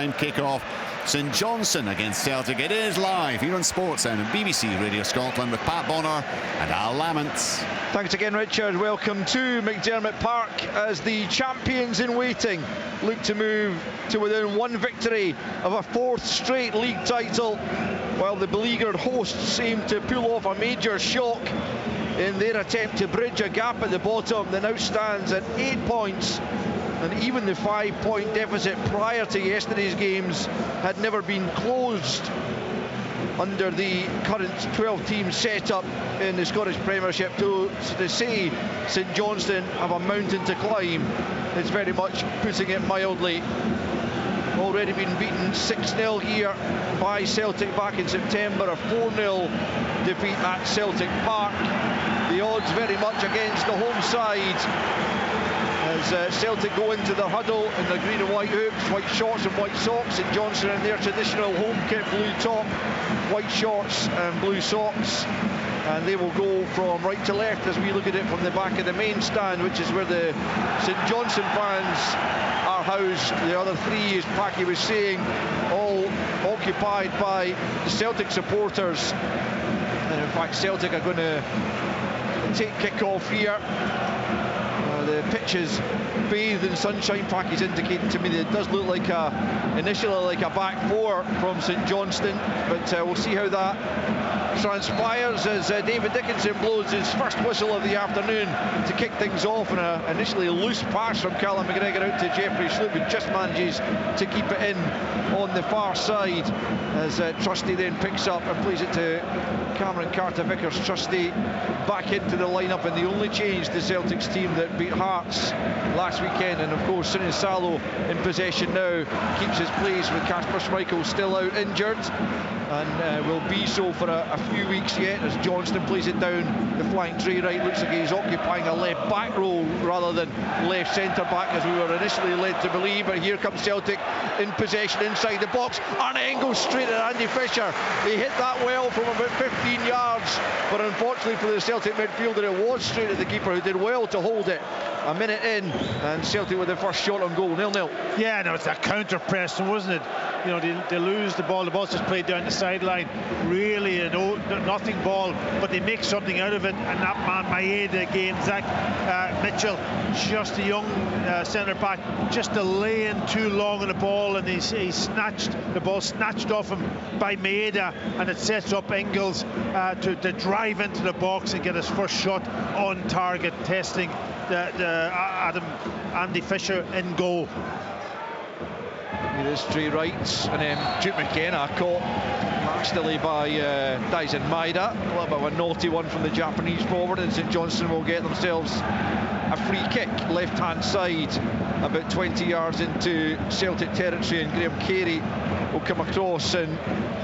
lunchtime kick-off. St Johnstone against Celtic. It is live here on Sportsound and BBC Radio Scotland with Pat Bonner and Al Lamont. Thanks again, Richard. Welcome to McDiarmid Park as the champions in waiting look to move to within one victory of a fourth straight league title, while the beleaguered hosts aim to pull off a major shock in their attempt to bridge a gap at the bottom that now stands at 8 points. And even the 5-point deficit prior to yesterday's games had never been closed under the current 12-team setup in the Scottish Premiership. To say St Johnstone have a mountain to climb is very much putting it mildly. Already been beaten 6-0 here by Celtic back in September, a 4-0 defeat at Celtic Park. The odds very much against the home side as Celtic go into the huddle in the green and white hoops, white shorts and white socks. St Johnstone in their traditional home kit, blue top, white shorts and blue socks. And they will go from right to left as we look at it from the back of the main stand, which is where the St Johnstone fans are housed. The other three, as Packy was saying, all occupied by the Celtic supporters. And in fact, Celtic are going to take kick-off here. The pitch is bathed in sunshine. Packy's indicating to me that it does look like initially like a back four from St Johnstone, but we'll see how that transpires as David Dickinson blows his first whistle of the afternoon to kick things off, and an initially loose pass from Callum McGregor out to Jeffrey Sloop, who just manages to keep it in on the far side as Trusty then picks up and plays it to Cameron Carter-Vickers. Trusty back into the lineup, and the only change the Celtics team that beat Hearts last weekend. And of course Sinan Salo in possession now, keeps his place with Kasper Schmeichel still out injured, and will be so for a few weeks yet as Johnston plays it down the flank. Trey Wright looks like he's occupying a left back role rather than left centre back as we were initially led to believe. But here comes Celtic in possession inside the box. Arne Engels straight at Andy Fisher. He hit that well from about 15 yards, but unfortunately for the Celtic midfielder, it was straight at the keeper, who did well to hold it. A minute in, and Celtic with the first shot on goal, 0-0. Yeah, no, it's that counter pressing, wasn't it? You know, they lose the ball. The ball's just played down the sideline. Really a nothing ball, but they make something out of it. And that man Maeda again, Zach Mitchell, just a young centre back, just delaying too long on the ball, and he snatched the ball, snatched off him by Maeda, and it sets up Engels to drive into the box and get his first shot on target, testing Andy Fisher in goal. Here is Trey Wright, and then Duke McKenna caught hastily by Daisen Maeda. A little bit of a naughty one from the Japanese forward, and St Johnstone will get themselves a free kick left hand side about 20 yards into Celtic territory, and Graham Carey will come across and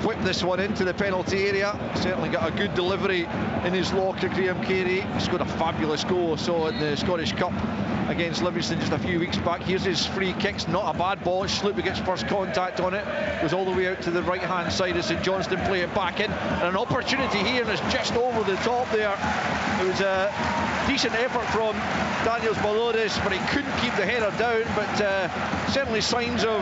whip this one into the penalty area. Certainly got a good delivery in his locker, Graham Carey. He scored a fabulous goal, so in the Scottish Cup against Livingston just a few weeks back. Here's his free kicks, not a bad ball. Sloop gets first contact on it, goes all the way out to the right hand side as St Johnstone play it back in, and an opportunity here, and it's just over the top there. It was a decent effort from Daniels Balodis, but he couldn't keep the header down. But certainly signs of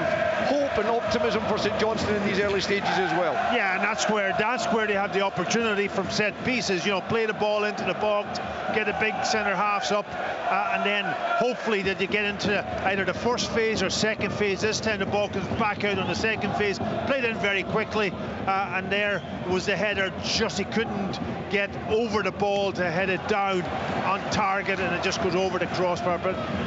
hope and optimism for St Johnstone in these early stages as well. Yeah, and that's where they have the opportunity from set pieces. You know, play the ball into the box, get the big centre halves up, and then hopefully that you get into either the first phase or second phase. This time the ball comes back out on the second phase, played in very quickly, and there was the header. Just he couldn't get over the ball to head it down on target, and it just goes over the crossbar.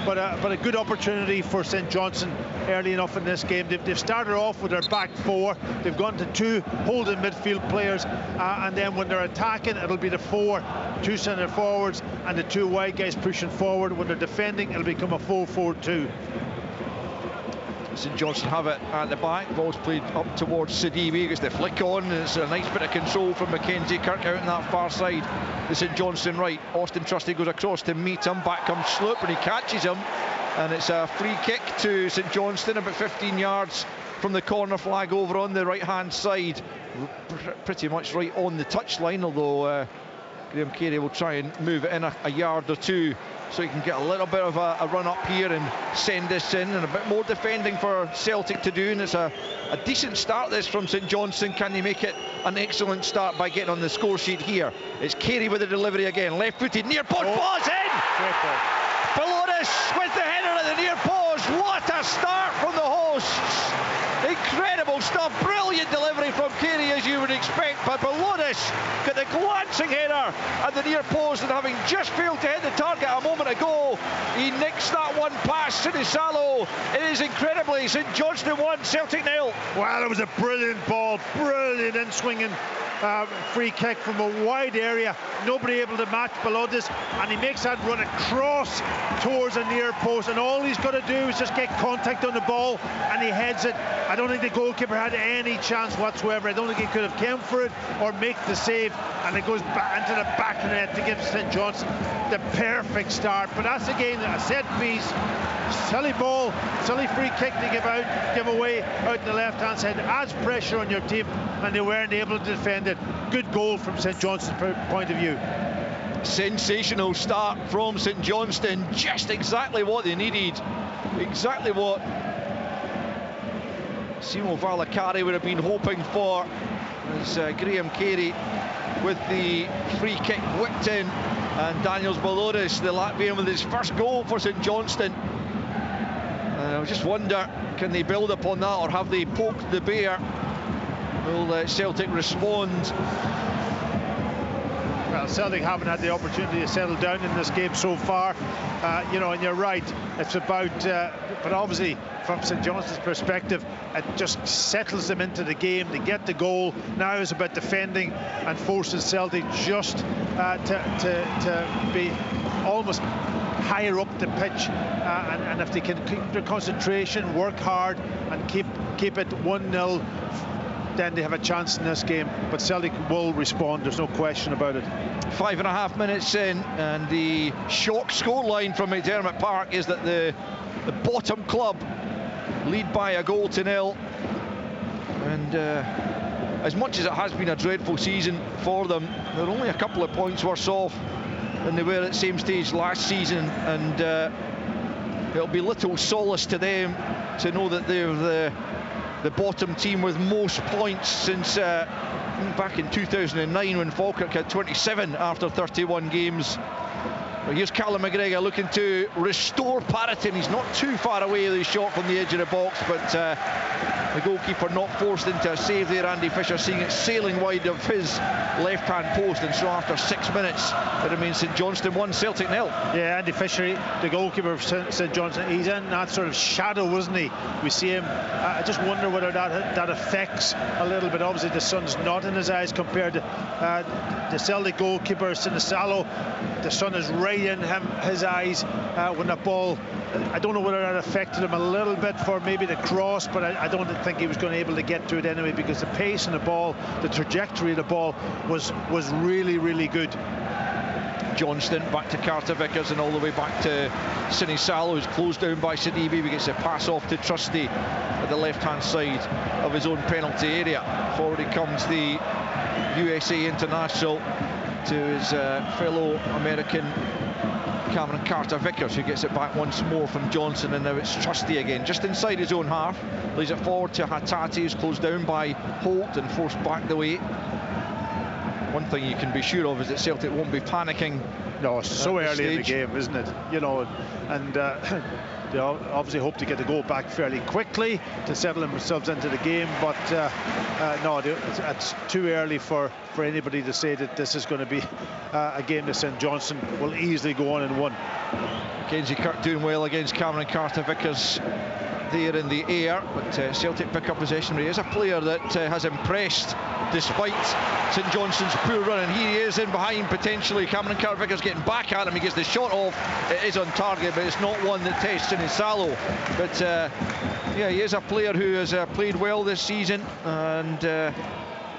But a good opportunity for St Johnstone early enough in this game. They've started off with their back four. They've gone to two holding midfield players, and then when they're attacking, it'll be the two centre forwards and the two wide guys pushing forward. When they're defending, it'll become a 4-4-2. St Johnstone have it at the back. Ball's played up towards Sidibe. Gets the flick on, and it's a nice bit of control from Mackenzie Kirk out on that far side. The St Johnstone right. Austin Trusty goes across to meet him. Back comes Sloop, and he catches him. And it's a free kick to St Johnstone, about 15 yards from the corner flag over on the right-hand side. Pretty much right on the touchline, although Graham Carey will try and move it in a yard or two so he can get a little bit of a run up here and send this in, and a bit more defending for Celtic to do. And it's a decent start this from St Johnstone. Can they make it an excellent start by getting on the score sheet here? It's Carey with the delivery again, left-footed, near post, falls in! Belonis with the header at the near post. What a start from the hosts! Incredible stuff, brilliant delivery from Carey as you would expect, but Belonis got the glancing header at the near post, and having just failed to hit the target a moment ago, he nicks that one past Sinisalo. It is incredibly St Johnstone 1, Celtic 0. Well, it was a brilliant ball, brilliant in-swinging free kick from a wide area, nobody able to match Belonis, and he makes that run across towards a near post, and all he's got to do is just get contact on the ball, and he heads it. I don't think the goalkeeper had any chance whatsoever. I don't think he could have come for it or make the save, and it goes back into the back of the net to give St Johnstone the perfect start. But that's again a set piece, silly ball, silly free kick to give away out in the left hand side, adds pressure on your team, and they weren't able to defend it. Good goal from St Johnstone's point of view. Sensational start from St Johnstone, just exactly what they needed, exactly what Simo Valakari would have been hoping for, as Graham Carey with the free kick whipped in, and Daniels Belonis, the Latvian, with his first goal for St Johnstone. I just wonder, can they build upon that, or have they poked the bear? Will Celtic respond? Well, Celtic haven't had the opportunity to settle down in this game so far, and you're right, it's about but obviously from St Johnstone's perspective, it just settles them into the game. They get the goal. Now it's about defending and forces Celtic just to be almost higher up the pitch, and if they can keep their concentration, work hard, and keep it 1-0, then they have a chance in this game. But Celtic will respond, there's no question about it. 5.5 minutes in, and the shock scoreline from McDiarmid Park is that the bottom club lead by a goal to nil. And as much as it has been a dreadful season for them, they're only a couple of points worse off than they were at the same stage last season, and it'll be little solace to them to know that they're the bottom team with most points since back in 2009, when Falkirk had 27 after 31 games. Well, here's Callum McGregor looking to restore parity, and he's not too far away with his shot from the edge of the box, but the goalkeeper not forced into a save there. Andy Fisher seeing it sailing wide of his left-hand post, and so after 6 minutes it remains St Johnstone 1, Celtic 0. Yeah, Andy Fisher, the goalkeeper of St Johnstone, he's in that sort of shadow, isn't he? We see him. I just wonder whether that affects a little bit. Obviously the sun's not in his eyes compared to the Celtic goalkeeper Sinisalo. The sun is right in his eyes when the ball. I don't know whether that affected him a little bit for maybe the cross, but I don't think he was going to be able to get to it anyway, because the pace of the ball, the trajectory of the ball was really, really good. Johnston back to Carter Vickers, and all the way back to Sinisalo, who's closed down by Sidibe. We gets a pass off to Trusty at the left-hand side of his own penalty area. Forward he comes, the USA international, to his fellow American Cameron Carter Vickers, who gets it back once more from Johnson, and now it's Trusty again, just inside his own half. Lays it forward to Hatate, who's closed down by Holt and forced back the way. One thing you can be sure of is that Celtic won't be panicking. No, so early in the game, isn't it? And they obviously hope to get the goal back fairly quickly to settle themselves into the game, but no, it's too early for anybody to say that this is going to be a game that St Johnstone will easily go on and win. Mackenzie Kirk doing well against Cameron Carter Vickers there in the air, but Celtic pick up possession. He is a player that has impressed despite St Johnstone's poor run, and he is in behind potentially. Cameron Carter Vickers getting back at him, he gets the shot off. It is on target, but it's not one that tests in his Sinisalo. But yeah, he is a player who has played well this season, and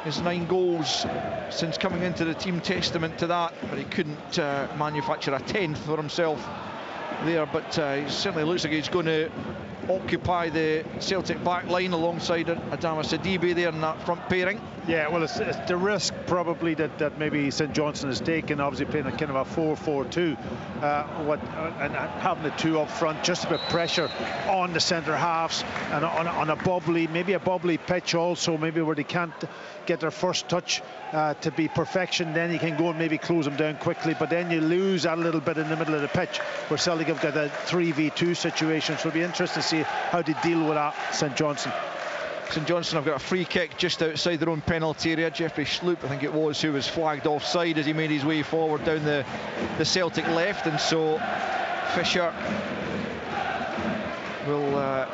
his 9 goals since coming into the team testament to that, but he couldn't manufacture a 10th for himself there. But he certainly looks like he's going to occupy the Celtic back line alongside Adama Sidibe there in that front pairing. Yeah, well, it's the risk probably that maybe St Johnstone has taken, obviously playing a kind of a 4-4-2, and having the two up front, just a bit of pressure on the centre halves, and on a bubbly, maybe a bubbly pitch also, maybe where they can't get their first touch to be perfection. Then you can go and maybe close them down quickly, but then you lose that little bit in the middle of the pitch where Celtic have got a 3v2 situation. So it'll be interesting to see how they deal with that, St Johnstone. St Johnstone have got a free kick just outside their own penalty area. Jeffrey Schlupp, I think it was, who was flagged offside as he made his way forward down the Celtic left, and so Fisher will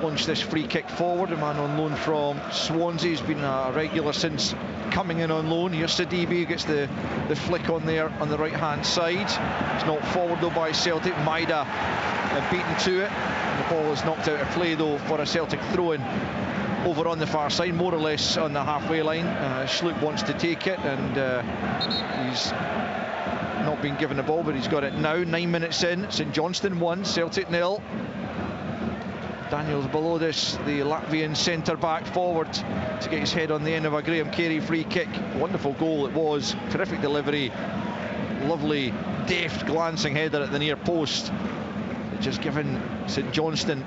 launch this free kick forward. A man on loan from Swansea, he's been a regular since coming in on loan. Here's Sidibe, gets the flick on there on the right hand side. It's knocked forward though by Celtic. Maida beaten to it. The ball is knocked out of play though for a Celtic throw-in over on the far side, more or less on the halfway line. Schlupp wants to take it, and he's not been given the ball, but he's got it now. 9 minutes in, St Johnstone 1, Celtic 0. Daniels Balodis, the Latvian centre-back, forward to get his head on the end of a Graham Carey free kick. Wonderful goal it was, terrific delivery, lovely, deft, glancing header at the near post. Just given St Johnstone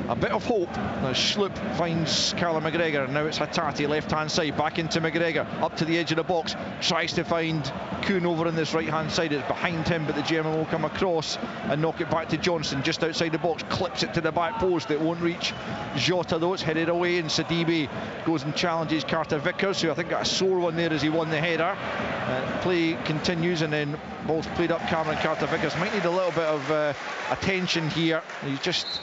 a bit of hope as Schlupp finds Callum McGregor. Now it's Hattati, left-hand side, back into McGregor, up to the edge of the box, tries to find Kuhn over on this right-hand side. It's behind him, but the German will come across and knock it back to Johnson, just outside the box, clips it to the back post. It won't reach Jota though, it's headed away, and Sidibe goes and challenges Carter Vickers, who I think got a sore one there as he won the header. Play continues, and then ball's played up. Cameron Carter Vickers might need a little bit of attention here. He's just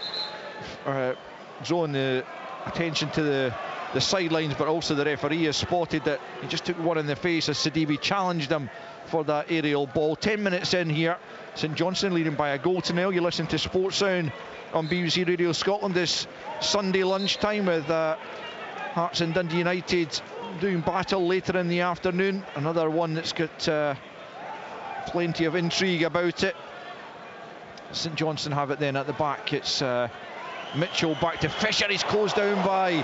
drawing the attention to the sidelines, but also the referee has spotted that he just took one in the face as Sidibe challenged him for that aerial ball. 10 minutes in here, St Johnstone leading by a goal to nil. You listen to Sports Sound on BBC Radio Scotland this Sunday lunchtime, with Hearts and Dundee United doing battle later in the afternoon. Another one that's got plenty of intrigue about it. St Johnstone have it then at the back. It's Mitchell back to Fisher. He's closed down by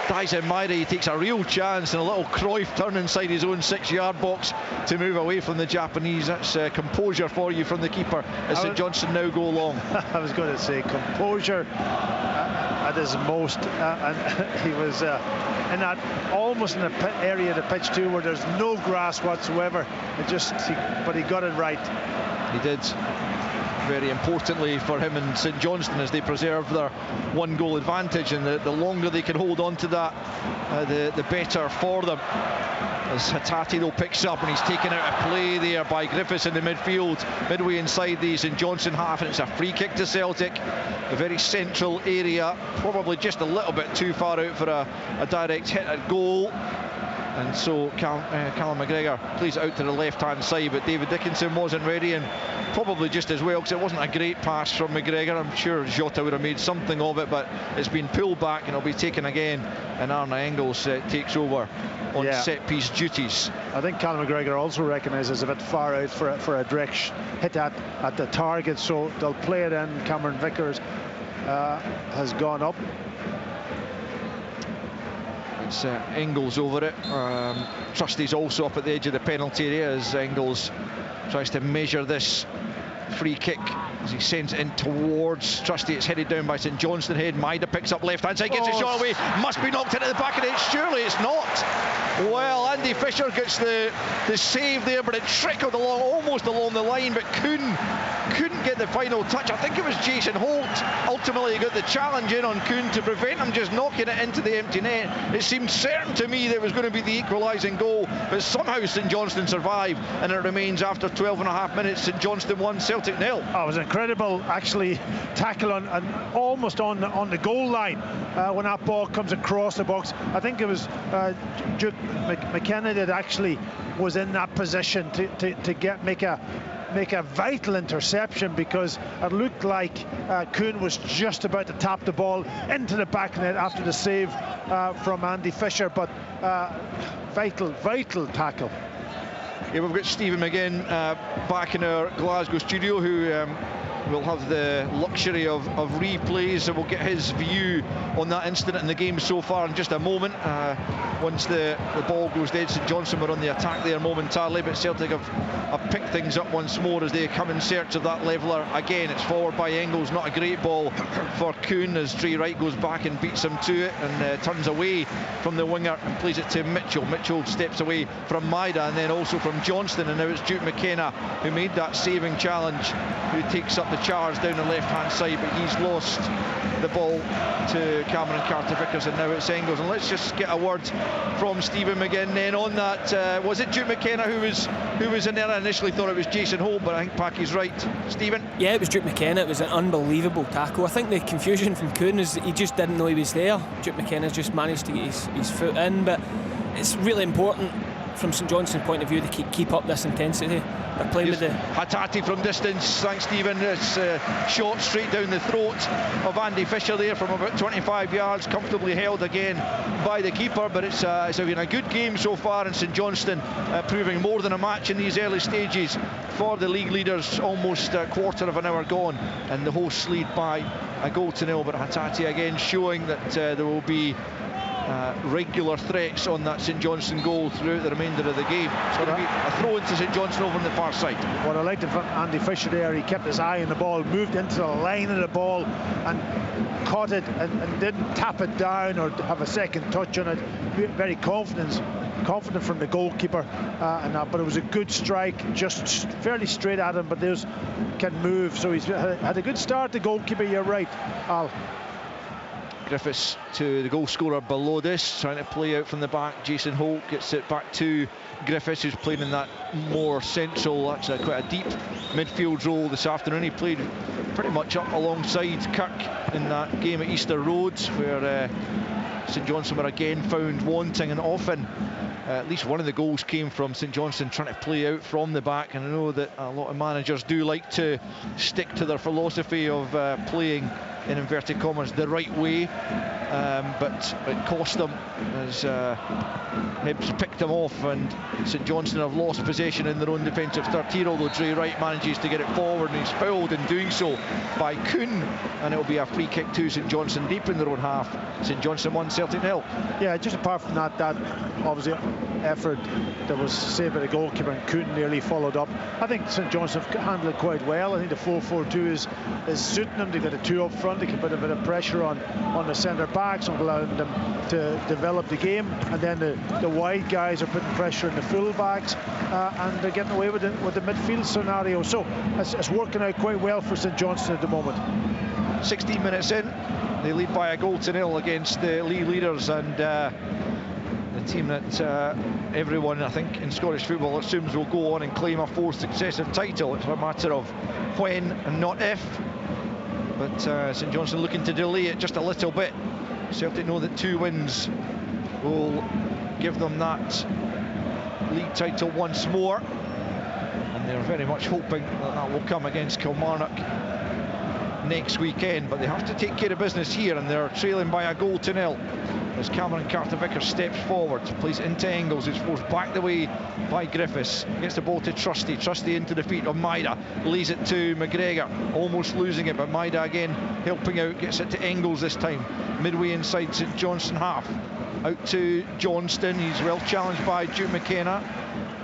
Dyson Maida. He takes a real chance and a little Cruyff turn inside his own 6-yard box to move away from the Japanese. That's composure for you from the keeper as St Johnstone now go long. I was going to say composure at his most, and he was in that almost in the area of the pitch too, where there's no grass whatsoever. But he got it right. He did. Very importantly for him and St Johnstone, as they preserve their 1-goal advantage, and the longer they can hold on to that, the better for them. As Hattati though picks up, and he's taken out of play there by Griffiths in the midfield, midway inside the St Johnstone half, and it's a free kick to Celtic. A very central area, probably just a little bit too far out for a direct hit at goal. And so Callum McGregor plays it out to the left-hand side, but David Dickinson wasn't ready, and probably just as well, because it wasn't a great pass from McGregor. I'm sure Jota would have made something of it, but it's been pulled back and it'll be taken again, and Arne Engels takes over on set-piece duties. I think Callum McGregor also recognises a bit far out for a direct hit at the target, so they'll play it in. Cameron Vickers has gone up. It's Engels over it. Trusty's also up at the edge of the penalty area as Engels tries to measure this free kick as he sends it in towards Trusty. It's headed down by St Johnstone head. Maida picks up left hand side, gets a shot away, must be knocked into the back of the net. Surely it's not. Well, Andy Fisher gets the save there, but it trickled along, almost along the line, but couldn't get the final touch. I think it was Jason Holt ultimately got the challenge in on Kuhn to prevent him just knocking it into the empty net. It seemed certain to me that it was going to be the equalising goal, but somehow St Johnstone survived, and it remains after 12.5 minutes, St Johnstone 1, Celtic 0. Oh, it was incredible, actually, tackle on almost on the goal line when that ball comes across the box. I think it was Duke McKenna that actually was in that position to make a vital interception, because it looked like Kuhn was just about to tap the ball into the back net after the save from Andy Fisher, but vital tackle. Yeah, we've got Stephen McGinn back in our Glasgow studio, who we'll have the luxury of replays, and we'll get his view on that incident in the game so far in just a moment. Once the ball goes dead, St Johnstone were on the attack there momentarily, but Celtic have picked things up once more as they come in search of that leveller. Again, it's forward by Engels, not a great ball for Kuhn as Dre Wright goes back and beats him to it, and turns away from the winger and plays it to Mitchell. Mitchell steps away from Maida and then also from Johnston, and now it's Duke McKenna who made that saving challenge, who takes up the charge down the left hand side, but he's lost the ball to Cameron Carter-Vickers, and now it's Engels. And let's just get a word from Stephen McGinn then on that. Was it Duke McKenna who was in there? I initially thought it was Jason Holt, but I think Packy's right. Stephen? Yeah, it was Duke McKenna. It was an unbelievable tackle. I think the confusion from Kuhn is he just didn't know he was there. Duke McKenna just managed to get his foot in, but it's really important from St Johnstone's point of view to keep up this intensity. They're playing with the Hattati from distance. Thanks, Stephen. It's shot straight down the throat of Andy Fisher there from about 25 yards, comfortably held again by the keeper. But it's been a good game so far, and St Johnstone proving more than a match in these early stages for the league leaders. Almost a quarter of an hour gone, and the hosts lead by a goal to nil. But Hattati again showing that there will be regular threats on that St Johnstone goal throughout the remainder of the game. It's going to be a throw into St Johnstone over on the far side. What I liked of Andy Fisher there, he kept his eye on the ball, moved into the line of the ball and caught it and didn't tap it down or have a second touch on it. Very confident from the goalkeeper, but it was a good strike, just fairly straight at him, but those can move, so he's had a good start, the goalkeeper. You're right, Al. Griffiths to the goal scorer below this, trying to play out from the back. Jason Holt gets it back to Griffiths, who's playing in that more central, actually quite a deep midfield role this afternoon. He played pretty much up alongside Kirk in that game at Easter Road, where St Johnstone were again found wanting, and often at least one of the goals came from St Johnstone trying to play out from the back. And I know that a lot of managers do like to stick to their philosophy of playing, in inverted commas, the right way, but it cost them as Hibs picked them off, and St Johnstone have lost possession in their own defensive third tier, although Dre Wright manages to get it forward, and he's fouled in doing so by Kuhn, and it'll be a free kick to St Johnstone deep in their own half. St Johnstone 1, Celtic 0. Yeah, just apart from that obviously effort that was saved by the goalkeeper, and Kuhn nearly followed up. I think St Johnstone have handled it quite well. I think the 4-4-2 is suiting them. They've got a 2 up front. They can put a bit of pressure on the centre backs, allowing them to develop the game, and then the wide guys are putting pressure on the full backs, and they're getting away with the midfield scenario. So it's working out quite well for St Johnstone at the moment. 16 minutes in, they lead by a goal to nil against the league leaders, and the team that everyone, I think, in Scottish football assumes will go on and claim a 4th successive title. It's a matter of when and not if. But St Johnstone looking to delay it just a little bit. Celtic know that 2 wins will give them that league title once more, and they're very much hoping that will come against Kilmarnock next weekend. But they have to take care of business here, and they're trailing by a goal to nil as Cameron Carter-Vickers steps forward, plays it into Engels, who's forced back the way by Griffiths, gets the ball to Trusty into the feet of Maida, lays it to McGregor, almost losing it, but Maida again helping out, gets it to Engels this time, midway inside St Johnstone half, out to Johnston. He's well challenged by Duke McKenna,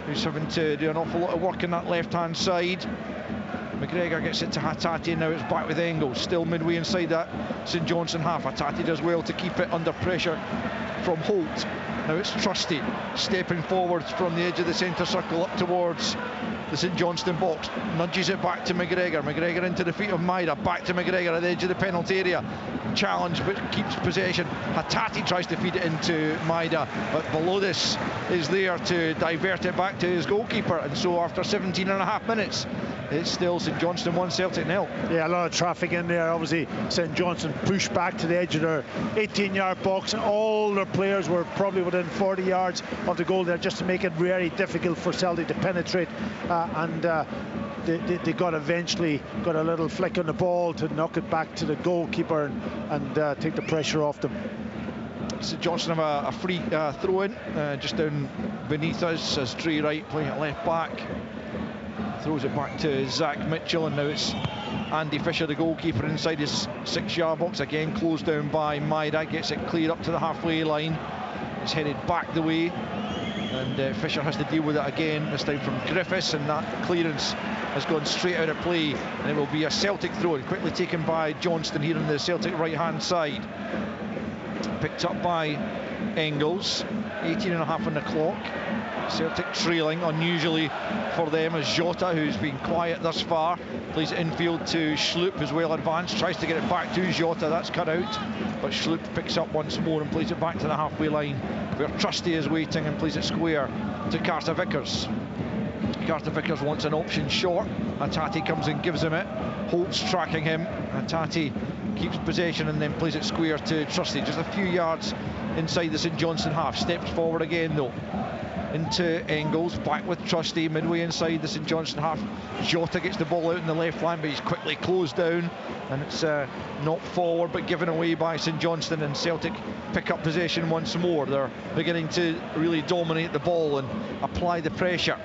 who's having to do an awful lot of work in that left hand side. McGregor gets it to Hattati, and now it's back with Engels, still midway inside that St Johnstone half. Hattati does well to keep it under pressure from Holt. Now it's Trusty stepping forwards from the edge of the centre circle up towards the St Johnstone box, nudges it back to McGregor into the feet of Maida, back to McGregor at the edge of the penalty area, challenge but keeps possession. Hattati tries to feed it into Maida, but below this is there to divert it back to his goalkeeper, and so after 17 and a half minutes it's still St Johnstone 1, Celtic 0. Yeah, a lot of traffic in there. Obviously St Johnstone pushed back to the edge of their 18-yard box, and all their players were probably within 40 yards of the goal there, just to make it very difficult for Celtic to penetrate, they eventually got a little flick on the ball to knock it back to the goalkeeper and take the pressure off them. St Johnstone have a free throw in just down beneath us as Dre Wright playing it left back, throws it back to Zach Mitchell, and now it's Andy Fisher, the goalkeeper, inside his 6-yard box, again closed down by Maida, gets it cleared up to the halfway line. It's headed back the way, and Fisher has to deal with it again, this time from Griffiths, and that clearance has gone straight out of play, and it will be a Celtic throw, quickly taken by Johnston here on the Celtic right-hand side. Picked up by Engels, 18.5 on the clock. Celtic trailing, unusually for them, as Jota, who's been quiet thus far, plays it infield to Schlupp, who's well advanced, tries to get it back to Jota, that's cut out, but Schlupp picks up once more and plays it back to the halfway line, where Trusty is waiting, and plays it square to Carter Vickers. Carter Vickers wants an option short. Atati comes and gives him it. Holt's tracking him. Atati keeps possession and then plays it square to Trusty, just a few yards inside the St Johnstone half. Steps forward again though into Engels, back with Trusty midway inside the St Johnstone half. Jota gets the ball out in the left line, but he's quickly closed down, and it's not forward but given away by St Johnstone, and Celtic pick up possession once more. They're beginning to really dominate the ball and apply the pressure.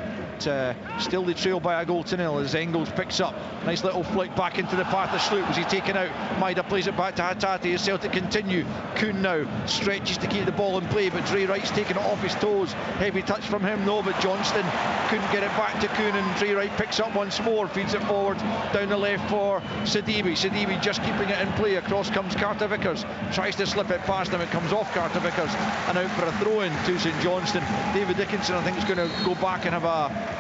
Still they trail by a goal to nil as Engels picks up. Nice little flick back into the path of Schlupp. Was he taken out? Maida plays it back to Hattati as Celtic continue. Kuhn now stretches to keep the ball in play, but Dre Wright's taken it off his toes. Heavy touch from him though, but Johnston couldn't get it back to Kuhn, and Dre Wright picks up once more, feeds it forward down the left for Sidibe. Sidibe just keeping it in play. Across comes Carter Vickers, tries to slip it past him. It comes off Carter Vickers and out for a throw-in to St Johnstone. David Dickinson, I think, is going to go back and have a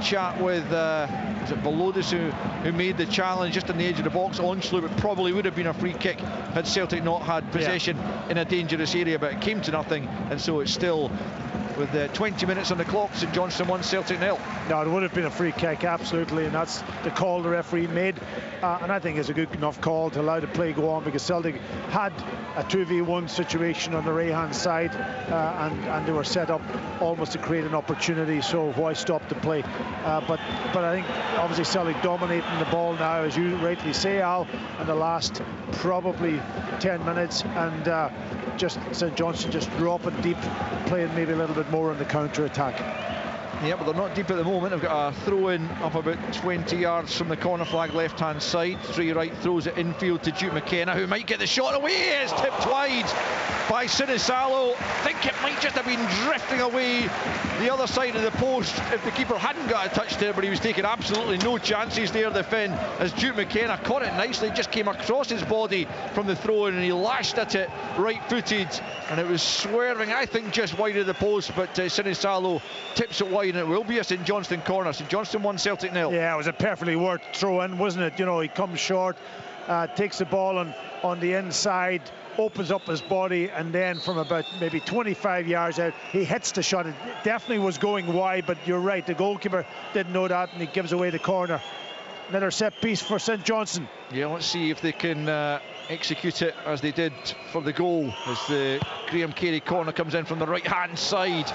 chat with is it Volodis who made the challenge just on the edge of the box on Schlupp. It probably would have been a free kick had Celtic not had possession in a dangerous area, but it came to nothing, and so it's still, with 20 minutes on the clock, St Johnstone 1, Celtic 0. No, it would have been a free kick, absolutely, and that's the call the referee made, and I think it's a good enough call to allow the play go on, because Celtic had a 2v1 situation on the right-hand side, and they were set up almost to create an opportunity, so why stop the play? But I think obviously Celtic dominating the ball now, as you rightly say, Al, in the last probably 10 minutes, and just St Johnstone just dropping deep, playing maybe a little bit more on the counter-attack. Yeah, but they're not deep at the moment. They've got a throw-in up about 20 yards from the corner flag left-hand side. Dre Wright throws it infield to Duke McKenna, who might get the shot away. It's tipped wide by Sinisalo. I think it might just have been drifting away the other side of the post if the keeper hadn't got a touch there, but he was taking absolutely no chances there, the Finn, as Duke McKenna caught it nicely. It just came across his body from the throw-in, and he lashed at it right-footed, and it was swerving, I think, just wide of the post, but Sinisalo tips it wide, and it will be a St Johnstone corner. St Johnstone 1, Celtic 0. Yeah, it was a perfectly worked throw-in, wasn't it? You know, he comes short, takes the ball on the inside, opens up his body, and then from about maybe 25 yards out, he hits the shot. It definitely was going wide, but you're right, the goalkeeper didn't know that, and he gives away the corner. Another set piece for St Johnstone. Yeah, let's see if they can execute it as they did for the goal, as the Graham Carey corner comes in from the right-hand side.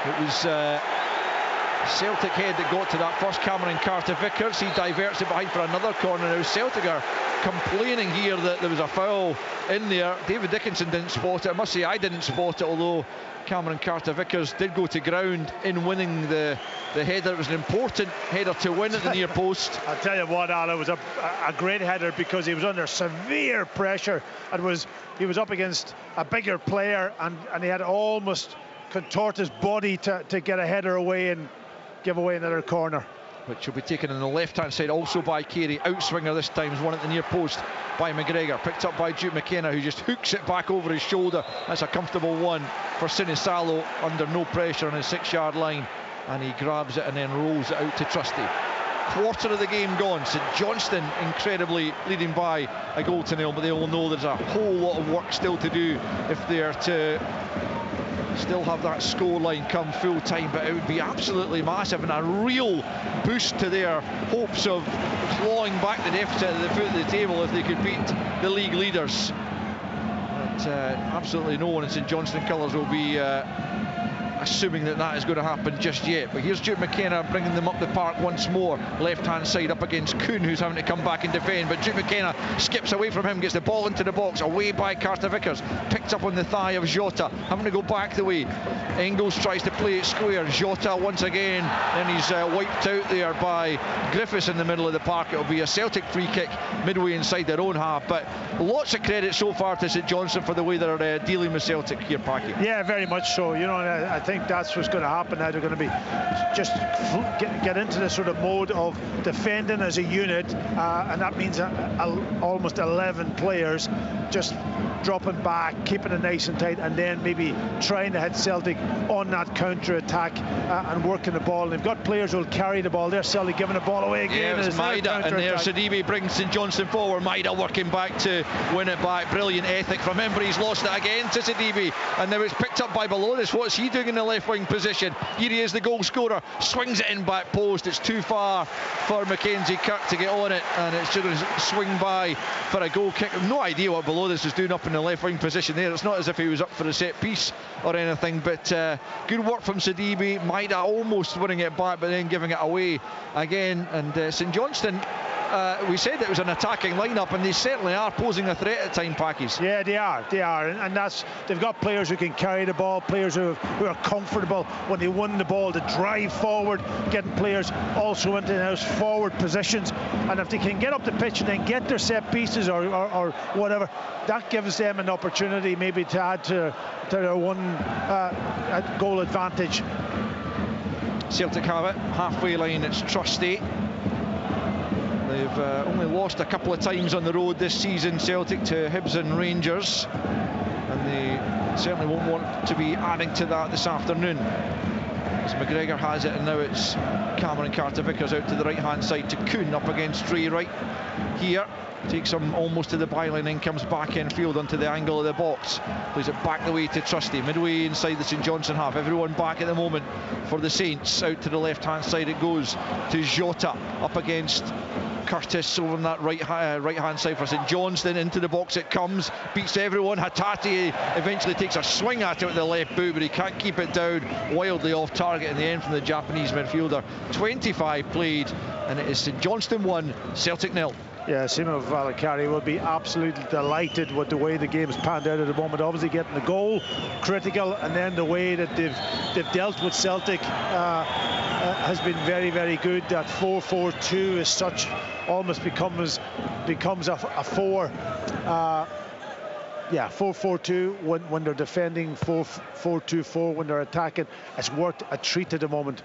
It was Celtic head that got to that first. Cameron Carter Vickers, he diverts it behind for another corner. Now Celtic are complaining here that there was a foul in there. David Dickinson didn't spot it. I must say I didn't spot it, although Cameron Carter Vickers did go to ground in winning the header. It was an important header to win at the near post. I'll tell you what, Al, it was a great header, because he was under severe pressure and he was up against a bigger player, and he had to almost contort his body to get a header away and give away another corner, which will be taken on the left-hand side also by Carey. Outswinger this time, is one at the near post by McGregor, picked up by Duke McKenna, who just hooks it back over his shoulder. That's a comfortable one for Sinisalo under no pressure on his 6-yard line, and he grabs it and then rolls it out to Trusty. Quarter of the game gone. St Johnstone incredibly leading by a goal to nil, but they all know there's a whole lot of work still to do if they are to still have that scoreline come full time. But it would be absolutely massive and a real boost to their hopes of clawing back the deficit at the foot of the table if they could beat the league leaders. But absolutely no one in St Johnstone colours will be assuming that is going to happen just yet. But here's Duke McKenna bringing them up the park once more. Left-hand side up against Kuhn, who's having to come back and defend. But Duke McKenna skips away from him, gets the ball into the box, away by Carter Vickers. Picked up on the thigh of Jota, having to go back the way. Engels tries to play it square. Jota once again, then he's wiped out there by Griffiths in the middle of the park. It'll be a Celtic free kick midway inside their own half. But lots of credit so far to St Johnstone for the way they're dealing with Celtic here, Packy. Yeah, very much so. You know, and I think that's what's going to happen now. They're going to be just get into this sort of mode of defending as a unit, and that means almost 11 players just dropping back, keeping it nice and tight, and then maybe trying to hit Celtic on that counter-attack and working the ball. And they've got players who'll carry the ball. There's Celtic giving the ball away again. Yeah, it's Maida, and there Sidibe brings St Johnstone forward. Maida working back to win it back. Brilliant ethic from him, but he's lost it again to Sidibe, and now it's picked up by Balonis. What's he doing in the left wing position? Here he is, the goal scorer, swings it in back post. It's too far for Mackenzie Kirk to get on it, and it's just going to swing by for a goal kick. I've no idea what Balonis is doing up in the left wing position there. It's not as if he was up for a set piece or anything, but good work from Sidibe. Maida almost winning it back, but then giving it away again. And St Johnstone, we said it was an attacking lineup, and they certainly are posing a threat at time, Packies. Yeah, they are, and that's, they've got players who can carry the ball, players who are comfortable when they win the ball to drive forward, getting players also into those forward positions. And if they can get up the pitch and then get their set pieces or whatever, that gives them an opportunity maybe to add to their one goal advantage. Celtic have it, halfway line, it's Trusty. They've only lost a couple of times on the road this season, Celtic, to Hibs and Rangers, and they certainly won't want to be adding to that this afternoon. As McGregor has it, and now it's Cameron Carter-Vickers out to the right-hand side to Kuhn up against Dre right here. Takes him almost to the byline, then comes back in field onto the angle of the box. Plays it back the way to Trusty, midway inside the St Johnstone half. Everyone back at the moment for the Saints. Out to the left-hand side it goes to Jota, up against Curtis over on that right-hand side for St Johnstone. Into the box it comes, beats everyone. Hatate eventually takes a swing at it with the left boot, but he can't keep it down. Wildly off target in the end from the Japanese midfielder. 25 played, and it is St Johnstone 1, Celtic 0. Yeah, Simo Valakari will be absolutely delighted with the way the game's panned out at the moment. Obviously getting the goal, critical, and then the way that they've dealt with Celtic has been very, very good. That 4-4-2 is such, almost becomes a 4-4-2 when they're defending, 4-4-2-4 when they're attacking. It's worked a treat at the moment.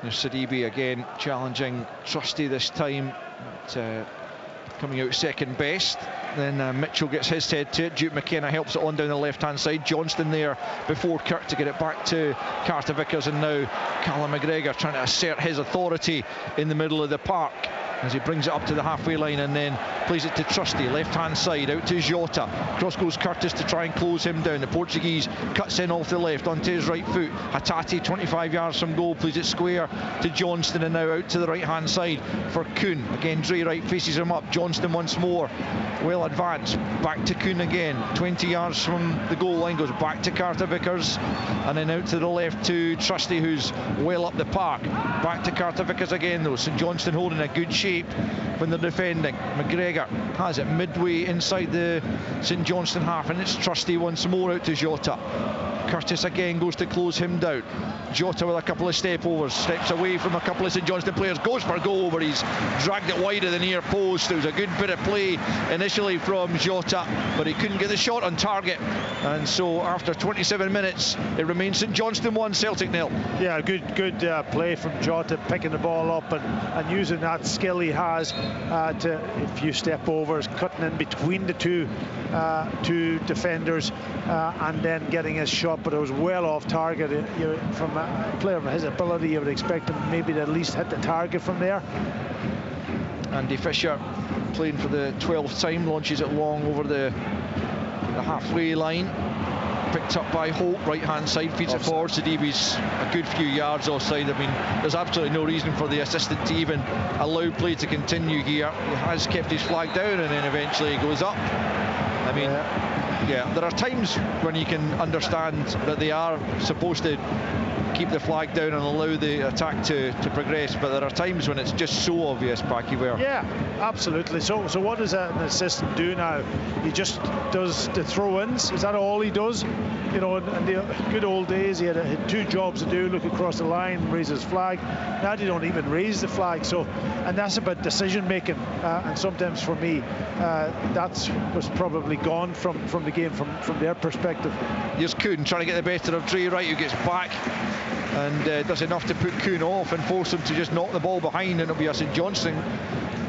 There's Sidibe again challenging Trusty this time, coming out second best. Then Mitchell gets his head to it. Duke McKenna helps it on down the left-hand side. Johnston there before Kirk to get it back to Carter Vickers, and now Callum McGregor trying to assert his authority in the middle of the park as he brings it up to the halfway line and then plays it to Trusty, left-hand side, out to Jota. Cross goes Curtis to try and close him down. The Portuguese cuts in off the left onto his right foot. Hatate, 25 yards from goal, plays it square to Johnston, and now out to the right-hand side for Kuhn. Again, Dre Wright faces him up. Johnston once more, well advanced. Back to Kuhn again, 20 yards from the goal line, goes back to Carter Vickers, and then out to the left to Trusty, who's well up the park. Back to Carter Vickers again, though. St Johnstone holding a good shape when they're defending. McGregor has it midway inside the St Johnstone half, and it's Trusty once more out to Jota. Curtis again goes to close him down. Jota with a couple of step-overs, steps away from a couple of St Johnstone players, goes for goal, but he's dragged it wide of the near post. It was a good bit of play initially from Jota, but he couldn't get the shot on target, and so after 27 minutes it remains St Johnstone 1, Celtic 0. Yeah, good play from Jota, picking the ball up and using that skill he has to a few step-overs, cutting in between the two defenders, and then getting his shot, but it was well off target. From a player of his ability, you would expect him maybe to at least hit the target from there. Andy Fisher playing for the 12th time, launches it long over the halfway line. Picked up by Holt, right-hand side, feeds it forward. Sidibe's a good few yards offside. I mean, there's absolutely no reason for the assistant to even allow play to continue here. He has kept his flag down, and then eventually he goes up. I mean, Yeah, there are times when you can understand that they are supposed to keep the flag down and allow the attack to progress, but there are times when it's just so obvious, Packy, where... Yeah, absolutely. So what does an assistant do now? He just does the throw-ins. Is that all he does? You know, in the good old days, he had 2 jobs to do: look across the line, raise his flag. Now they don't even raise the flag. So, and that's about decision making. And sometimes for me, that was probably gone from the game from their perspective. Here's Kuhn trying to get the better of Dre Wright, who gets back and does enough to put Kuhn off and force him to just knock the ball behind, and it'll be a St Johnstone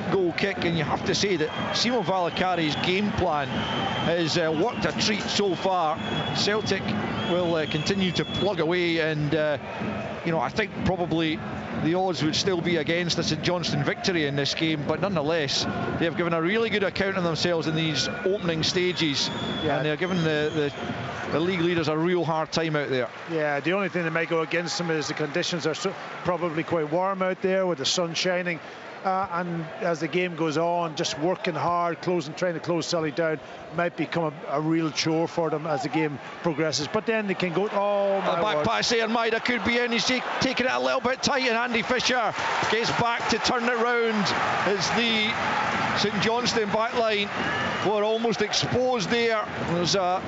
goal kick. And you have to say that Simo Valakari's game plan has worked a treat so far. Celtic will continue to plug away, and you know, I think probably the odds would still be against a St Johnstone victory in this game, but nonetheless they have given a really good account of themselves in these opening stages. Yeah. And they're giving the league leaders a real hard time out there. Yeah, the only thing that might go against them is the conditions are probably quite warm out there with the sun shining. And as the game goes on, just working hard, trying to close Sully down might become a real chore for them as the game progresses. But then they can go, oh my back pass there, Maida could be in. He's taking it a little bit tight, and Andy Fisher gets back to turn it round as the St Johnstone backline were almost exposed there. There's I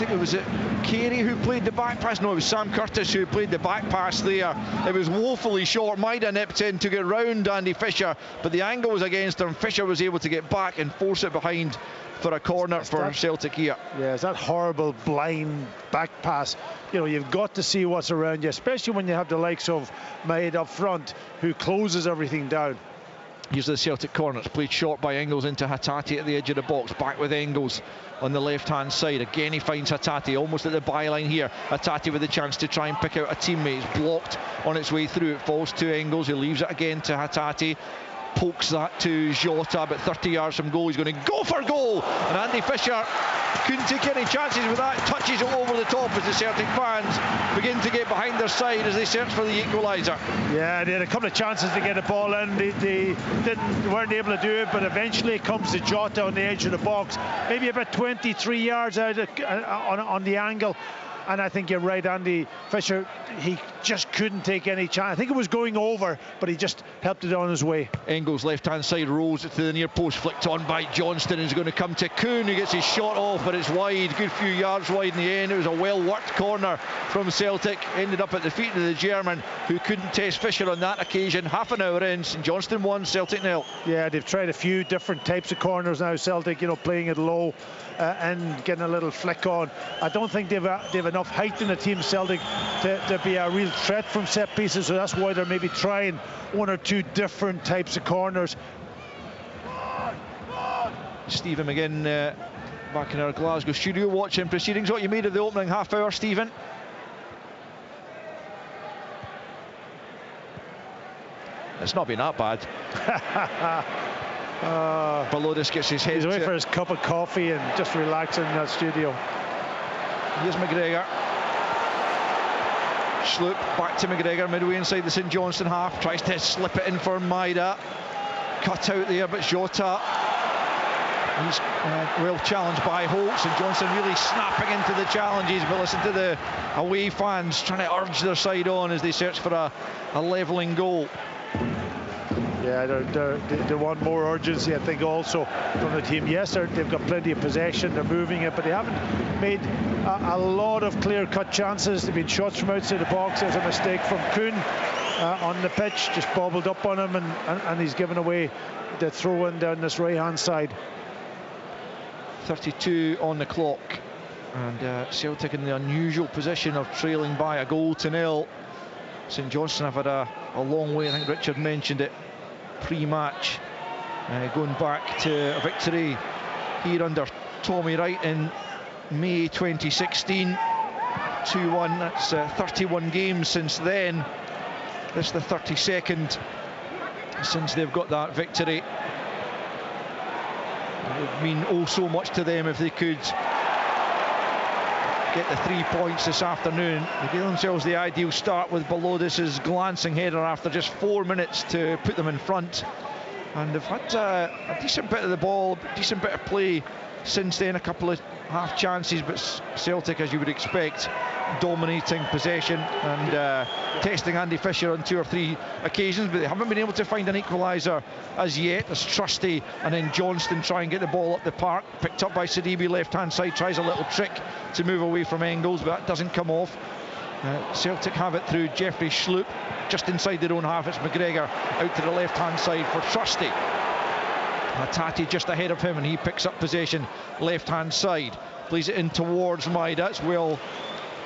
think it was Carey who played the back pass. No, it was Sam Curtis who played the back pass there. It was woefully short. Maida nipped in, took it round Andy Fisher, but the angle was against him. Fisher was able to get back and force it behind for a corner for Celtic here. Yeah, it's that horrible blind back pass. You know, you've got to see what's around you, especially when you have the likes of Maida up front, who closes everything down. Here's the Celtic corner. It's played short by Engels into Hatate at the edge of the box. Back with Engels on the left-hand side. Again, he finds Hatate almost at the byline here. Hatate with a chance to try and pick out a teammate. It's blocked on its way through. It falls to Engels, who leaves it again to Hatate. Pokes that to Jota, but 30 yards from goal. He's going to go for goal. And Andy Fisher couldn't take any chances with that. Touches it over the top as the Celtic fans begin to get behind their side as they search for the equaliser. Yeah, they had a couple of chances to get the ball in. They weren't able to do it, but eventually it comes to Jota on the edge of the box, maybe about 23 yards out on the angle. And I think you're right, Andy Fisher, he just couldn't take any chance. I think it was going over, but he just helped it on his way. Engels left-hand side rolls it to the near post, flicked on by Johnston. Is going to come to Kuhn, who gets his shot off, but it's wide, good few yards wide in the end. It was a well-worked corner from Celtic, ended up at the feet of the German, who couldn't test Fisher on that occasion. Half an hour in, St Johnstone 1, Celtic 0. Yeah, they've tried a few different types of corners now, Celtic, you know, playing it low and getting a little flick on. I don't think they've enough height in the team, Celtic, to be a real threat from set pieces, so that's why they're maybe trying 1 or 2 different types of corners. Stephen McGinn back in our Glasgow studio watching proceedings. What you made of the opening half hour, Stephen? It's not been that bad. Balodis gets his head. He's away for his cup of coffee and just relaxing in that studio. Here's McGregor. Sloop back to McGregor midway inside the St Johnstone half. Tries to slip it in for Maida. Cut out there, but Jota. He's well challenged by Holt. St Johnstone really snapping into the challenges, but listen to the away fans trying to urge their side on as they search for a levelling goal. Yeah, they want more urgency, I think, also from the team. Yes, they've got plenty of possession, they're moving it, but they haven't made a lot of clear-cut chances. There have been shots from outside the box. There's a mistake from Kuhn on the pitch, just bobbled up on him, and he's given away the throw-in down this right-hand side. 32 on the clock, and Celtic in the unusual position of trailing by a goal to 0. St Johnstone have had a long way. I think Richard mentioned it pre-match, going back to a victory here under Tommy Wright in May 2016, 2-1. That's 31 games since then. This is the 32nd since they've got that victory. It would mean oh so much to them if they could get the 3 points this afternoon. They give themselves the ideal start with Balodis' glancing header after just 4 minutes to put them in front, and they've had a decent bit of the ball, decent bit of play since then, a couple of half chances, but Celtic, as you would expect, dominating possession and testing Andy Fisher on 2 or 3 occasions, but they haven't been able to find an equaliser as yet, as Trusty and then Johnston try and get the ball up the park. Picked up by Sidibe, left hand side, tries a little trick to move away from Engels, but that doesn't come off. Celtic have it through Jeffrey Schlupp, just inside their own half. It's McGregor out to the left hand side for Trusty. Hattati just ahead of him, and he picks up possession left hand side, plays it in towards Maida. It's well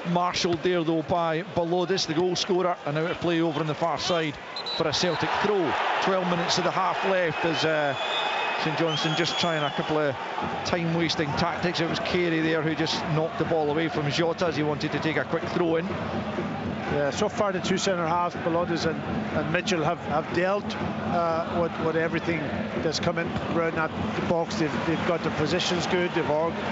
marshalled there though by Balodis, the goal scorer, and now to play over on the far side for a Celtic throw. 12 minutes of the half left as St Johnstone just trying a couple of time wasting tactics. It was Carey there who just knocked the ball away from Jota as he wanted to take a quick throw in. Yeah, so far the 2 centre halves, Balodis and Mitchell, have dealt with everything that's coming around that the box. They've got their positions good, they're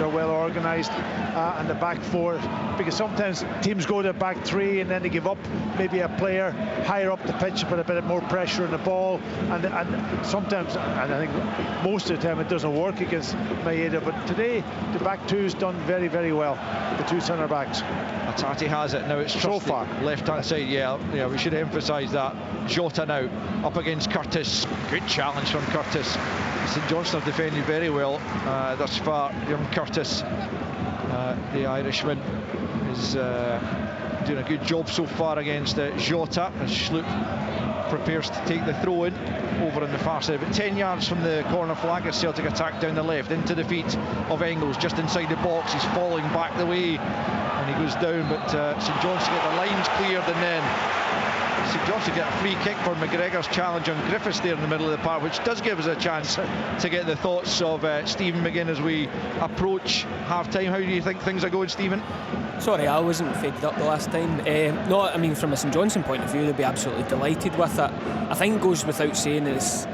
well organised, and the back 4, because sometimes teams go to back 3 and then they give up maybe a player higher up the pitch, put a bit more pressure on the ball, and sometimes, and I think most of the time, it doesn't work against Maeda. But today the back 2's done very, very well, the 2 centre backs. Hattati has it now. It's Trusty, so far left hand side. Yeah, we should emphasise that. Jota now up against Curtis. Good challenge from Curtis. St Johnstone have defended very well thus far. Young Curtis, the Irishman, is doing a good job so far against Jota as Schlupp prepares to take the throw in over on the far side. But 10 yards from the corner flag, a Celtic attack down the left into the feet of Engels, just inside the box. He's falling back the way and he goes down, but St Johnstone get the lines cleared, and then St Johnstone get a free kick for McGregor's challenge on Griffiths there in the middle of the park, which does give us a chance to get the thoughts of Stephen McGinn as we approach half-time. How do you think things are going, Stephen? Sorry, I wasn't faded up the last time. No, I mean, from a St Johnstone point of view, they'll be absolutely delighted with it. I think it goes without saying that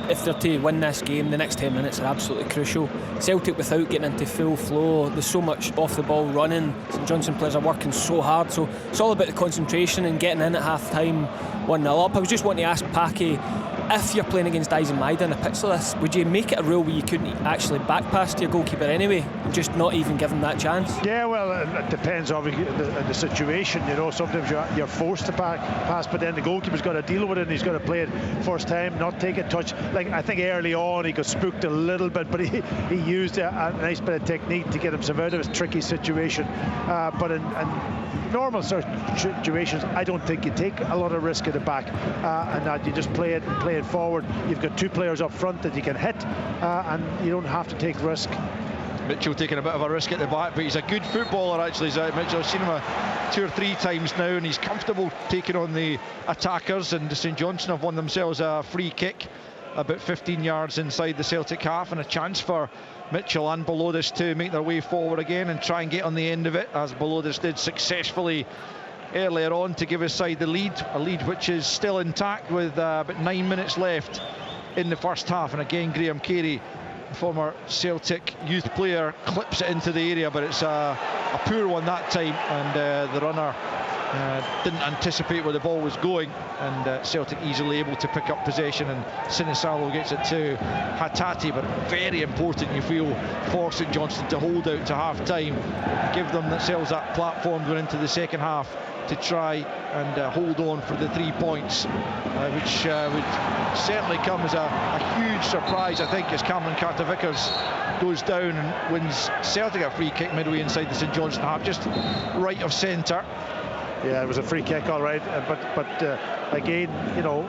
if they're to win this game, the next 10 minutes are absolutely crucial. Celtic, without getting into full flow, there's so much off the ball running. St Johnstone players are working so hard, so it's all about the concentration and getting in at half time 1-0 up. I was just wanting to ask Packy, if you're playing against Dyson Maida in a pitch like this, would you make it a rule where you couldn't actually back pass to your goalkeeper anyway, and just not even give him that chance? Yeah, well, it depends on the situation. You know, sometimes you're forced to back pass, but then the goalkeeper's got to deal with it, and he's got to play it first time, not take a touch. Like, I think early on he got spooked a little bit, but he used a nice bit of technique to get himself out of his tricky situation. But in normal situations, I don't think you take a lot of risk at the back, and that you just play it forward. You've got 2 players up front that you can hit, and you don't have to take risk. Mitchell taking a bit of a risk at the back, but he's a good footballer actually. Mitchell, I've seen him 2 or 3 times now, and he's comfortable taking on the attackers. And St Johnstone have won themselves a free kick about 15 yards inside the Celtic half, and a chance for Mitchell and Balodis to make their way forward again and try and get on the end of it, as Balodis did successfully earlier on to give his side the lead, a lead which is still intact with about 9 minutes left in the first half. And again, Graham Carey, former Celtic youth player, clips it into the area, but it's a poor one that time, and the runner didn't anticipate where the ball was going, and Celtic easily able to pick up possession, and Sinisalo gets it to Hattati. But very important, you feel, for St Johnstone to hold out to half time, give themselves that platform going into the second half to try and hold on for the 3 points, which would certainly come as a huge surprise, I think, as Cameron Carter-Vickers goes down and wins Celtic a free kick midway inside the St Johnstone half, just right of centre. Yeah, it was a free kick, all right, but again, you know,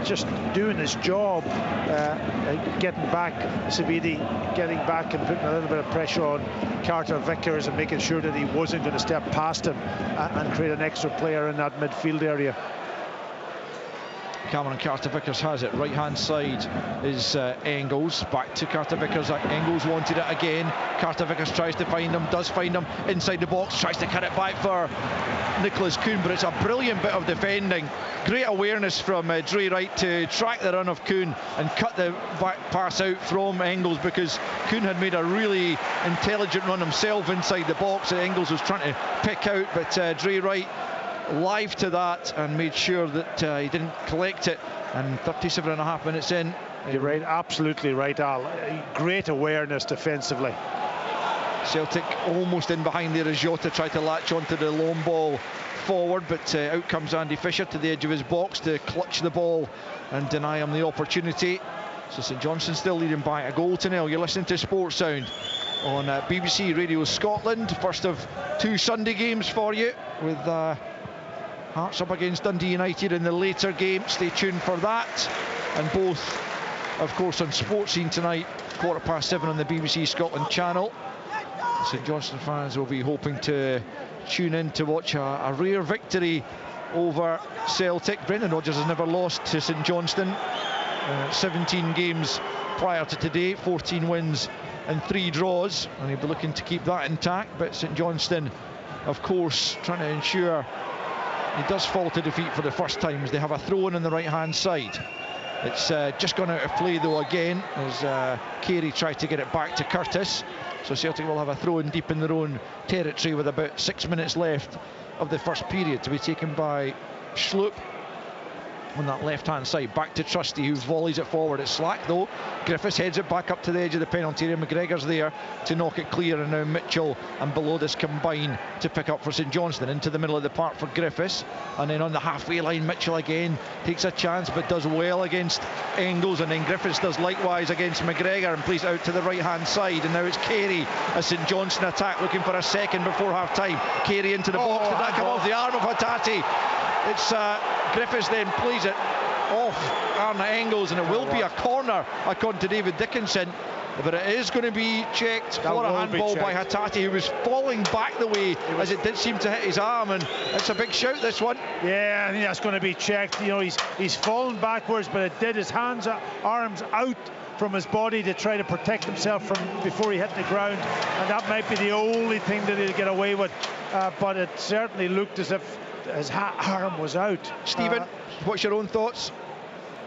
just doing his job, getting back, Sabidi getting back and putting a little bit of pressure on Carter-Vickers and making sure that he wasn't going to step past him and create an extra player in that midfield area. Cameron Carter-Vickers has it. Right hand side is Engels. Back to Carter-Vickers. Engels wanted it again. Carter-Vickers tries to find him, does find him inside the box, tries to cut it back for Nicholas Kuhn, but it's a brilliant bit of defending. Great awareness from Dre Wright to track the run of Kuhn and cut the back pass out from Engels, because Kuhn had made a really intelligent run himself inside the box that Engels was trying to pick out, but Dre Wright live to that and made sure that he didn't collect it. And 37.5 minutes in, You're right, absolutely right, Al. Great awareness defensively. Celtic almost in behind there as Jota tried to latch onto the long ball forward, but out comes Andy Fisher to the edge of his box to clutch the ball and deny him the opportunity. So St Johnstone still leading by a goal to nil. You're listening to Sports Sound on BBC Radio Scotland. First of 2 Sunday games for you, with Hearts up against Dundee United in the later game. Stay tuned for that, and both of course on Sports Scene tonight, 7:15 on the BBC Scotland channel. St Johnstone fans will be hoping to tune in to watch a rare victory over Celtic. Brendan Rodgers has never lost to St Johnstone. 17 games prior to today, 14 wins and 3 draws, and he'll be looking to keep that intact. But St Johnstone, of course, trying to ensure he does fall to defeat for the first time, as they have a throw-in on the right-hand side. It's just gone out of play though again, as Carey tried to get it back to Curtis. So Celtic will have a throw-in deep in their own territory with about 6 minutes left of the first period, to be taken by Schlupp on that left-hand side. Back to Trusty, who volleys it forward. It's slack though. Griffiths heads it back up to the edge of the penalty area. McGregor's there to knock it clear, and now Mitchell and Belodis combine to pick up for St Johnstone. Into the middle of the park for Griffiths, and then on the halfway line Mitchell again takes a chance but does well against Engels, and then Griffiths does likewise against McGregor and plays it out to the right-hand side. And now it's Carey, a St Johnstone attack, looking for a second before half-time. Carey into the box. Did that come off the arm of Hattati? It's Griffiths then plays it off Arna Engels, and it will be a corner according to David Dickinson, but it is going to be checked for a handball by Hattati, who was falling back the way as it did seem to hit his arm, and it's a big shout, this one. Yeah, I think that's going to be checked. You know, he's fallen backwards, but it did his arms out from his body to try to protect himself from before he hit the ground, and that might be the only thing that he'll get away with, but it certainly looked as if his arm was out. Stephen, what's your own thoughts?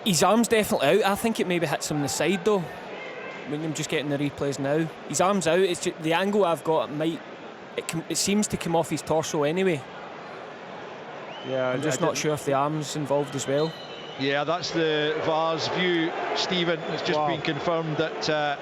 His arm's definitely out. I think it maybe hits him in the side though. I'm just getting the replays now. His arm's out. It's just the angle I've got. It seems to come off his torso anyway. Yeah, I'm just not sure if the arm's involved as well. Yeah, that's the VAR's view, Stephen. It's just been confirmed that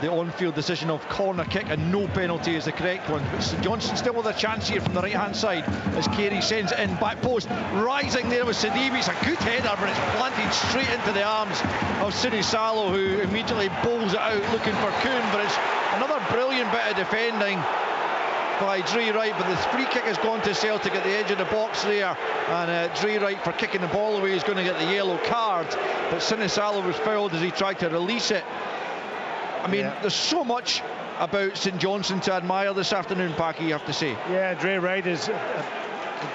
the on-field decision of corner kick and no penalty is the correct one. But St Johnstone still with a chance here from the right-hand side as Carey sends it in, back post, rising there with Sidibe. It's a good header, but it's planted straight into the arms of Sinisalo, who immediately bowls it out looking for Kuhn. But it's another brilliant bit of defending by Dre Wright, but the free kick has gone to Celtic at the edge of the box there, and Dre Wright, for kicking the ball away, is going to get the yellow card. But Sinisalo was fouled as he tried to release it. I mean, there's so much about St Johnstone to admire this afternoon, Packy, you have to say. Yeah, Dre Wright is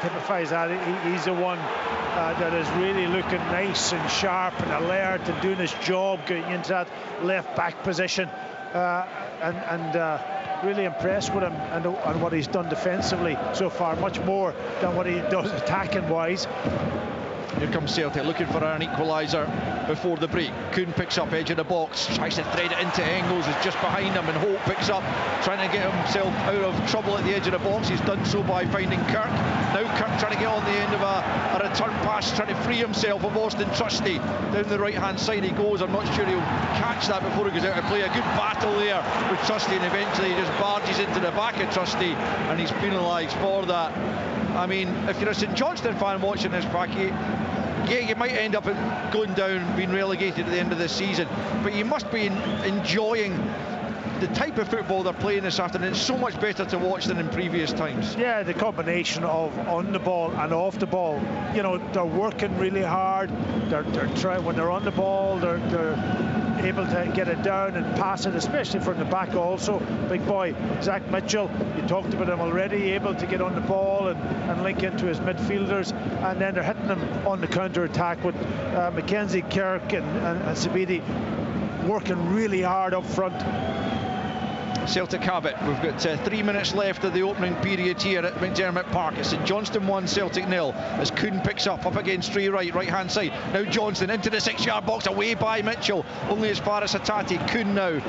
typifies that. He's the one that is really looking nice and sharp and alert and doing his job, getting into that left back position, and really impressed with him and what he's done defensively so far, much more than what he does attacking wise. Here comes Celtic looking for an equaliser before the break. Kuhn picks up edge of the box, tries to thread it into Engels, is just behind him, and Holt picks up, trying to get himself out of trouble at the edge of the box. He's done so by finding Kirk. Now Kirk trying to get on the end of a return pass, trying to free himself of Austin Trusty. Down the right-hand side he goes. I'm not sure he'll catch that before he goes out of play. A good battle there with Trusty, and eventually he just barges into the back of Trusty, and he's penalised for that. I mean, if you're a St Johnstone fan watching this, Packy, yeah, you might end up going down, being relegated at the end of this season, but you must be enjoying the type of football they're playing this afternoon. It's so much better to watch than in previous times. Yeah, the combination of on the ball and off the ball. You know, they're working really hard. They're trying, when they're on the ball, they're able to get it down and pass it, especially from the back also. Big boy Zach Mitchell, you talked about him already, able to get on the ball and link into his midfielders, and then they're hitting them on the counter-attack with Mackenzie, Kirk and Sabidi working really hard up front. Celtic have it. We've got 3 minutes left of the opening period here at McDiarmid Park. It's St Johnstone 1, Celtic 0, as Kuhn picks up against Dre Wright, right-hand side. Now Johnson into the 6-yard box, away by Mitchell, only as far as Hattati. Kuhn now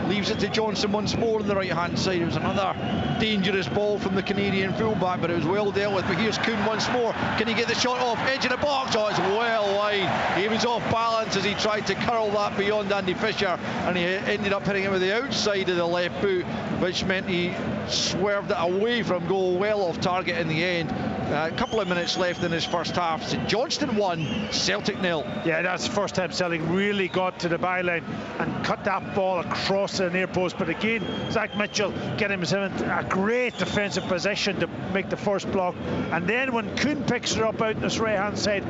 leaves it to Johnson once more on the right-hand side. It was another dangerous ball from the Canadian fullback, but it was well dealt with. But here's Kuhn once more. Can he get the shot off? Edge of the box. Oh, it's well wide. He was off balance as he tried to curl that beyond Andy Fisher, and he ended up hitting it with the outside of the left boot, which meant he swerved it away from goal, well off target in the end. A couple of minutes left in his first half. St Johnstone 1, Celtic 0. Yeah, that's the first time Celtic really got to the byline and cut that ball across the near post. But again, Zach Mitchell getting himself in a great defensive position to make the first block. And then when Kuhn picks her up out on this right-hand side,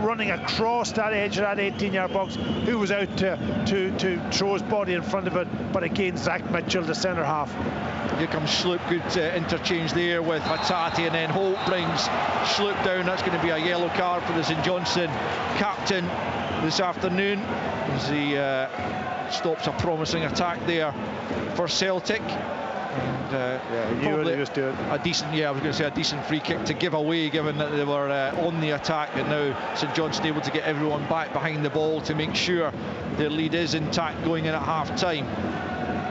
running across that edge of that 18-yard box, who was out to throw his body in front of it. But again, Zach Mitchell, the centre half. Here comes Sloop. Good interchange there with Hattati, and then Holt brings Sloop down. That's going to be a yellow card for the St Johnstone captain this afternoon, as he stops a promising attack there for Celtic. And he really just do it. A decent free kick to give away, given that they were on the attack, and now St Johnstone able to get everyone back behind the ball to make sure their lead is intact going in at half-time.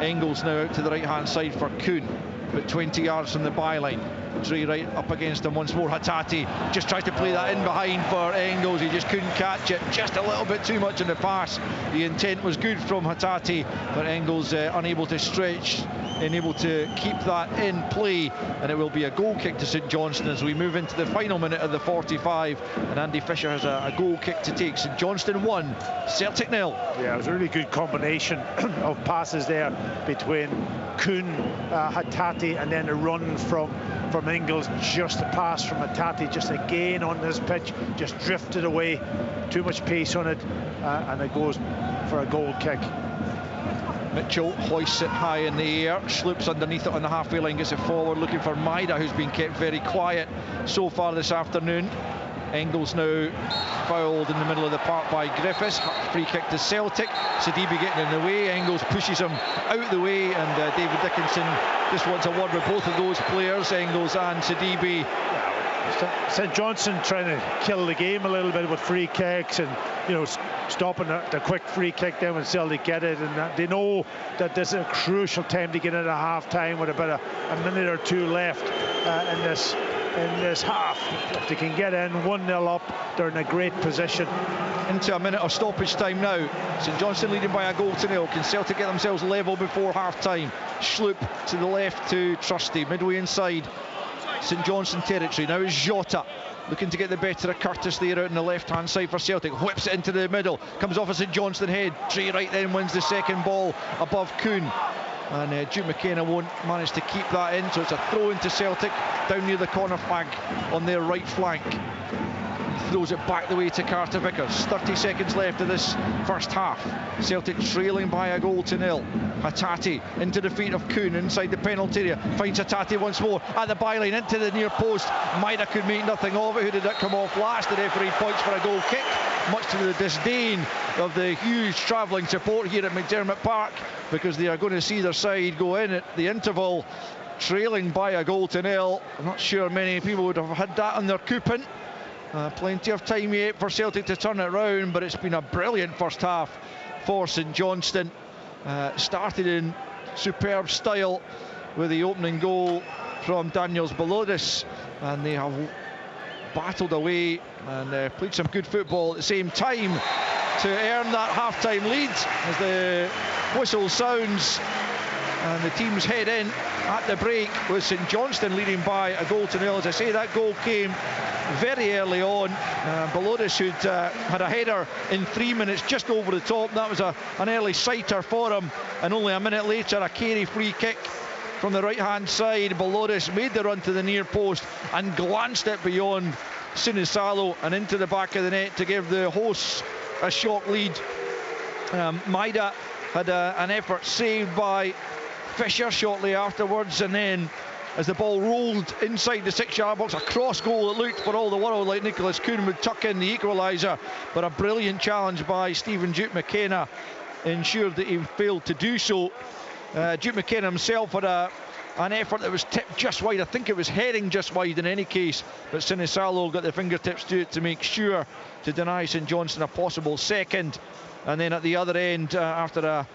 Engels now out to the right-hand side for Kuhn, but 20 yards from the byline. Dre right up against him once more. Hattati just tries to play that in behind for Engels. He just couldn't catch it, just a little bit too much in the pass. The intent was good from Hattati, but Engels unable to stretch and able to keep that in play, and it will be a goal kick to St Johnstone as we move into the final minute of the 45, and Andy Fisher has a goal kick to take. St Johnstone 1, Celtic 0. Yeah, it was a really good combination of passes there between Kuhn, Hattati, and then a run from Engels. Just a pass from Hattati, just again on this pitch, just drifted away, too much pace on it, and it goes for a goal kick. Mitchell hoists it high in the air, sloops underneath it on the halfway line, gets it forward looking for Maida, who's been kept very quiet so far this afternoon. Engels now fouled in the middle of the park by Griffiths. Free kick to Celtic. Sidibe getting in the way. Engels pushes him out the way, and David Dickinson just wants a word with both of those players, Engels and Sidibe. St Johnstone trying to kill the game a little bit with free kicks, and stopping the quick free kick then when Celtic get it, and they know that this is a crucial time to get into half-time with about a minute or two left in this half. If they can get in 1-0 up, they're in a great position. Into a minute of stoppage time now. St Johnstone leading by a goal to nil. Can Celtic get themselves level before half-time? Sloop to the left to Trusty, midway inside St Johnstone territory. Now is Jota looking to get the better of Curtis there out on the left-hand side for Celtic. Whips it into the middle, comes off a St Johnstone head. Trey Wright then wins the second ball above Kuhn, and Duke McKenna won't manage to keep that in, so it's a throw into Celtic down near the corner flag on their right flank. Throws it back the way to Carter Vickers. 30 seconds left of this first half. Celtic trailing by a goal to nil. Hattati into the feet of Kuhn inside the penalty area. Finds Hattati once more at the byline into the near post. Maida could make nothing of it. Who did that come off last? The referee points for a goal kick, much to the disdain of the huge travelling support here at McDiarmid Park, because they are going to see their side go in at the interval, trailing by a goal to nil. I'm not sure many people would have had that on their coupon. Plenty of time yet for Celtic to turn it round, but it's been a brilliant first half for St Johnstone. Started in superb style with the opening goal from Daniels Balodis, and they have battled away and played some good football at the same time to earn that half-time lead as the whistle sounds and the teams head in at the break, with St Johnstone leading by a goal to nil. As I say, that goal came very early on. Balodis, who'd had a header in 3 minutes just over the top. That was an early sighter for him, and only a minute later a Carey free kick from the right hand side. Balodis made the run to the near post and glanced it beyond Sinisalo and into the back of the net to give the hosts a short lead. Maida had an effort saved by Fisher shortly afterwards, and then as the ball rolled inside the 6-yard box, a cross goal that looked for all the world like Nicholas Kuhn would tuck in the equaliser, but a brilliant challenge by Stephen Duke McKenna ensured that he failed to do so. Duke McKenna himself had a an effort that was tipped just wide. I think it was heading just wide in any case, but Sinisalo got the fingertips to it to make sure to deny St Johnstone a possible second. And then at the other end, after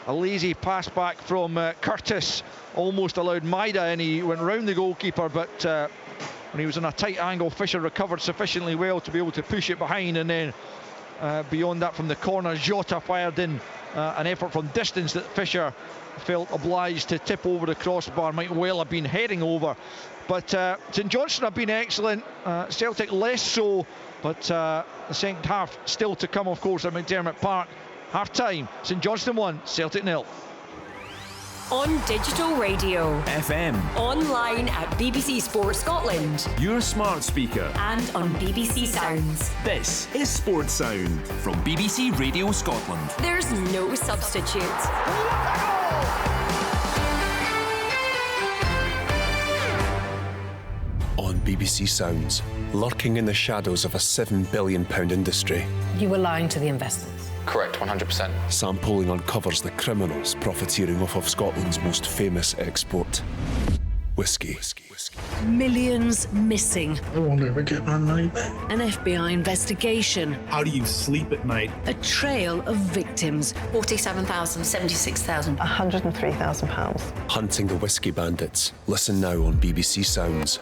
a lazy pass back from Curtis, almost allowed Maida, and he went round the goalkeeper, but when he was in a tight angle, Fisher recovered sufficiently well to be able to push it behind. And then beyond that, from the corner, Jota fired in an effort from distance that Fisher felt obliged to tip over the crossbar. Might well have been heading over, but St Johnstone have been excellent, Celtic less so, but the second half still to come, of course, at McDiarmid Park. Half time, St Johnstone 1, Celtic 0. On digital radio, FM, online at BBC Sports Scotland, your smart speaker, and on BBC Sounds. This is Sports Sound from BBC Radio Scotland. There's no substitute. On BBC Sounds, lurking in the shadows of a £7 billion industry. You were lying to the investors. Correct, 100%. Sam Polling uncovers the criminals profiteering off of Scotland's most famous export, whiskey. Millions missing. I wonder if I get my money back. An FBI investigation. How do you sleep at night? A trail of victims. 47,000, 76,000. £103,000. Hunting the whiskey bandits. Listen now on BBC Sounds.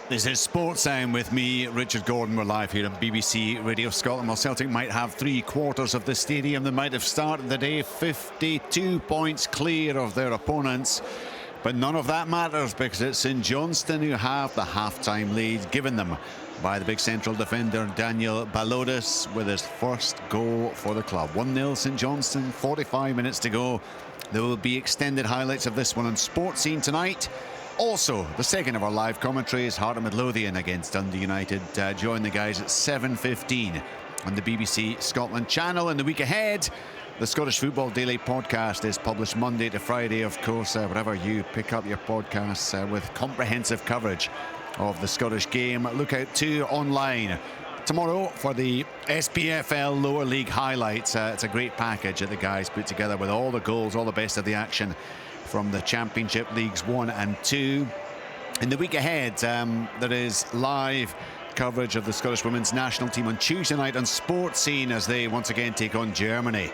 This is Sports Sound with me, Richard Gordon. We're live here on BBC Radio Scotland. Well, Celtic might have 3/4 of the stadium. They might have started the day 52 points clear of their opponents. But none of that matters, because it's St Johnstone who have the half-time lead given them by the big central defender Daniel Balodis with his first goal for the club. 1-0 St Johnstone, 45 minutes to go. There will be extended highlights of this one on Sports Scene tonight. Also, the second of our live commentaries, Heart of Midlothian against Dundee United. Join the guys at 7:15 on the BBC Scotland channel. In the week ahead, the Scottish Football Daily podcast is published Monday to Friday, of course, wherever you pick up your podcasts, with comprehensive coverage of the Scottish game. Look out too online tomorrow for the SPFL Lower League highlights. It's a great package that the guys put together with all the goals, all the best of the action from the Championship Leagues 1 and 2. In the week ahead, there is live coverage of the Scottish women's national team on Tuesday night on Sports Scene as they once again take on Germany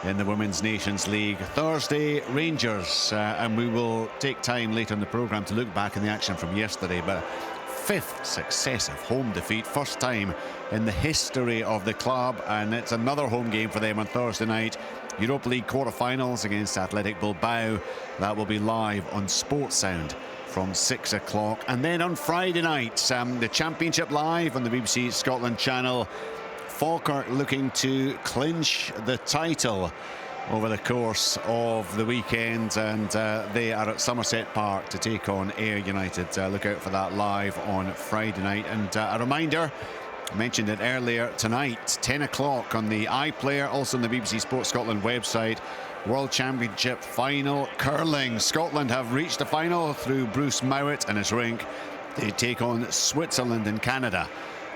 in the Women's Nations League. Thursday, Rangers, and we will take time later in the programme to look back in the action from yesterday. But fifth successive home defeat, first time in the history of the club, and it's another home game for them on Thursday night. Europa League quarter-finals against Athletic Bilbao. That will be live on Sports Sound from 6 o'clock. And then on Friday night, the Championship live on the BBC Scotland channel. Falkirk looking to clinch the title over the course of the weekend, and they are at Somerset Park to take on Ayr United. Look out for that live on Friday night. And a reminder, I mentioned it earlier, tonight 10 o'clock on the iPlayer, also on the BBC Sports Scotland website, World Championship final curling. Scotland have reached the final through Bruce Mowat and his rink. They take on Switzerland and Canada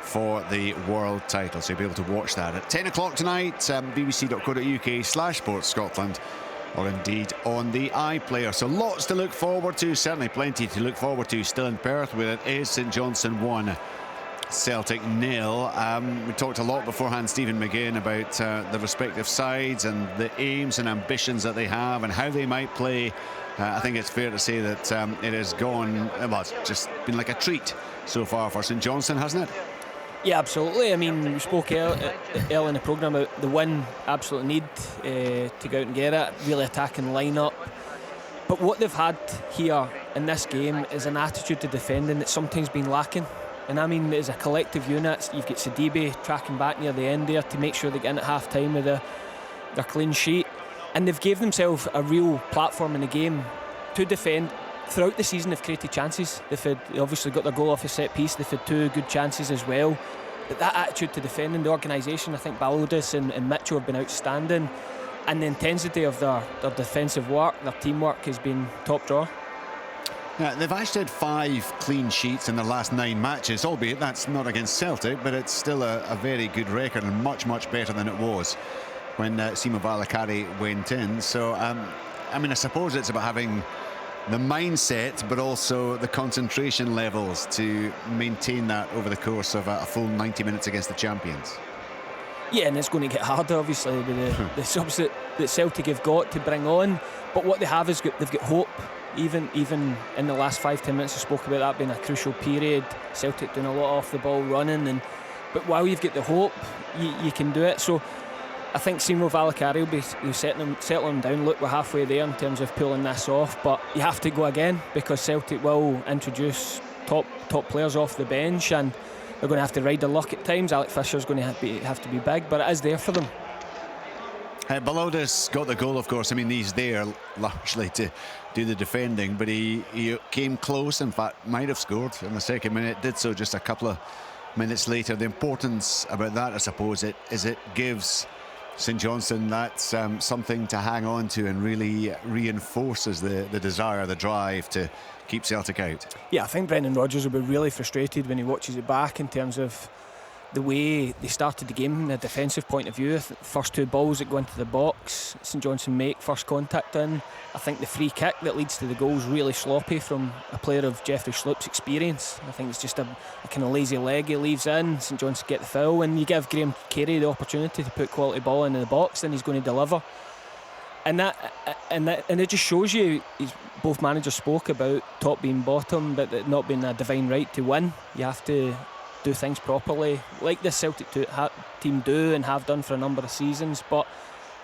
for the world title, so you'll be able to watch that at 10 o'clock tonight, bbc.co.uk/Sports Scotland, or indeed on the iPlayer. So lots to look forward to, certainly plenty to look forward to still in Perth, where it is St Johnstone 1, Celtic 0. We talked a lot beforehand, Stephen McGinn, about the respective sides and the aims and ambitions that they have and how they might play. I think it's fair to say that it has gone, well, it's just been like a treat so far for St Johnstone, hasn't it? Yeah, absolutely. I mean, we spoke early in the programme about the win, absolute need to go out and get it, really attacking line-up. But what they've had here in this game is an attitude to defending that's sometimes been lacking. And I mean, as a collective unit, you've got Sidibe tracking back near the end there to make sure they get in at half-time with their clean sheet. And they've gave themselves a real platform in the game to defend. Throughout the season, they've created chances. They obviously got their goal off a set piece. They've had 2 good chances as well. But that attitude to defending, the organisation, I think Balodis and Mitchell have been outstanding. And the intensity of their defensive work, their teamwork, has been top drawer. Yeah, they've actually had 5 clean sheets in their last 9 matches, albeit that's not against Celtic, but it's still a very good record and much, much better than it was when Simo Valakari went in. So, I mean, I suppose it's about having mindset, but also the concentration levels to maintain that over the course of a full 90 minutes against the champions. Yeah, and it's going to get harder, obviously, with the subs that Celtic have got to bring on. But what they have is they've got hope. Even in the last 5-10 minutes, I spoke about that being a crucial period. Celtic doing a lot off the ball running, but while you've got the hope, you can do it. So I think Simo Valakari will be settling them down. Look, we're halfway there in terms of pulling this off, but you have to go again, because Celtic will introduce top players off the bench, and they're going to have to ride their luck at times. Alec Fisher's going to have to be big, but it is there for them. Balodis got the goal, of course. I mean, he's there largely to do the defending, but he came close. In fact, might have scored in the second minute. Did so just a couple of minutes later. The importance about that, I suppose, it gives St Johnstone that's something to hang on to, and really reinforces the desire, the drive to keep Celtic out. Yeah, I think Brendan Rodgers will be really frustrated when he watches it back in terms of the way they started the game from a defensive point of view. First two balls that go into the box, St Johnstone make first contact in. I think the free kick that leads to the goal is really sloppy from a player of Jeffrey Schlupp's experience. I think it's just a kind of lazy leg he leaves in. St Johnstone get the foul, and you give Graham Carey the opportunity to put quality ball into the box, then he's going to deliver. And it just shows you, both managers spoke about top being bottom, but it not being a divine right to win. You have to do things properly, like this Celtic team do and have done for a number of seasons, but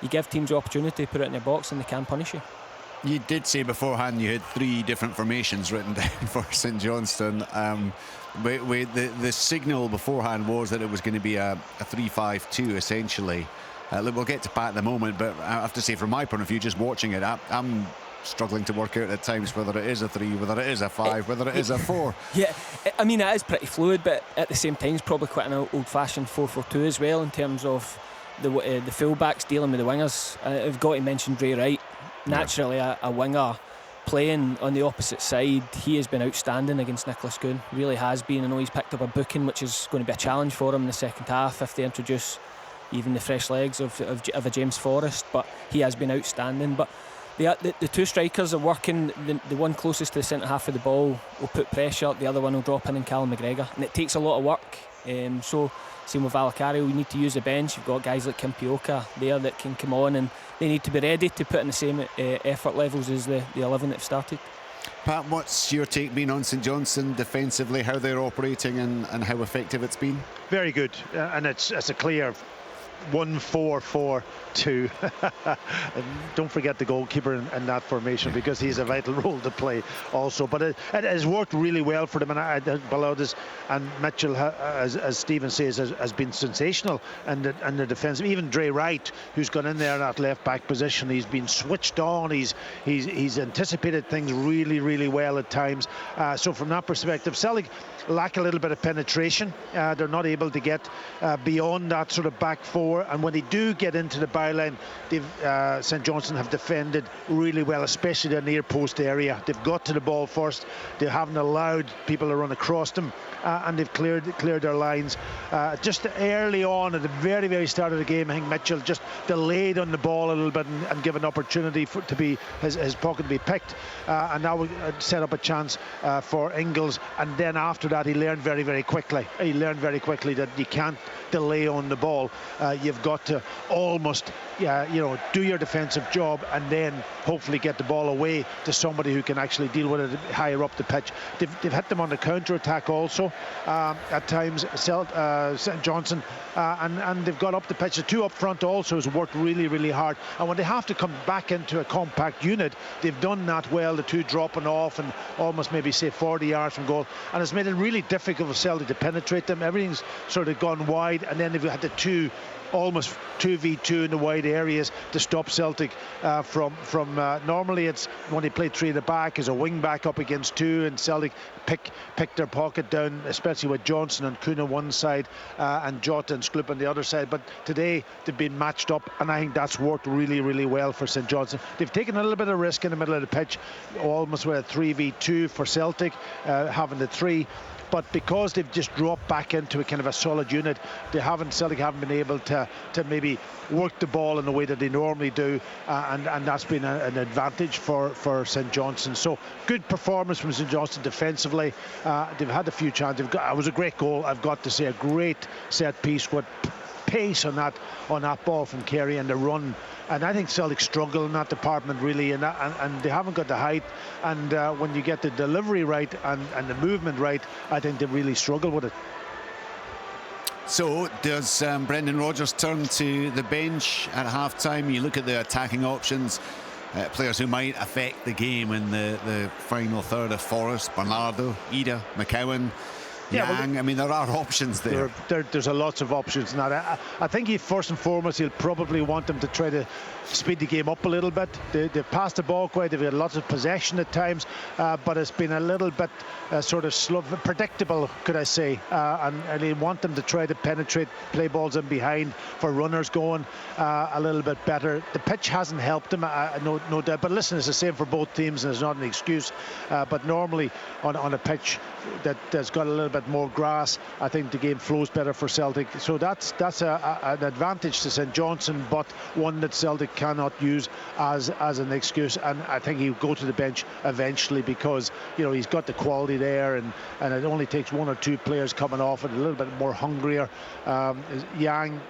you give teams the opportunity to put it in your box and they can punish you. You did say beforehand you had 3 different formations written down for St Johnstone. The signal beforehand was that it was going to be a 3-5-2 essentially. We'll get to Pat in a moment, but I have to say, from my point of view, just watching it, I'm struggling to work out at times whether it is a 3, whether it is a 5, whether it is a 4. Yeah, I mean, it is pretty fluid, but at the same time it's probably quite an old-fashioned 4-4-2 as well, in terms of the full-backs dealing with the wingers. I've got to mention Dre Wright. Naturally a winger playing on the opposite side. He has been outstanding against Nicholas Kuhn, really has been. I know he's picked up a booking, which is going to be a challenge for him in the second half if they introduce even the fresh legs of a James Forrest, but he has been outstanding. But the two strikers are working. The one closest to the centre half of the ball will put pressure, the other one will drop in, and Callum McGregor, and it takes a lot of work. So same with Valakari, we need to use the bench. You've got guys like Kimpioka there that can come on, and they need to be ready to put in the same effort levels as the 11 that have started. Pat, what's your take been on St Johnstone defensively, how they're operating and how effective it's been? Very good, and it's a clear 1-4-4-2. And don't forget the goalkeeper in that formation, because he's a vital role to play also. But it has worked really well for them, and Balodis and Mitchell, as Stephen says, has been sensational in the defence. Even Dre Wright, who's gone in there in that left back position, he's been switched on. He's anticipated things really, really well at times. So from that perspective, Celtic lack a little bit of penetration. They're not able to get beyond that sort of back four, and when they do get into the byline, St Johnstone have defended really well, especially the near post area. They've got to the ball first, they haven't allowed people to run across them, and they've cleared their lines. Just early on at the very, very start of the game, I think Mitchell just delayed on the ball a little bit and give an opportunity for his pocket to be picked, and that would set up a chance for Ingles. And then after that, he learned very, very quickly that you can't delay on the ball. You've got to almost do your defensive job and then hopefully get the ball away to somebody who can actually deal with it higher up the pitch. They've hit them on the counter-attack also at times, St Johnstone, and they've got up the pitch. The two up front also has worked really, really hard, and when they have to come back into a compact unit, they've done that well, the two dropping off and almost maybe say 40 yards from goal, and it's made it really difficult for Celtic to penetrate them. Everything's sort of gone wide, and then they've had the almost 2v2 in the wide areas to stop Celtic from normally it's when they play three at the back as a wing back up against two, and Celtic pick their pocket down, especially with Johnson and Kuhn on one side and Jota and Sklup on the other side. But today they've been matched up, and I think that's worked really, really well for St Johnstone. They've taken a little bit of risk in the middle of the pitch, almost with a 3v2 for Celtic, having the three. But because they've just dropped back into a kind of a solid unit, Celtic haven't been able to to maybe work the ball in the way that they normally do, and that's been an advantage for St Johnstone. So good performance from St Johnstone defensively. They've had a few chances. It was a great goal, I've got to say, a great set piece with pace on that ball from Kerry and the run. And I think Celtic struggle in that department really, and they haven't got the height. And when you get the delivery right and the movement right, I think they really struggle with it. So does Brendan Rodgers turn to the bench at half-time? You look at the attacking options, players who might affect the game in the final third of Forrest, Bernardo, Ida, McCowan, Yang. Well, I mean, there are options there. There's a lots of options now. I think first and foremost he'll probably want them to try to speed the game up a little bit. They've passed the ball quite. They've had lots of possession at times, but it's been a little bit sort of slow, predictable, could I say? And they want them to try to penetrate, play balls in behind for runners going a little bit better. The pitch hasn't helped them, no doubt. But listen, it's the same for both teams, and it's not an excuse. But normally on a pitch that's got a little bit more grass, I think the game flows better for Celtic. So that's an advantage to St Johnstone, but one that Celtic cannot use as an excuse. And I think he'll go to the bench eventually, because he's got the quality there, and it only takes one or two players coming off it a little bit more hungrier. Yang,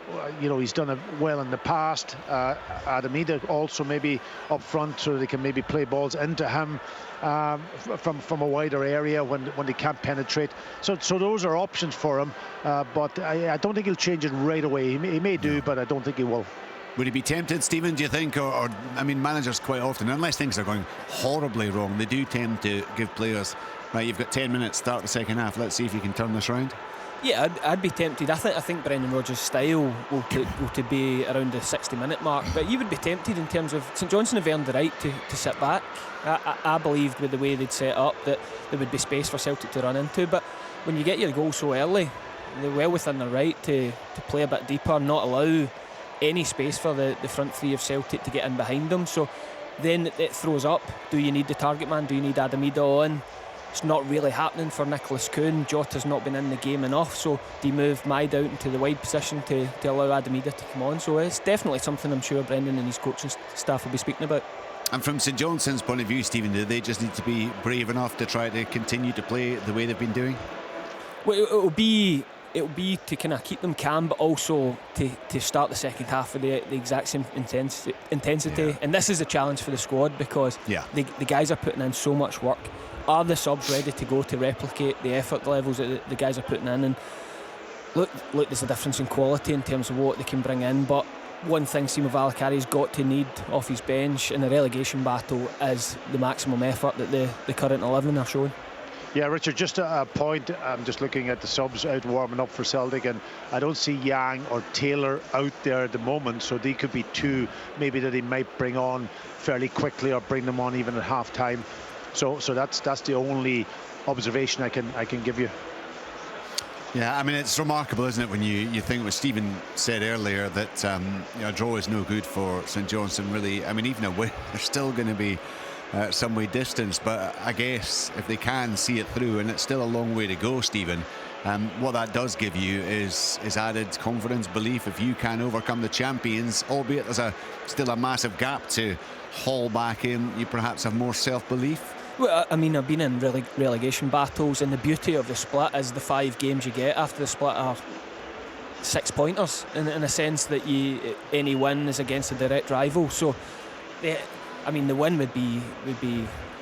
he's done it well in the past. Adamida also maybe up front, so they can maybe play balls into him from a wider area when they can't penetrate. So those are options for him, but I don't think he'll change it right away. He may do, but I don't think he will. Would he be tempted, Stephen, do you think? Or I mean, managers quite often, unless things are going horribly wrong, they do tend to give players, right, you've got 10 minutes, start the second half, let's see if you can turn this round. Yeah, I'd be tempted. I think Brendan Rodgers' style will to be around the 60-minute mark, but you would be tempted in terms of St Johnstone have earned the right to sit back. I believed with the way they'd set up that there would be space for Celtic to run into, but when you get your goal so early, they're well within their right to play a bit deeper, not allow any space for the front three of Celtic to get in behind them. So then it throws up, do you need the target man, do you need Adamida on? It's not really happening for Nicholas Kuhn. Jota's not been in the game enough, so do you move Maid out into the wide position to allow Adamida to come on? So it's definitely something I'm sure Brendan and his coaching staff will be speaking about. And from St Johnstone's point of view, Stephen, do they just need to be brave enough to try to continue to play the way they've been doing? Well, it'll be to kind of keep them calm, but also to start the second half with the exact same intensity. Yeah. And this is a challenge for the squad, because the guys are putting in so much work. Are the subs ready to go to replicate the effort levels that the guys are putting in? And look, there's a difference in quality in terms of what they can bring in, but one thing Simo Valakari's got to need off his bench in the relegation battle is the maximum effort that the current 11 are showing. Yeah, Richard, just a point. I'm just looking at the subs out warming up for Celtic, and I don't see Yang or Taylor out there at the moment, so they could be two maybe that he might bring on fairly quickly, or bring them on even at half time. So that's the only observation I can give you. Yeah, I mean, it's remarkable, isn't it, when you think what Stephen said earlier, that a draw is no good for St Johnstone, really. I mean, even a win, they're still going to be some way distance, but I guess if they can see it through, and it's still a long way to go, Stephen, what that does give you is added confidence, belief. If you can overcome the champions, albeit there's still a massive gap to haul back in, you perhaps have more self-belief. Well, I mean, I've been in relegation battles, and the beauty of the split is the 5 games you get after the split are 6-pointers in a sense that any win is against a direct rival. So, I mean, the win would be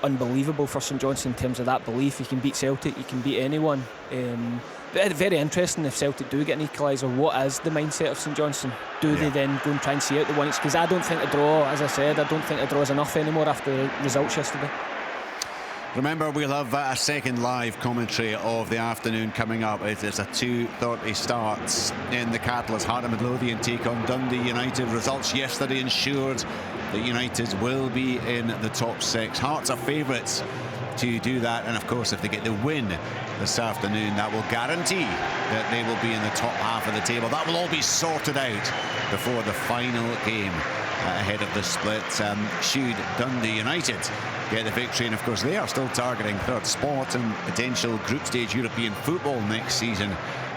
unbelievable for St Johnstone in terms of that belief. You can beat Celtic, you can beat anyone. But very interesting if Celtic do get an equaliser. What is the mindset of St Johnstone? Do they then go and try and see out the ones? Because I don't think a draw, as I said, I don't think a draw is enough anymore after the results yesterday. Remember, we'll have a second live commentary of the afternoon coming up. It is a 2:30 start in the Catalyst. Heart of Midlothian take on Dundee United. Results yesterday ensured that United will be in the top 6. Hearts are favourites to do that, and of course if they get the win this afternoon, that will guarantee that they will be in the top half of the table. That will all be sorted out before the final game ahead of the split. Should Dundee United get the victory, and of course they are still targeting third spot and potential group stage European football next season.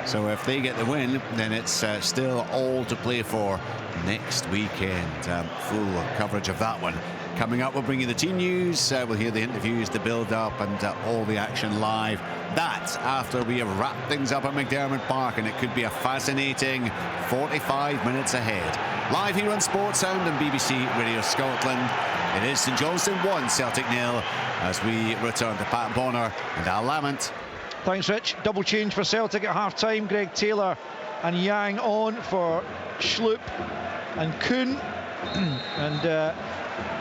So if they get the win, then it's still all to play for next weekend. Full coverage of that one coming up. We'll bring you the team news, we'll hear the interviews, the build-up, and all the action live. That's after we have wrapped things up at McDiarmid Park, and it could be a fascinating 45 minutes ahead. Live here on Sports Sound and BBC Radio Scotland. It is St Johnstone 1, Celtic 0, as we return to Pat Bonner and Al Lamont. Thanks, Rich. Double change for Celtic at half-time. Greg Taylor and Yang on for Schlupp and Kuhn. And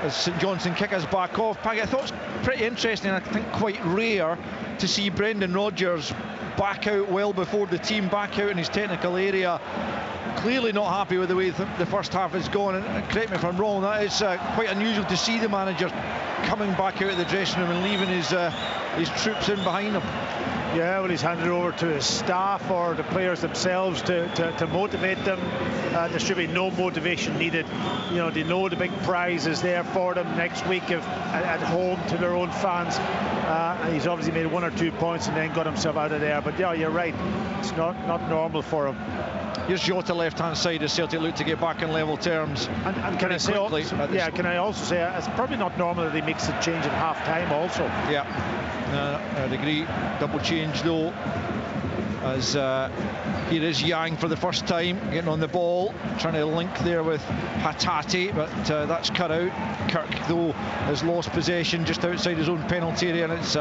as St Johnstone kick us back off, Paggy, I thought it was pretty interesting, I think quite rare to see Brendan Rodgers back out well before the team, back out in his technical area. Clearly not happy with the way the first half has gone, and correct me if I'm wrong, that is quite unusual to see the manager coming back out of the dressing room and leaving his troops in behind him. Yeah, well, he's handed over to his staff or the players themselves to motivate them. There should be no motivation needed. You know, they know the big prize is there for them next week at home to their own fans. And he's obviously made 1 or 2 points and then got himself out of there. But yeah, you're right. It's not normal for him. Here's Jota left-hand side as Celtic look to get back in level terms. And can I say also, can I also say it's probably not normal that he makes a change at half-time also. Yeah, I'd agree. Double change though, as here is Yang for the first time getting on the ball, trying to link there with Hatate, but that's cut out. Kirk though has lost possession just outside his own penalty area, and it's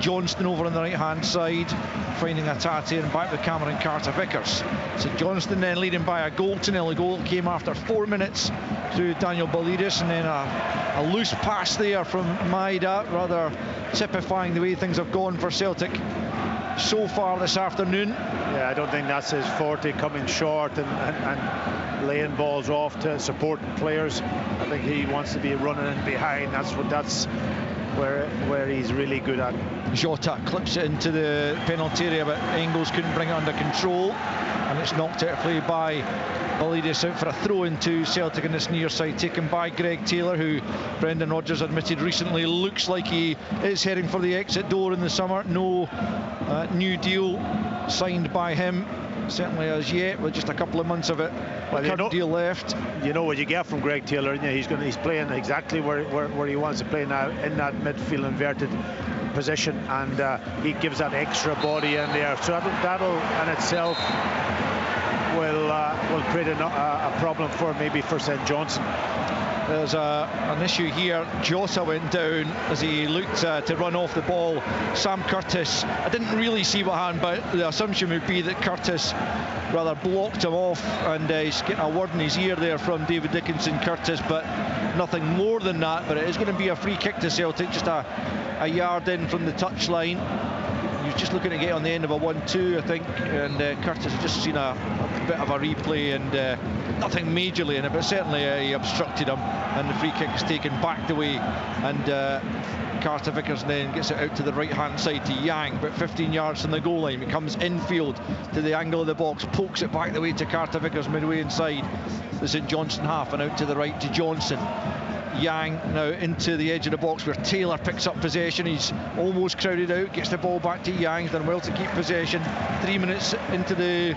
Johnston over on the right hand side finding Hatate, and back with Cameron Carter-Vickers. So Johnston then leading by a goal to nil. The goal came after 4 minutes through Daniel Balidis, and then a loose pass there from Maeda, rather typifying the way things have gone for Celtic so far this afternoon. Yeah, I don't think that's his forte, coming short and laying balls off to supporting players. I think he wants to be running in behind. That's where he's really good at. Jota clips it into the penalty area, but Engels couldn't bring it under control, and it's knocked out of play by Balidis, out for a throw into Celtic in this near side, taken by Greg Taylor, who Brendan Rodgers admitted recently looks like he is heading for the exit door in the summer. No new deal signed by him, certainly as yet, with just a couple of months of it. Current deal left. You know what you get from Greg Taylor, he's playing exactly where he wants to play now, in that midfield inverted position, and he gives that extra body in there, so that'll in itself will create a problem for St Johnstone. There's an issue here. Jota went down as he looked to run off the ball. Sam Curtis, I didn't really see what happened, but the assumption would be that Curtis rather blocked him off, and he's getting a word in his ear there from David Dickinson Curtis, but nothing more than that. But it is going to be a free kick to Celtic, just a yard in from the touchline. He was just looking to get on the end of a 1-2, I think, and Curtis has just seen a bit of a replay, and nothing majorly in it, but certainly he obstructed him, and the free kick is taken back the way, and Carter-Vickers then gets it out to the right hand side to Yang, but 15 yards from the goal line. He comes infield to the angle of the box, pokes it back the way to Carter-Vickers midway inside the St Johnstone half, and out to the right to Johnson. Yang now into the edge of the box where Taylor picks up possession. He's almost crowded out, gets the ball back to Yang, done well to keep possession. 3 minutes into the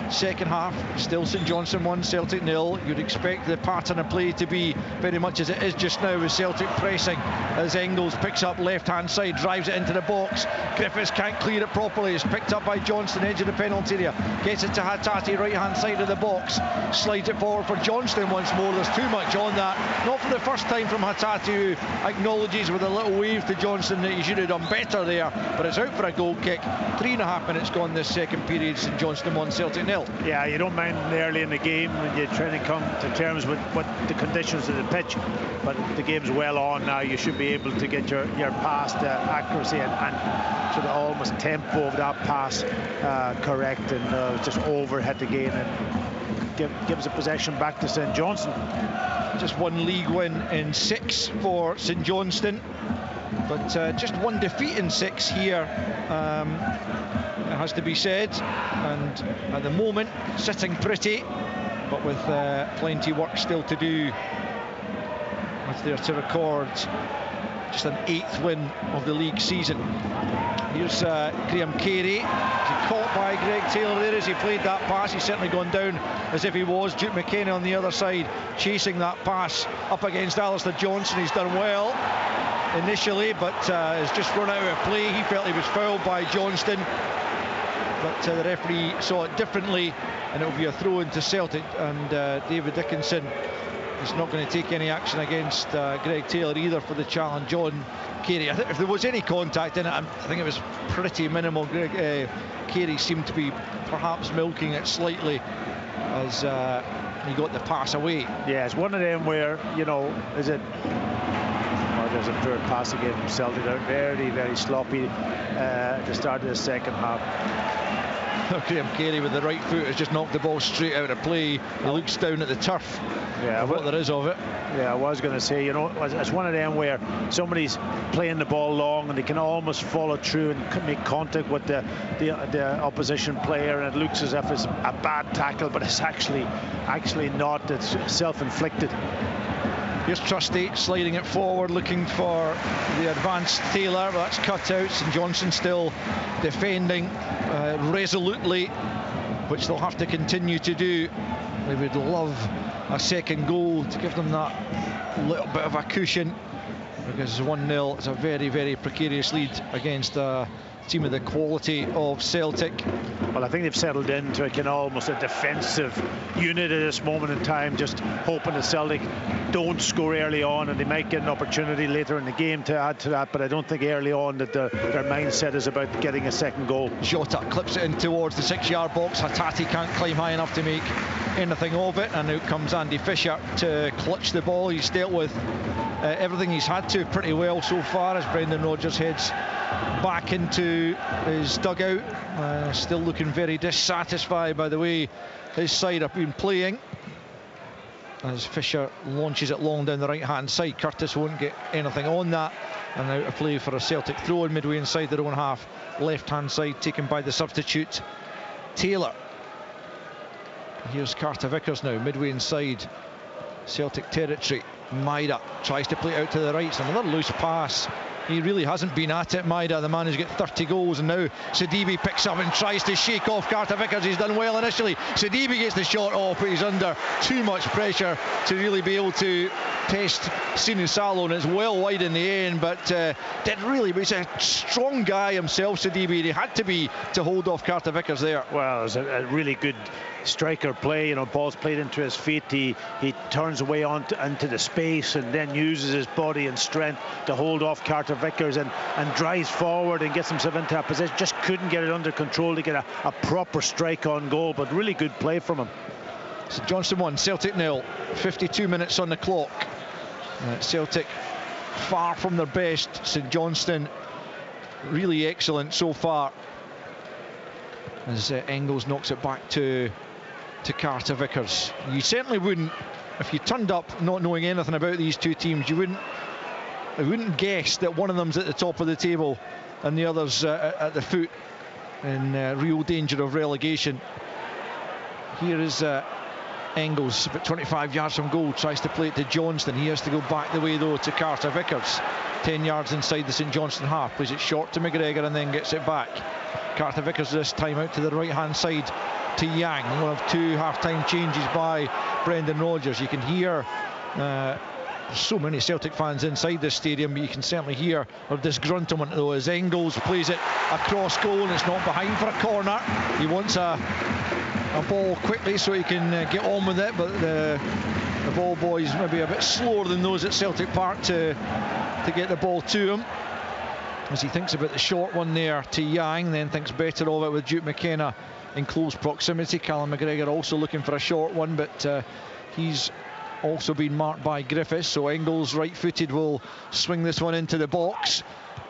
second half, still St Johnstone 1, Celtic 0. You'd expect the pattern of play to be very much as it is just now, with Celtic pressing as Engels picks up left hand side, drives it into the box. Griffiths can't clear it properly. It's picked up by Johnston, edge of the penalty area, gets it to Hatate, right hand side of the box, slides it forward for Johnston once more. There's too much on that, not for the first time from Hatate, who acknowledges with a little wave to Johnston that he should have done better there, but it's out for a goal kick. 3.5 minutes gone this second period. St Johnstone 1, Celtic 0. Yeah, you don't mind early in the game when you're trying to come to terms with what the conditions of the pitch, but the game's well on now. You should be able to get your pass accuracy and sort of almost tempo of that pass correct, and just overhead again, and gives the possession back to St Johnstone. Just one league win in 6 for St Johnstone, but just one defeat in 6 here. It has to be said, and at the moment sitting pretty, but with plenty work still to do if they're to record just an 8th win of the league season. Here's Graham Carey. Caught by Greg Taylor there as he played that pass. He's certainly gone down as if he was. Duke McKenna on the other side chasing that pass up against Alistair Johnson. He's done well initially, but has just run out of play. He felt he was fouled by Johnston, but the referee saw it differently, and it will be a throw into Celtic. And David Dickinson is not going to take any action against Greg Taylor either for the challenge on Carey. I think if there was any contact in it, I think it was pretty minimal. Carey seemed to be perhaps milking it slightly as he got the pass away. Yeah, it's one of them where, you know, is it... Well, there's a poor pass again from Celtic. They're very, very sloppy at the start of the second half. Graham Carey with the right foot has just knocked the ball straight out of play. He looks down at the turf. Yeah, what there is of it. Yeah, I was going to say, you know, it's one of them where somebody's playing the ball long and they can almost follow through and make contact with the opposition player, and it looks as if it's a bad tackle, but it's actually not. It's self-inflicted. Here's Trusty sliding it forward, looking for the advanced Taylor, but that's cut out. St Johnstone still defending resolutely, which they'll have to continue to do. They would love a second goal to give them that little bit of a cushion, because 1-0 is a very, very precarious lead against a team of the quality of Celtic. Well, I think they've settled into almost a defensive unit at this moment in time, just hoping that Celtic don't score early on, and they might get an opportunity later in the game to add to that, but I don't think early on that their mindset is about getting a second goal. Jota clips it in towards the 6-yard box. Hattati can't climb high enough to make anything of it, and out comes Andy Fisher to clutch the ball. He's dealt with everything he's had to pretty well so far as Brendan Rodgers heads back into his dugout, still looking very dissatisfied by the way his side have been playing. As Fisher launches it long down the right hand side, Curtis won't get anything on that, and out of play for a Celtic throw in midway inside their own half, left hand side taken by the substitute Taylor. Here's Carter Vickers now, midway inside Celtic territory. Maida tries to play it out to the right. It's another loose pass. He really hasn't been at it, Maida, the man who's got 30 goals, and now Sidibe picks up and tries to shake off Carter Vickers. He's done well initially. Sidibe gets the shot off, but he's under too much pressure to really be able to test Sinu Salo, and it's well wide in the end, but he's a strong guy himself, Sidibe. He had to be to hold off Carter Vickers there. Well, it was a really good striker play, you know, ball's played into his feet, he turns away into the space and then uses his body and strength to hold off Carter Vickers and drives forward and gets himself into a position. Just couldn't get it under control to get a proper strike on goal, but really good play from him. St Johnstone 1, Celtic 0, 52 minutes on the clock. Celtic far from their best. St Johnstone really excellent so far, as Engels knocks it back to Carter Vickers. You certainly wouldn't, if you turned up not knowing anything about these two teams, you wouldn't guess that one of them's at the top of the table and the other's at the foot in real danger of relegation. Here is Engels, about 25 yards from goal, tries to play it to Johnston. He has to go back the way though to Carter Vickers, 10 yards inside the St Johnstone half, plays it short to McGregor and then gets it back. Carter Vickers this time out to the right hand side to Yang, one of two half-time changes by Brendan Rodgers. You can hear so many Celtic fans inside this stadium, but you can certainly hear of disgruntlement though as Engels plays it across goal, and it's not behind for a corner. He wants a ball quickly so he can get on with it, but the ball boys maybe a bit slower than those at Celtic Park to get the ball to him, as he thinks about the short one there to Yang, then thinks better of it with Duke McKenna in close proximity. Callum McGregor also looking for a short one, but he's also been marked by Griffiths, so Engels, right-footed, will swing this one into the box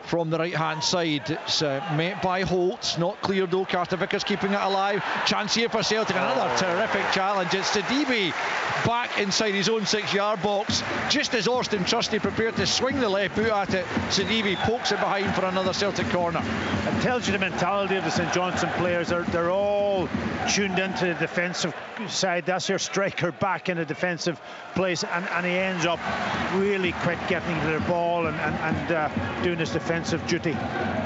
from the right-hand side. It's met by Holtz, not cleared though. Carter Vickers keeping it alive. Chance here for Celtic, another terrific challenge. It's Sidibe back inside his own 6-yard box. Just as Austin Trusty prepared to swing the left boot at it, Sidibe pokes it behind for another Celtic corner. It tells you the mentality of the St Johnstone players. They're all tuned into the defensive side. That's your striker back in a defensive place, and he ends up really quick getting to the ball and doing his defensive duty.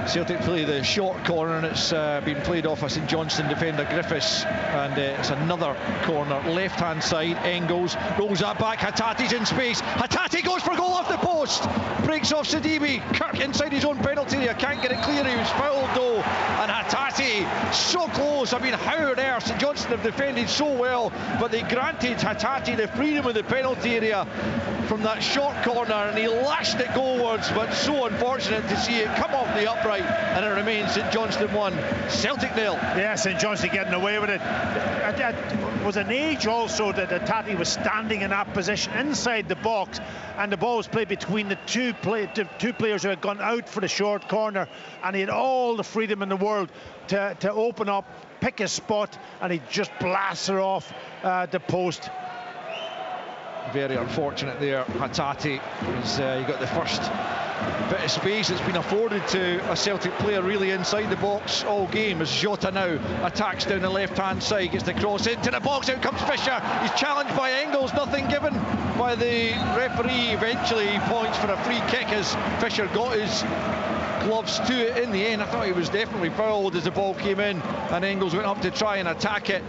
Celtic play the short corner, and it's been played off a St Johnstone defender, Griffiths, and it's another corner, left-hand side. Engels rolls that back, Hatate's in space, Hatate goes for goal off the post, breaks off Sidibe, Kirk inside his own penalty area, can't get it clear, he was fouled though, and Hatate so close. I mean, how on earth? St Johnstone have defended so well, but they granted Hatate the freedom of the penalty area from that short corner, and he lashed it goalwards, but so unfortunate to see it come off the upright, and it remains St Johnstone 1, Celtic 0. Yeah, St Johnstone getting away with it. It was an age also that Hatate was standing in that position inside the box, and the ball was played between the two players who had gone out for the short corner, and he had all the freedom in the world to open up, pick a spot, and he just blasts her off the post. Very unfortunate there. Hatate, he got the first bit of space that's been afforded to a Celtic player really inside the box all game, as Jota now attacks down the left-hand side, gets the cross into the box, out comes Fisher, he's challenged by Engels, nothing given by the referee. Eventually he points for a free kick as Fisher got his gloves to it in the end. I thought he was definitely fouled as the ball came in, and Engels went up to try and attack it.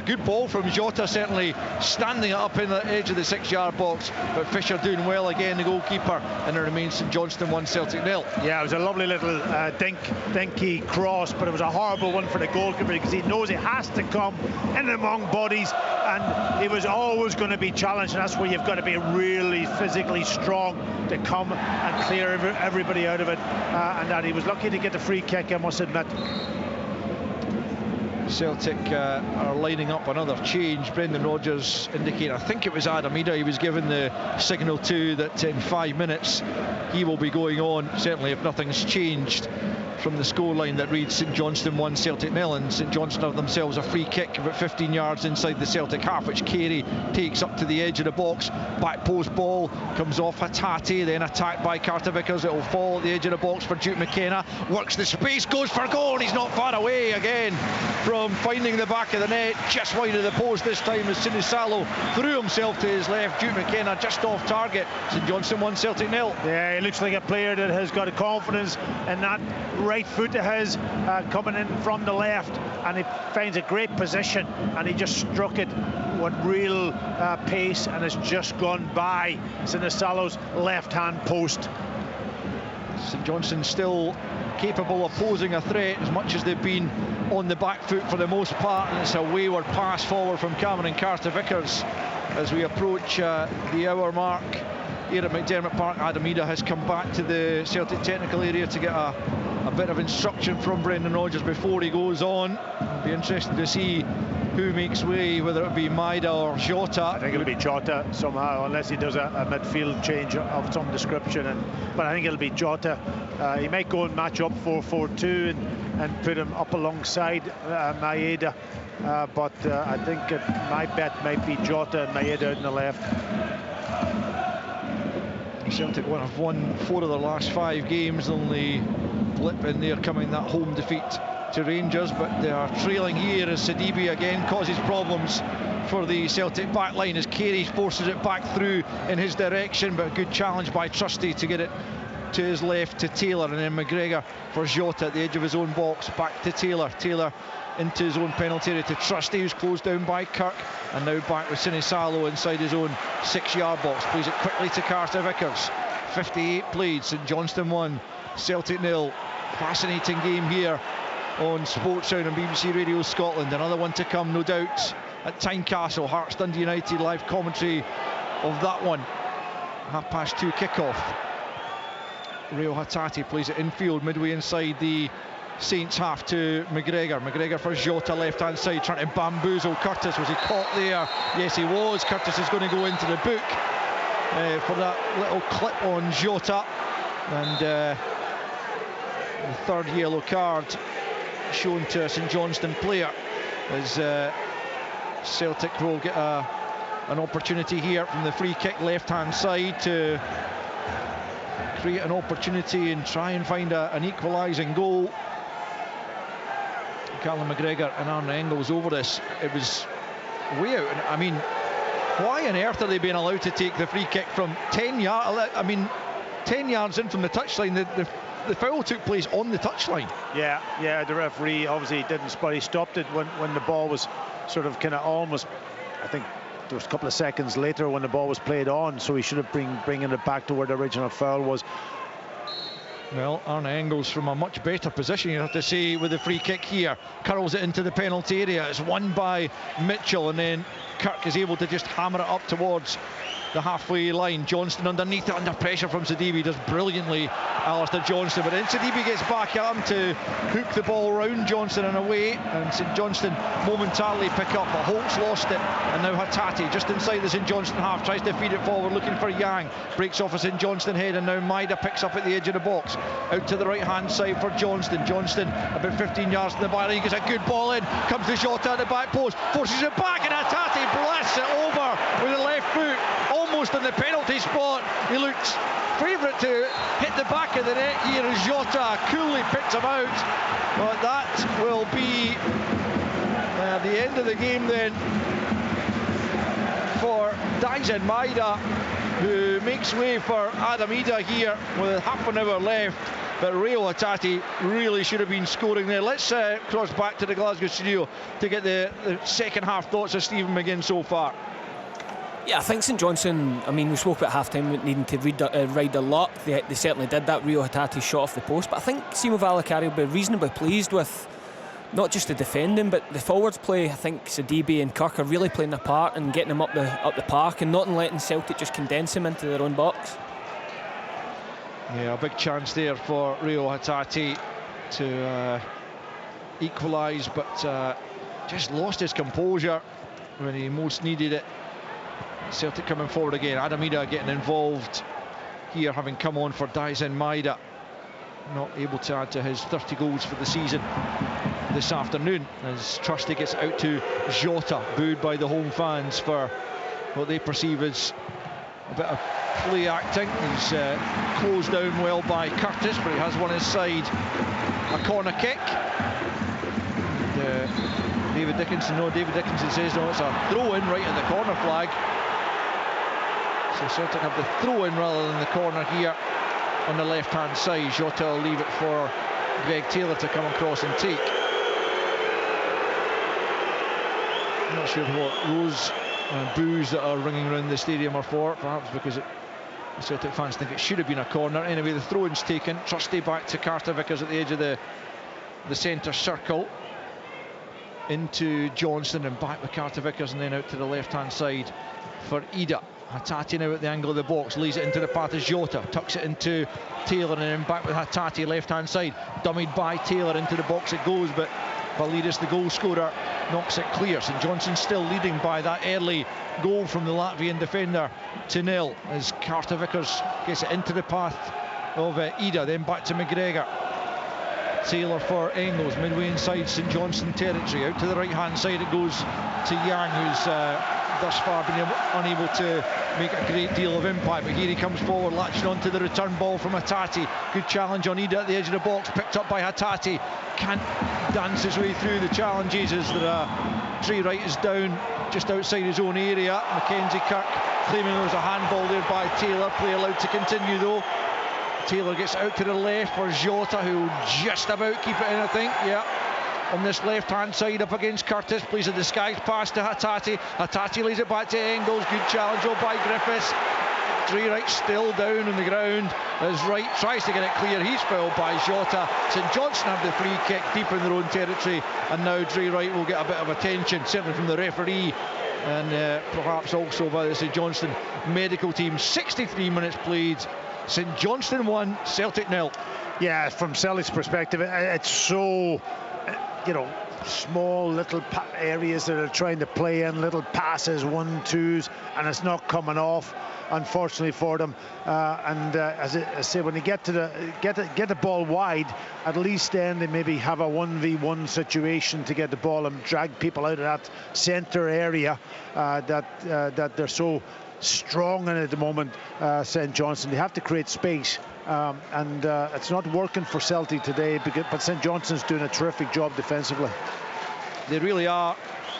Good ball from Jota, certainly standing it up in the edge of the 6-yard box, but Fisher doing well again, the goalkeeper, and it remains St Johnstone 1, Celtic 0. Yeah, it was a lovely little dinky cross, but it was a horrible one for the goalkeeper because he knows it has to come in among bodies, and he was always going to be challenged, and that's where you've got to be really physically strong to come and clear everybody out of it. And that he was lucky to get the free kick, I must admit. Celtic are lining up another change. Brendan Rodgers indicated, I think it was Adam Ida, he was given the signal to that in 5 minutes he will be going on, certainly if nothing's changed from the scoreline that reads St Johnstone 1, Celtic 0, and St Johnstone have themselves a free kick about 15 yards inside the Celtic half, which Carey takes up to the edge of the box. Back post ball comes off Hatate, then attacked by Carter Vickers. It will fall at the edge of the box for Duke McKenna, works the space, goes for goal, and he's not far away again from finding the back of the net, just wide of the post this time as Sinisalo threw himself to his left. Duke McKenna just off target. St Johnstone 1, Celtic 0. Yeah, he looks like a player that has got a confidence in that right foot of his, coming in from the left, and he finds a great position, and he just struck it with real pace, and has just gone by Sinisalo's left-hand post. St Johnstone still capable of posing a threat as much as they've been on the back foot for the most part, and it's a wayward pass forward from Cameron Carter-Vickers as we approach the hour mark here at McDiarmid Park. Adam Ida has come back to the Celtic technical area to get a bit of instruction from Brendan Rodgers before he goes on. It'll be interesting to see who makes way, whether it be Maida or Jota. I think it'll be Jota somehow, unless he does a midfield change of some description. But I think it'll be Jota. He might go and match up 4-4-2 and put him up alongside Maeda. But I think my bet might be Jota and Maeda out on the left. Celtic have won 4 of their last 5 games, only blip in there coming that home defeat to Rangers, but they are trailing here as Sidibe again causes problems for the Celtic backline as Carey forces it back through in his direction, but a good challenge by Trusty to get it to his left to Taylor, and then McGregor for Jota at the edge of his own box, back to Taylor into his own penalty area to Trusty, who's closed down by Kirk, and now back with Sinisalo inside his own 6-yard box, plays it quickly to Carter Vickers. 58 played, St Johnstone 1, Celtic 0. Fascinating game here on Sportsound and BBC Radio Scotland. Another one to come, no doubt, at Tynecastle. Hearts Dundee United live commentary of that one. 2:30 kickoff. Rio Hatate plays it infield, midway inside the Saints half to McGregor. McGregor for Jota, left-hand side, trying to bamboozle Curtis. Was he caught there? Yes, he was. Curtis is going to go into the book for that little clip on Jota. And the third yellow card shown to a St Johnstone player as Celtic will get an opportunity here from the free kick left-hand side to create an opportunity and try and find an equalising goal. Callum McGregor and Aaron Engels over this. It was way out. And I mean, why on earth are they being allowed to take the free kick from 10 yards? I mean, 10 yards in from the touchline. The foul took place on the touchline. Yeah, the referee obviously didn't spot. He stopped it when the ball was sort of kind of almost, I think there was a couple of seconds later when the ball was played on, so he should have bringing it back to where the original foul was. Well, Arne Engels from a much better position, you have to say, with the free kick here. Curls it into the penalty area. It's won by Mitchell, and then Kirk is able to just hammer it up towards the halfway line. Johnston underneath it, under pressure from Sidibe, does brilliantly, Alistair Johnston, but then Sidibe gets back at him to hook the ball round Johnston and away, and St Johnstone momentarily pick up, but Holt's lost it, and now Hattati just inside the St Johnstone half, tries to feed it forward, looking for Yang, breaks off a St Johnstone head, and now Maida picks up at the edge of the box, out to the right hand side for Johnston. About 15 yards from the byline, he gets a good ball in, comes to Jota at the back post, forces it back, and Hattati blasts it over with the left foot, almost in the penalty spot. He looks favourite to hit the back of the net here as Jota coolly picks him out, but that will be the end of the game then for Daisen Maida, who makes way for Adam Ida here with half an hour left. But Rio Hattati really should have been scoring there. Let's cross back to the Glasgow studio to get the second half thoughts of Stephen McGinn so far. Yeah, I think St Johnstone, I mean, we spoke about half-time needing to ride their luck. They certainly did that. Rio Hattati shot off the post. But I think Simo Valakari will be reasonably pleased with not just the defending, but the forwards play. I think Sidibe and Kirk are really playing their part and getting them up the park and not letting Celtic just condense them into their own box. Yeah, a big chance there for Rio Hattati to equalise, but just lost his composure when he most needed it. Celtic coming forward again. Adam Ida getting involved here, having come on for Daisen Maida. Not able to add to his 30 goals for the season this afternoon, as Trusty gets out to Jota, booed by the home fans for what they perceive as a bit of play acting. He's closed down well by Curtis, but he has one his side. A corner kick. David Dickinson says no, it's a throw-in right at the corner flag. So Celtic have the throw-in rather than the corner here on the left-hand side. Jota will leave it for Greg Taylor to come across and take. I'm not sure what those boos that are ringing around the stadium are for, perhaps because the Celtic fans think it should have been a corner. Anyway, the throw-in's taken. Trusty back to Carter Vickers at the edge of the centre circle. Into Johnston and back with Carter Vickers, and then out to the left-hand side for Ida. Hattati now at the angle of the box, leaves it into the path of Jota, tucks it into Taylor, and then back with Hattati left-hand side, dummied by Taylor, into the box it goes, but Validis, the goal scorer, knocks it clear. St Johnstone still leading by that early goal from the Latvian defender to 0, as Carter Vickers gets it into the path of Ida, then back to McGregor. Taylor for Engels, midway inside St Johnstone territory, out to the right hand side it goes to Yang, who's thus far been unable to make a great deal of impact, but here he comes forward, latching onto the return ball from Hattati. Good challenge on Ida at the edge of the box, picked up by Hattati, can't dance his way through the challenges as Trey Wright is down just outside his own area. Mackenzie Kirk claiming there was a handball there by Taylor. Play allowed to continue though. Taylor gets out to the left for Jota, who will just about keep it in, I think. Yeah, on this left-hand side up against Curtis, plays a disguised pass to Hattati. Hattati lays it back to Engels. Good challenge by Griffiths. Trey Wright still down on the ground as Wright tries to get it clear. He's fouled by Jota. St Johnstone have the free kick deep in their own territory, and now Trey Wright will get a bit of attention, certainly from the referee, and perhaps also by the St Johnstone medical team. 63 minutes played. St Johnstone 1, Celtic 0. Yeah, from Celtic's perspective, it's so, small little areas that are trying to play in, little passes, 1-2s, and it's not coming off, unfortunately for them. As I say, when they get the ball wide, at least then they maybe have a 1v1 situation to get the ball and drag people out of that centre area that they're so strong in at the moment. St Johnstone, they have to create space, and it's not working for Celtic today, but St Johnstone's doing a terrific job defensively. They really are,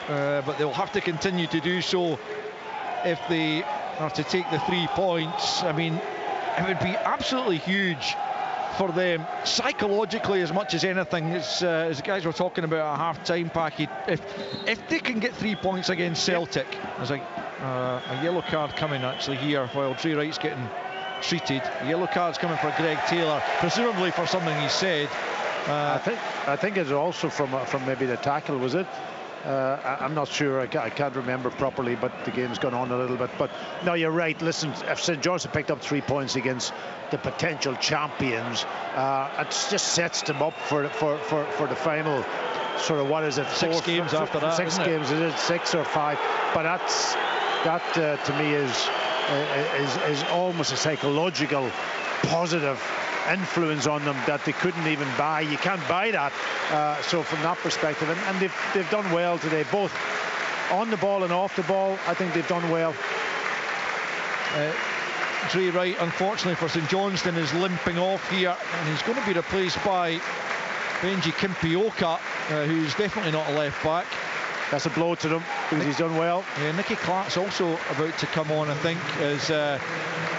but they'll have to continue to do so if they are to take the 3 points. I mean, it would be absolutely huge for them psychologically as much as anything. As the guys were talking about a half-time package, if they can get 3 points against Celtic, there's a yellow card coming actually here while Dre Wright's getting treated. A yellow card's coming for Greg Taylor, presumably for something he said. I think it's also from maybe the tackle, was it? I'm not sure. I can't remember properly, but the game's gone on a little bit. But no, you're right. Listen, if St Johnstone picked up 3 points against the potential champions, it just sets them up for the final. Sort of, what is it? 6 games after that. 6 games. Is it 6 or 5? But that to me is almost a psychological positive influence on them that they couldn't even buy. You can't buy that. So from that perspective, and they've done well today, both on the ball and off the ball. I think they've done well. Dre Wright, unfortunately for St Johnstone, is limping off here, and he's going to be replaced by Benji Kimpioka, who's definitely not a left back. That's a blow to them because he's done well. Yeah, Nicky Clark's also about to come on, I think, as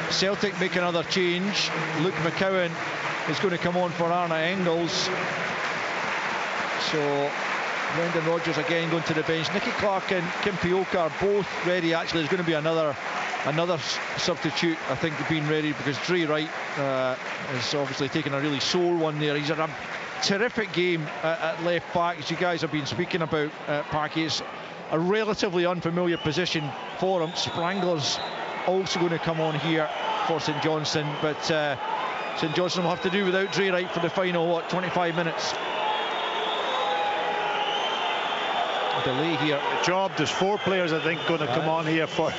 Celtic make another change. Luke McCowan is going to come on for Arne Engels. So Brendan Rodgers again going to the bench. Nicky Clark and Kimpioka are both ready. Actually, there's going to be another substitute, I think, being ready, because Dre Wright is obviously taking a really sore one there. He's had a terrific game at left back, as you guys have been speaking about. Parky, it's a relatively unfamiliar position for him. Sprangler's also going to come on here for St Johnstone, but St Johnstone will have to do without Dre Wright for the final 25 minutes. Delay here. The job, there's 4 players I think going to come on here for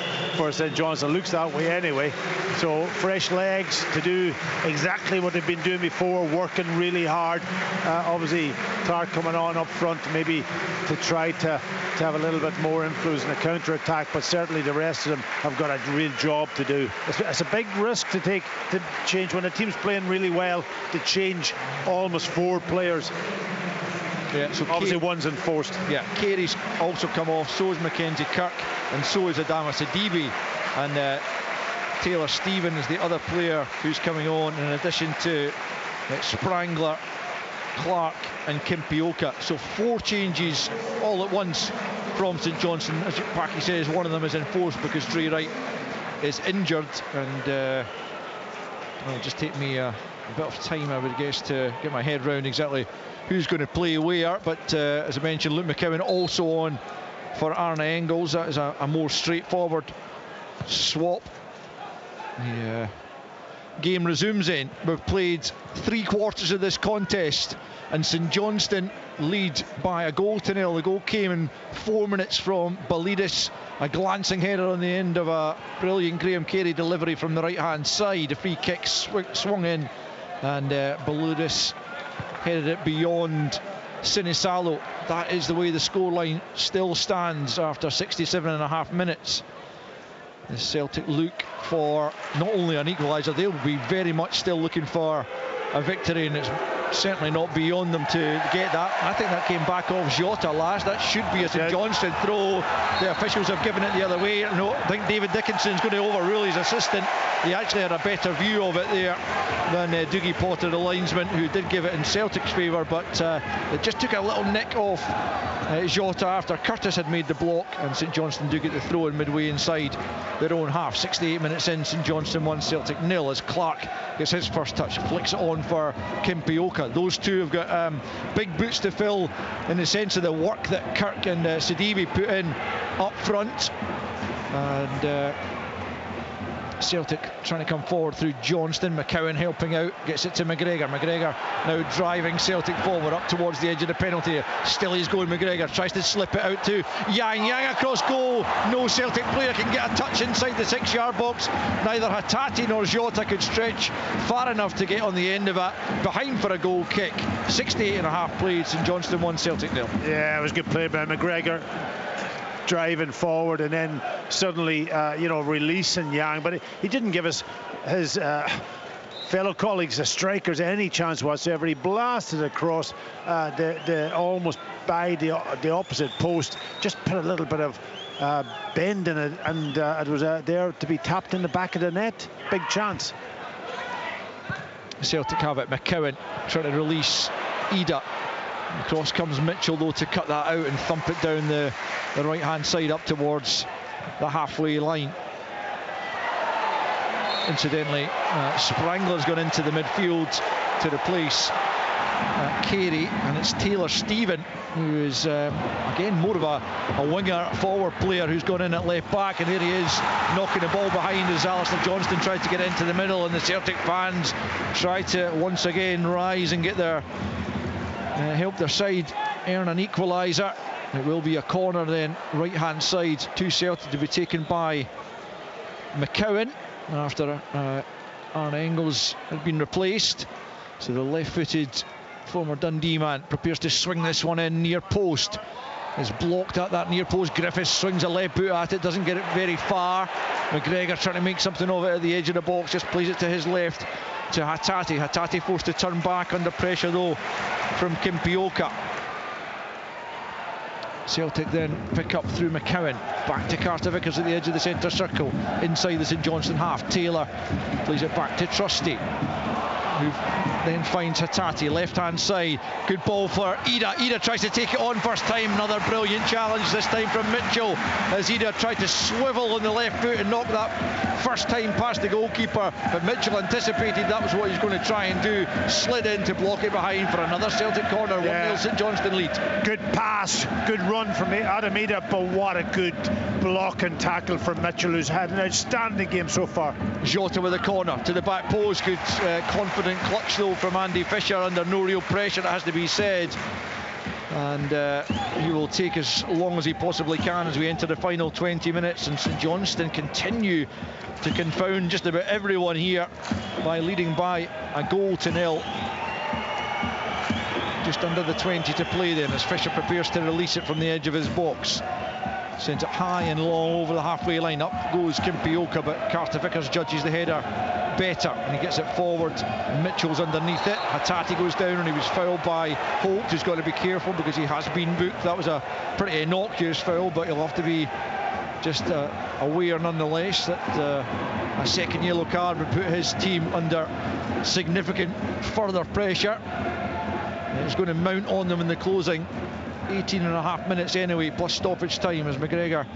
St Johnstone. Looks that way anyway. So fresh legs to do exactly what they've been doing before, working really hard. Obviously Clark coming on up front, maybe to try to have a little bit more influence in the counter-attack, but certainly the rest of them have got a real job to do. It's a big risk to take, to change when the team's playing really well, to change almost 4 players. Yeah, so obviously one's enforced. Yeah, Carey's also come off, so is Mackenzie Kirk, and so is Adama Sidibe, and Taylor Stephen is the other player who's coming on, in addition to Sprangler, Clark and Kimpioka. So 4 changes all at once from St Johnstone. As Parky says, one of them is enforced because Dre Wright is injured, and it'll just take me a bit of time, I would guess, to get my head round exactly who's going to play where. But as I mentioned, Luke McCowan also on for Arne Engels. That is a more straightforward swap. Yeah. Game resumes in. We've played 3 quarters of this contest, and St Johnstone lead by a goal to nil. The goal came in 4 minutes from Balidis, a glancing header on the end of a brilliant Graham Carey delivery from the right hand side. A free kick swung in, and Balidis headed it beyond Sinisalo. That is the way the scoreline still stands after 67.5 minutes. The Celtic look for not only an equaliser, they'll be very much still looking for a victory, and it's certainly not beyond them to get that. I think that came back off Jota last. That should be a St Johnstone throw. The officials have given it the other way. No, I think David Dickinson's going to overrule his assistant. He actually had a better view of it there than Dougie Potter, the linesman, who did give it in Celtic's favour, but it just took a little nick off Jota after Curtis had made the block, and St Johnstone do get the throw in midway inside their own half. 68 minutes in, St Johnstone 1, Celtic 0, as Clark gets his first touch, flicks it on for Kimpioka. Those two have got big boots to fill in the sense of the work that Kirk and Sidibe put in up front, and Celtic trying to come forward through Johnston. McCowan helping out, gets it to McGregor. McGregor now driving Celtic forward up towards the edge of the penalty. Still he's going. McGregor tries to slip it out to Yang. Yang across goal. No Celtic player can get a touch inside the 6-yard box. Neither Hattati nor Jota could stretch far enough to get on the end of it. Behind for a goal kick. 68.5 played. St Johnstone 1, Celtic 0. Yeah, it was good play by McGregor, driving forward and then suddenly releasing Yang, but he didn't give us his fellow colleagues, the strikers, any chance whatsoever. He blasted across almost by the opposite post, just put a little bit of bend in it, and it was there to be tapped in the back of the net. Big chance. Celtic have it. McCowan trying to release Ida. Across comes Mitchell though to cut that out and thump it down the right hand side up towards the halfway line. Incidentally, Sprangler's gone into the midfield to replace Carey, and it's Taylor Stephen, who is again more of a winger forward player, who's gone in at left back, and here he is knocking the ball behind as Alistair Johnston tried to get into the middle, and the Celtic fans try to once again rise and get their help their side earn an equaliser. It will be a corner then, right hand side to Celtic, to be taken by McCowan after Aaron Engels had been replaced. So the left-footed former Dundee man prepares to swing this one in near post. Is blocked at that near post. Griffiths swings a left boot at it, doesn't get it very far. McGregor trying to make something of it at the edge of the box, just plays it to his left to Hatate. Hatate forced to turn back under pressure though from Kimpioka. Celtic then pick up through McCowan, back to Carter Vickers at the edge of the centre circle, inside the St Johnstone half. Taylor plays it back to Trusty, who then finds Hatate, left hand side. Good ball for Ida. Ida tries to take it on first time. Another brilliant challenge, this time from Mitchell, as Ida tried to swivel on the left foot and knock that first time past the goalkeeper, but Mitchell anticipated that was what he was going to try and do, slid in to block it behind for another Celtic corner. 1-0 St Johnstone lead. Good pass, good run from Adam Ida, but what a good block and tackle from Mitchell, who's had an outstanding game so far. Jota with a corner to the back post. Good confident clutch though from Andy Fisher under no real pressure, it has to be said, and he will take as long as he possibly can as we enter the final 20 minutes, and St Johnstone continue to confound just about everyone here by leading by a goal to nil. Just under the 20 to play then as Fisher prepares to release it from the edge of his box. Sends it high and long over the halfway line. Up goes Kimpioka, but Carter Vickers judges the header better and he gets it forward. Mitchell's underneath it. Hatate goes down and he was fouled by Holt, who's got to be careful because he has been booked. That was a pretty innocuous foul, but he'll have to be just aware nonetheless that a second yellow card would put his team under significant further pressure. It's going to mount on them in the closing 18.5 minutes anyway, plus stoppage time, as McGregor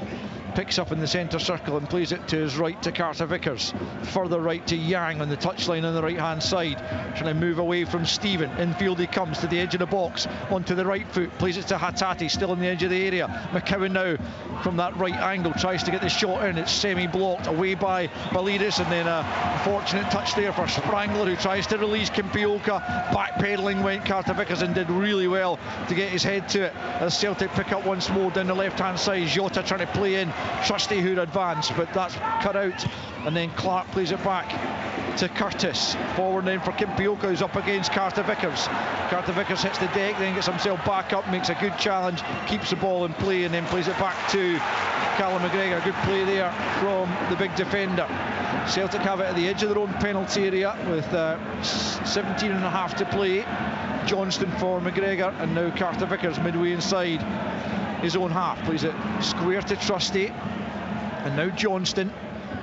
picks up in the centre circle and plays it to his right to Carter Vickers. Further right to Yang on the touchline on the right hand side, trying to move away from Stephen. Infield he comes to the edge of the box, onto the right foot, plays it to Hatate, still on the edge of the area. McCowan now from that right angle tries to get the shot in. It's semi-blocked away by Balidis, and then a fortunate touch there for Sprangler, who tries to release Kimpioka. Backpedaling went Carter Vickers and did really well to get his head to it as Celtic pick up once more down the left hand side. Jota trying to play in, Trusty who'd advance, but that's cut out, and then Clark plays it back to Curtis. Forward then for Kimpioka, who's up against Carter Vickers. Carter Vickers hits the deck, then gets himself back up, makes a good challenge, keeps the ball in play, and then plays it back to Callum McGregor. Good play there from the big defender. Celtic have it at the edge of their own penalty area with 17.5 to play. Johnston for McGregor, and now Carter Vickers midway inside his own half, plays it square to Trusty, and now Johnston.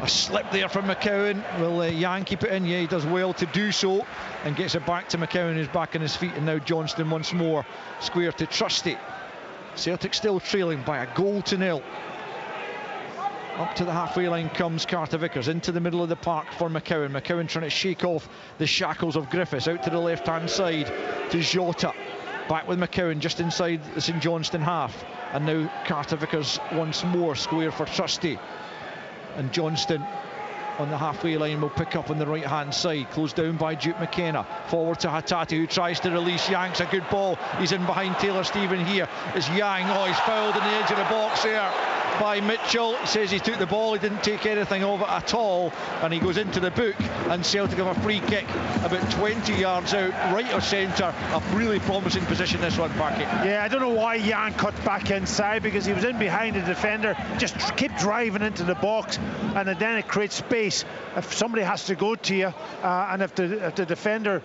A slip there from McCowan. Will Yang keep it in? Yeah, he does well to do so, and gets it back to McCowan, who's back on his feet, and now Johnston once more, square to Trusty. Celtic still trailing by a goal to nil. Up to the halfway line comes Carter Vickers, into the middle of the park for McCowan. McCowan trying to shake off the shackles of Griffiths, out to the left hand side to Jota. Back with McCowan just inside the St Johnstone half, and now Carter Vickers once more, square for Trusty. And Johnston on the halfway line will pick up on the right hand side, closed down by Duke McKenna. Forward to Hatate, who tries to release. Yang's a good ball, he's in behind Taylor Stephen. Here is Yang. Oh, he's fouled in the edge of the box there. by Mitchell. He says he took the ball, he didn't take anything of it at all, and he goes into the book, and Celtic have a free kick about 20 yards out, right of centre. A really promising position, this one, Parky. Yeah, I don't know why Jan cut back inside, because he was in behind the defender, just keep driving into the box, and then it creates space. If somebody has to go to you, and if the defender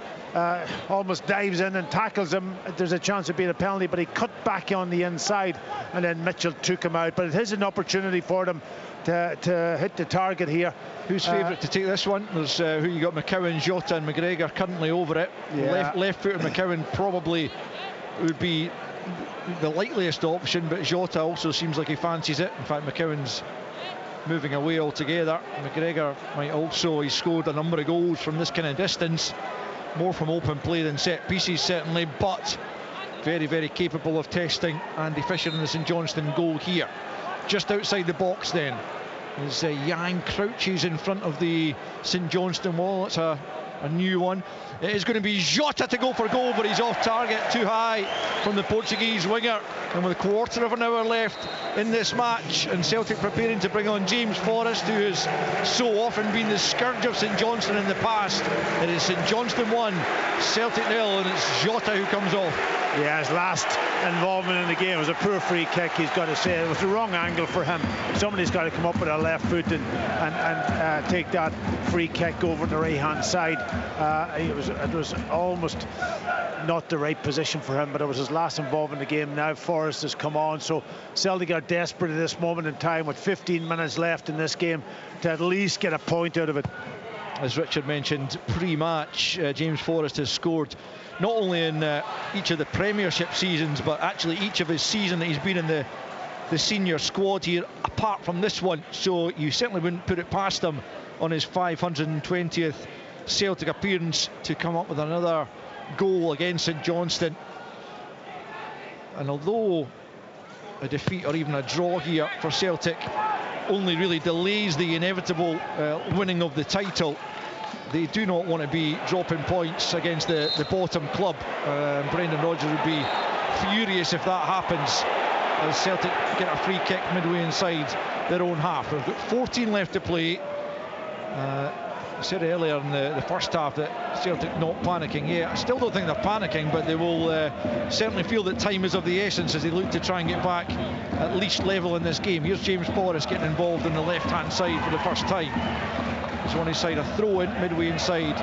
almost dives in and tackles him, there's a chance of being a penalty, but he cut back on the inside, and then Mitchell took him out. But it is an opportunity for them to hit the target here. Who's favourite to take this one? There's who you got, McCowan, Jota and McGregor currently over it. Yeah. Left-footed McCowan probably would be the likeliest option, but Jota also seems like he fancies it. In fact, McCowan's moving away altogether. McGregor might also, he's scored a number of goals from this kind of distance, more from open play than set pieces certainly, but very, very capable of testing. Andy Fisher in the St Johnstone goal here. Just outside the box then, as Yang crouches in front of the St Johnstone wall. It's a new one. It is going to be Jota to go for goal, but he's off target, too high from the Portuguese winger. And with a quarter of an hour left in this match, and Celtic preparing to bring on James Forrest, who has so often been the scourge of St Johnstone in the past. It is St Johnstone 1, Celtic 0, and it's Jota who comes off. Yeah, his last involvement in the game was a poor free kick, he's got to say. It was the wrong angle for him. Somebody's got to come up with a left foot and take that free kick over the right hand side. It was almost not the right position for him, but it was his last involvement in the game. Now Forrest has come on, so Celtic are desperate at this moment in time with 15 minutes left in this game to at least get a point out of it. As Richard mentioned pre-match, James Forrest has scored not only in each of the Premiership seasons, but actually each of his seasons that he's been in the senior squad here, apart from this one. So you certainly wouldn't put it past him on his 520th Celtic appearance to come up with another goal against St Johnstone. And although a defeat or even a draw here for Celtic only really delays the inevitable winning of the title, they do not want to be dropping points against the bottom club. Brendan Rodgers would be furious if that happens, as Celtic get a free kick midway inside their own half. We've got 14 left to play. I said earlier in the first half that Celtic not panicking. Yeah, I still don't think they're panicking, but they will certainly feel that time is of the essence as they look to try and get back at least level in this game. Here's James Forrest getting involved on the left-hand side for the first time. He's on his side, a throw-in midway inside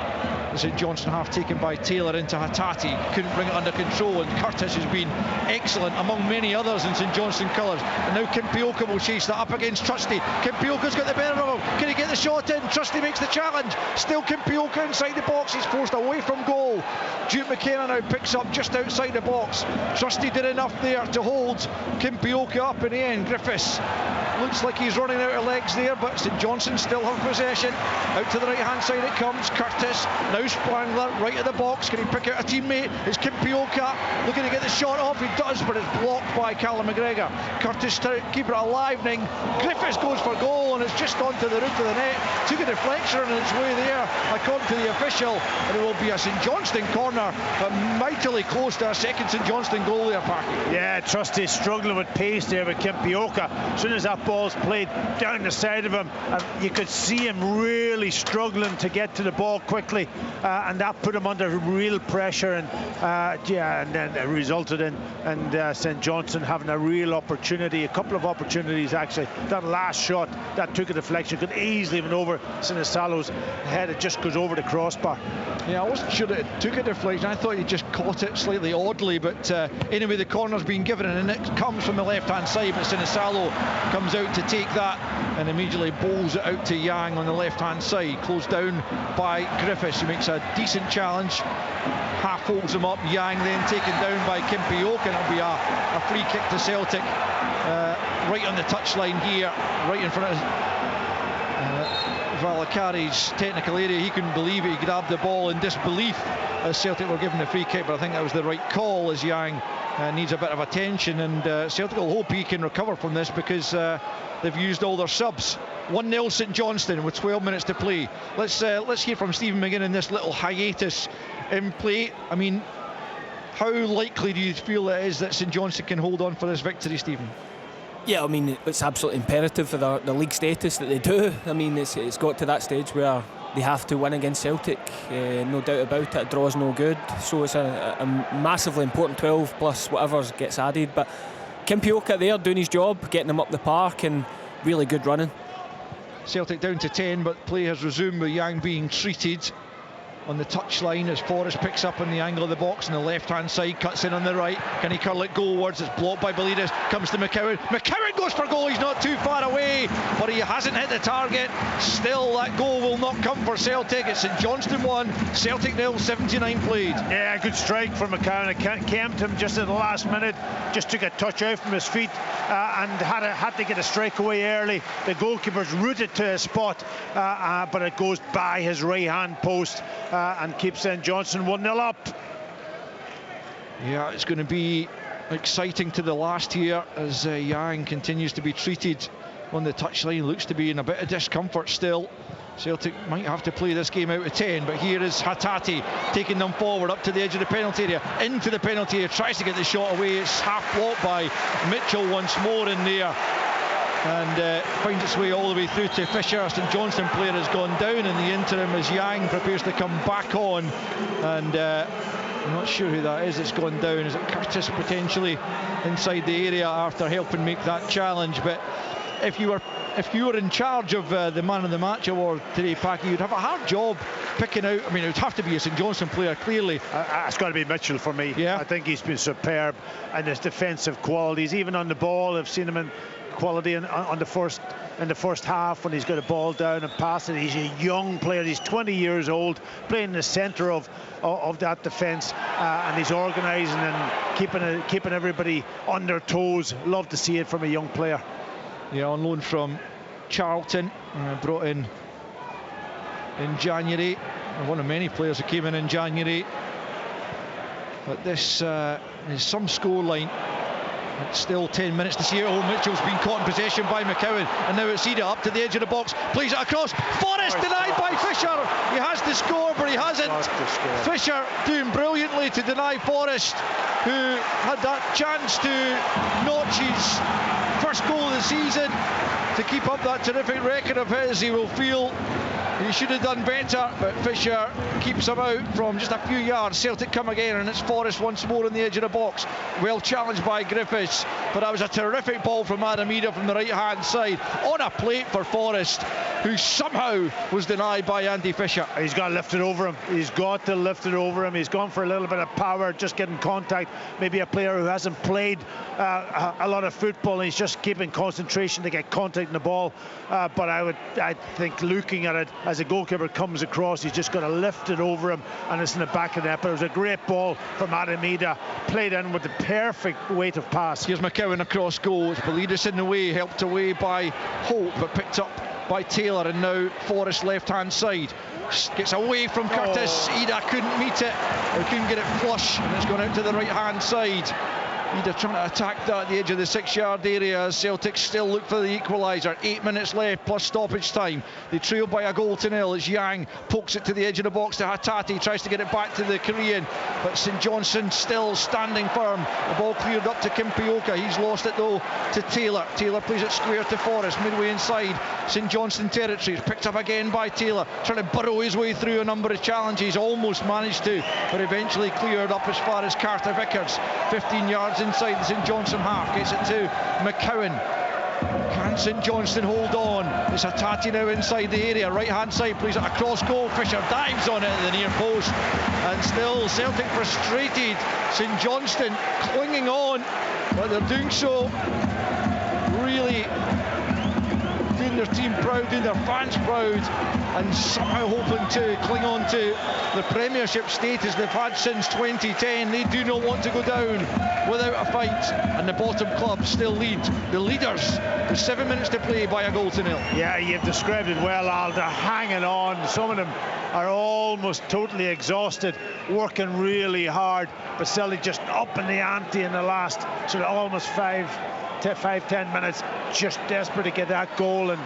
the St Johnstone half, taken by Taylor into Hattati. Couldn't bring it under control, and Curtis has been excellent among many others in St Johnstone colours. And now Kimpioka will chase that up against Trusty. Kimpioka's got the better of him. Can he get the shot in? Trusty makes the challenge. Still Kimpioka inside the box. He's forced away from goal. Duke McKenna now picks up just outside the box. Trusty did enough there to hold Kimpioka up in the end. Griffiths looks like he's running out of legs there, but St Johnstone still have possession. Out to the right hand side it comes. Curtis, now Spangler right at the box. Can he pick out a teammate? It's Kimpioka looking to get the shot off. He does, but it's blocked by Callum McGregor. Curtis to keep it alivening. Griffiths goes for goal, and it's just onto the roof of the net. Took a deflection on its way there, according to the official, and it will be a St Johnstone corner, but mightily close to a second St Johnstone goal there, Parky. Yeah, Trusty struggling with pace there with Kimpioka. As soon as that ball's played down the side of him, you could see him really struggling to get to the ball quickly, and that put him under real pressure, and then it resulted in St Johnstone having a real opportunity, a couple of opportunities actually. That last shot that took a deflection could easily have been over Sinisalo's head. It just goes over the crossbar. Yeah, I wasn't sure that it took a deflection. I thought he just caught it slightly oddly, but anyway, the corner's been given, and it comes from the left-hand side, but Sinisalo comes out to take that and immediately bowls it out to Yang on the left-hand side, closed down by Griffiths, who makes a decent challenge, half holds him up. Yang then taken down by Kimpioka, and it'll be a free kick to Celtic, right on the touchline here, right in front of Valakari's technical area. He couldn't believe it. He grabbed the ball in disbelief as Celtic were given the free kick, but I think that was the right call, as Yang needs a bit of attention, and Celtic will hope he can recover from this, because they've used all their subs. 1-0 St Johnstone with 12 minutes to play. Let's hear from Stephen McGinn in this little hiatus in play. I mean, how likely do you feel it is that St Johnstone can hold on for this victory, Stephen? Yeah, I mean, it's absolutely imperative for the league status that they do. I mean, it's got to that stage where they have to win against Celtic, no doubt about it. A draw's no good, so it's a massively important 12 plus whatever gets added. But Kimpioka there doing his job, getting him up the park, and really good running. Celtic down to 10, but play has resumed with Yang being treated on the touchline as Forrest picks up on the angle of the box on the left-hand side, cuts in on the right. Can he curl it goalwards? It's blocked by Belidis. Comes to McCowan. McCowan goes for goal. He's not too far away, but he hasn't hit the target. Still, that goal will not come for Celtic. It's St Johnstone 1, Celtic 0, 79 played. Yeah, good strike from McCowan. It camped him just at the last minute. Just took a touch out from his feet and had to get a strike away early. The goalkeeper's rooted to a spot, but it goes by his right-hand post. And keeps St Johnstone 1-0 up. Yeah, it's going to be exciting to the last here as Yang continues to be treated on the touchline. Looks to be in a bit of discomfort still. Celtic might have to play this game out of 10, but here is Hattati taking them forward up to the edge of the penalty area, into the penalty area, tries to get the shot away. It's half blocked by Mitchell once more in there, and finds its way all the way through to Fisher. St Johnstone player has gone down in the interim as Yang prepares to come back on, and I'm not sure who that is that's gone down. Is it Curtis potentially inside the area after helping make that challenge? But if you were in charge of the Man of the Match award today, Packy, you'd have a hard job picking out. I mean, it would have to be a St Johnstone player, clearly. It's got to be Mitchell for me. Yeah, I think he's been superb, and his defensive qualities, even on the ball, I've seen him in quality in the first half when he's got a ball down and passing. He's a young player. He's 20 years old, playing in the centre of that defence, and he's organising and keeping everybody on their toes. Love to see it from a young player. Yeah, on loan from Charlton, brought in January. One of many players who came in January. But this is some scoreline. It's still 10 minutes to see it. Oh, Mitchell's been caught in possession by McCowan, and now it's Ida up to the edge of the box, plays it across. Forrest denied by Fisher. He has to score, but he hasn't. Fisher doing brilliantly to deny Forrest, who had that chance to notch his first goal of the season. To keep up that terrific record of his, he will feel he should have done better, but Fisher keeps him out from just a few yards. Celtic come again, and it's Forrest once more on the edge of the box. Well challenged by Griffiths, but that was a terrific ball from Adam Ida from the right-hand side. On a plate for Forrest, who somehow was denied by Andy Fisher. He's got to lift it over him. He's got to lift it over him. He's gone for a little bit of power, just getting contact. Maybe a player who hasn't played a lot of football, and he's just keeping concentration to get contact in the ball. But I think looking at it, as a goalkeeper comes across, he's just got to lift it over him, and it's in the back of the net. But it was a great ball from Adam Ida, played in with the perfect weight of pass. Here's McCowan across goal. It's Belidis in the way, helped away by Holt, but picked up by Taylor, and now Forrest left-hand side. Gets away from Curtis. Ida couldn't meet it, or couldn't get it flush, and it's gone out to the right-hand side. Ida trying to attack that at the edge of the 6-yard area as Celtic still look for the equaliser. 8 minutes left plus stoppage time. They trail by a goal to nil as Yang pokes it to the edge of the box to Hattati, tries to get it back to the Korean, but St Johnstone still standing firm. The ball cleared up to Kimpioka. He's lost it though to Taylor. Taylor plays it square to Forrest, midway inside St Johnstone territory. It's picked up again by Taylor, trying to burrow his way through a number of challenges. Almost managed to, but eventually cleared up as far as Carter Vickers. 15 yards inside the St Johnstone half, gets it to McCowan. Can St Johnstone hold on? It's Hattati now inside the area, right hand side, plays it across goal. Fisher dives on it at the near post, and still Celtic frustrated. St Johnstone clinging on, but they're doing so really doing their team proud, doing their fans proud, and somehow hoping to cling on to the Premiership status they've had since 2010. They do not want to go down without a fight, and the bottom club still lead. The leaders with 7 minutes to play by a goal to nil. Yeah, you've described it well, Al. They're hanging on. Some of them are almost totally exhausted, working really hard, but Celtic just up in the ante in the last sort of almost 5-10 minutes, just desperate to get that goal, and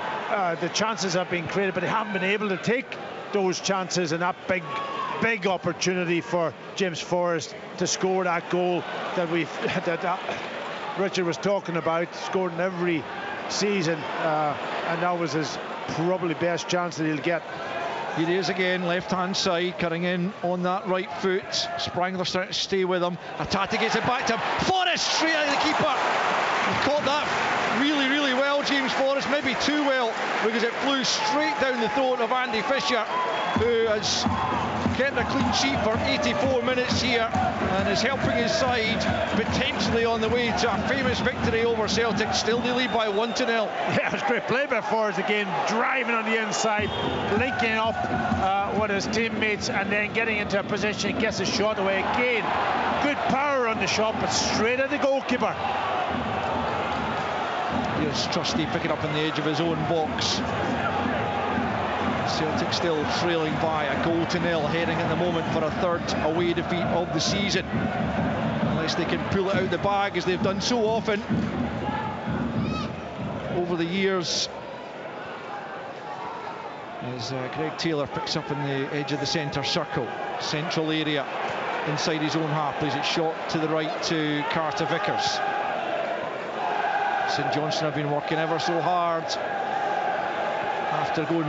the chances have been created, but they haven't been able to take those chances, and that big opportunity for James Forrest to score that goal that Richard was talking about, scored in every season, and that was his probably best chance that he'll get. Here he is again, left-hand side, cutting in on that right foot. Sprangler starting to stay with him. Hatate gets it back to him. Forrest straight out of the keeper. He caught that really, really well, James Forrest. Maybe too well, because it flew straight down the throat of Andy Fisher, who has kept a clean sheet for 84 minutes here and is helping his side potentially on the way to a famous victory over Celtic. Still they lead by 1-0. Yeah, it was great play by Forrest again, driving on the inside, linking up with his teammates, and then getting into a position, gets a shot away again. Good power on the shot, but straight at the goalkeeper. Here's Trusty picking up on the edge of his own box. Celtic still trailing by a 0-0, heading at the moment for a third away defeat of the season, unless they can pull it out the bag, as they've done so often over the years. As Greg Taylor picks up on the edge of the centre circle, central area, inside his own half, plays it short to the right to Carter Vickers. St Johnstone have been working ever so hard after going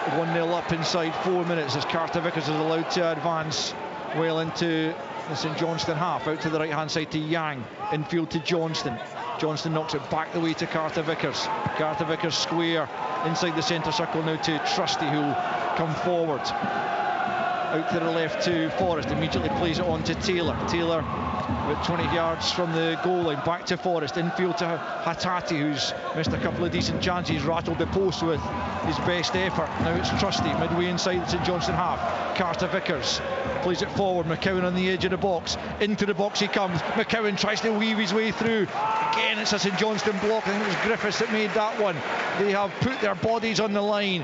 1-0 up inside 4 minutes, as Carter Vickers is allowed to advance well into the St Johnstone half, out to the right hand side to Yang, infield to Johnston. Johnston knocks it back the way to Carter Vickers. Carter Vickers square inside the centre circle now to Trusty, who'll come forward. Out to the left to Forrest, immediately plays it on to Taylor. Taylor about 20 yards from the goal line, back to Forrest, infield to Hatate, who's missed a couple of decent chances, rattled the post with his best effort. Now it's Trusty, midway inside the St Johnstone half. Carter Vickers plays it forward, McCowan on the edge of the box, into the box he comes. McCowan tries to weave his way through. Again, it's a St Johnstone block. I think it was Griffiths that made that one. They have put their bodies on the line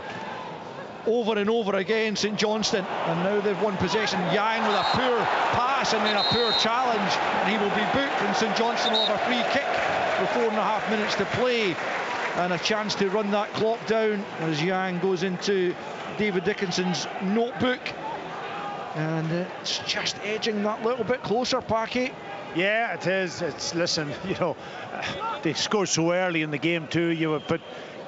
over and over again, St Johnstone, and now they've won possession. Yang with a poor pass and then a poor challenge, and he will be booked, and St Johnstone will have a free kick with 4.5 minutes to play and a chance to run that clock down as Yang goes into David Dickinson's notebook, and it's just edging that little bit closer, Packy. Yeah, it is. It's, listen, you know, they scored so early in the game too. You would put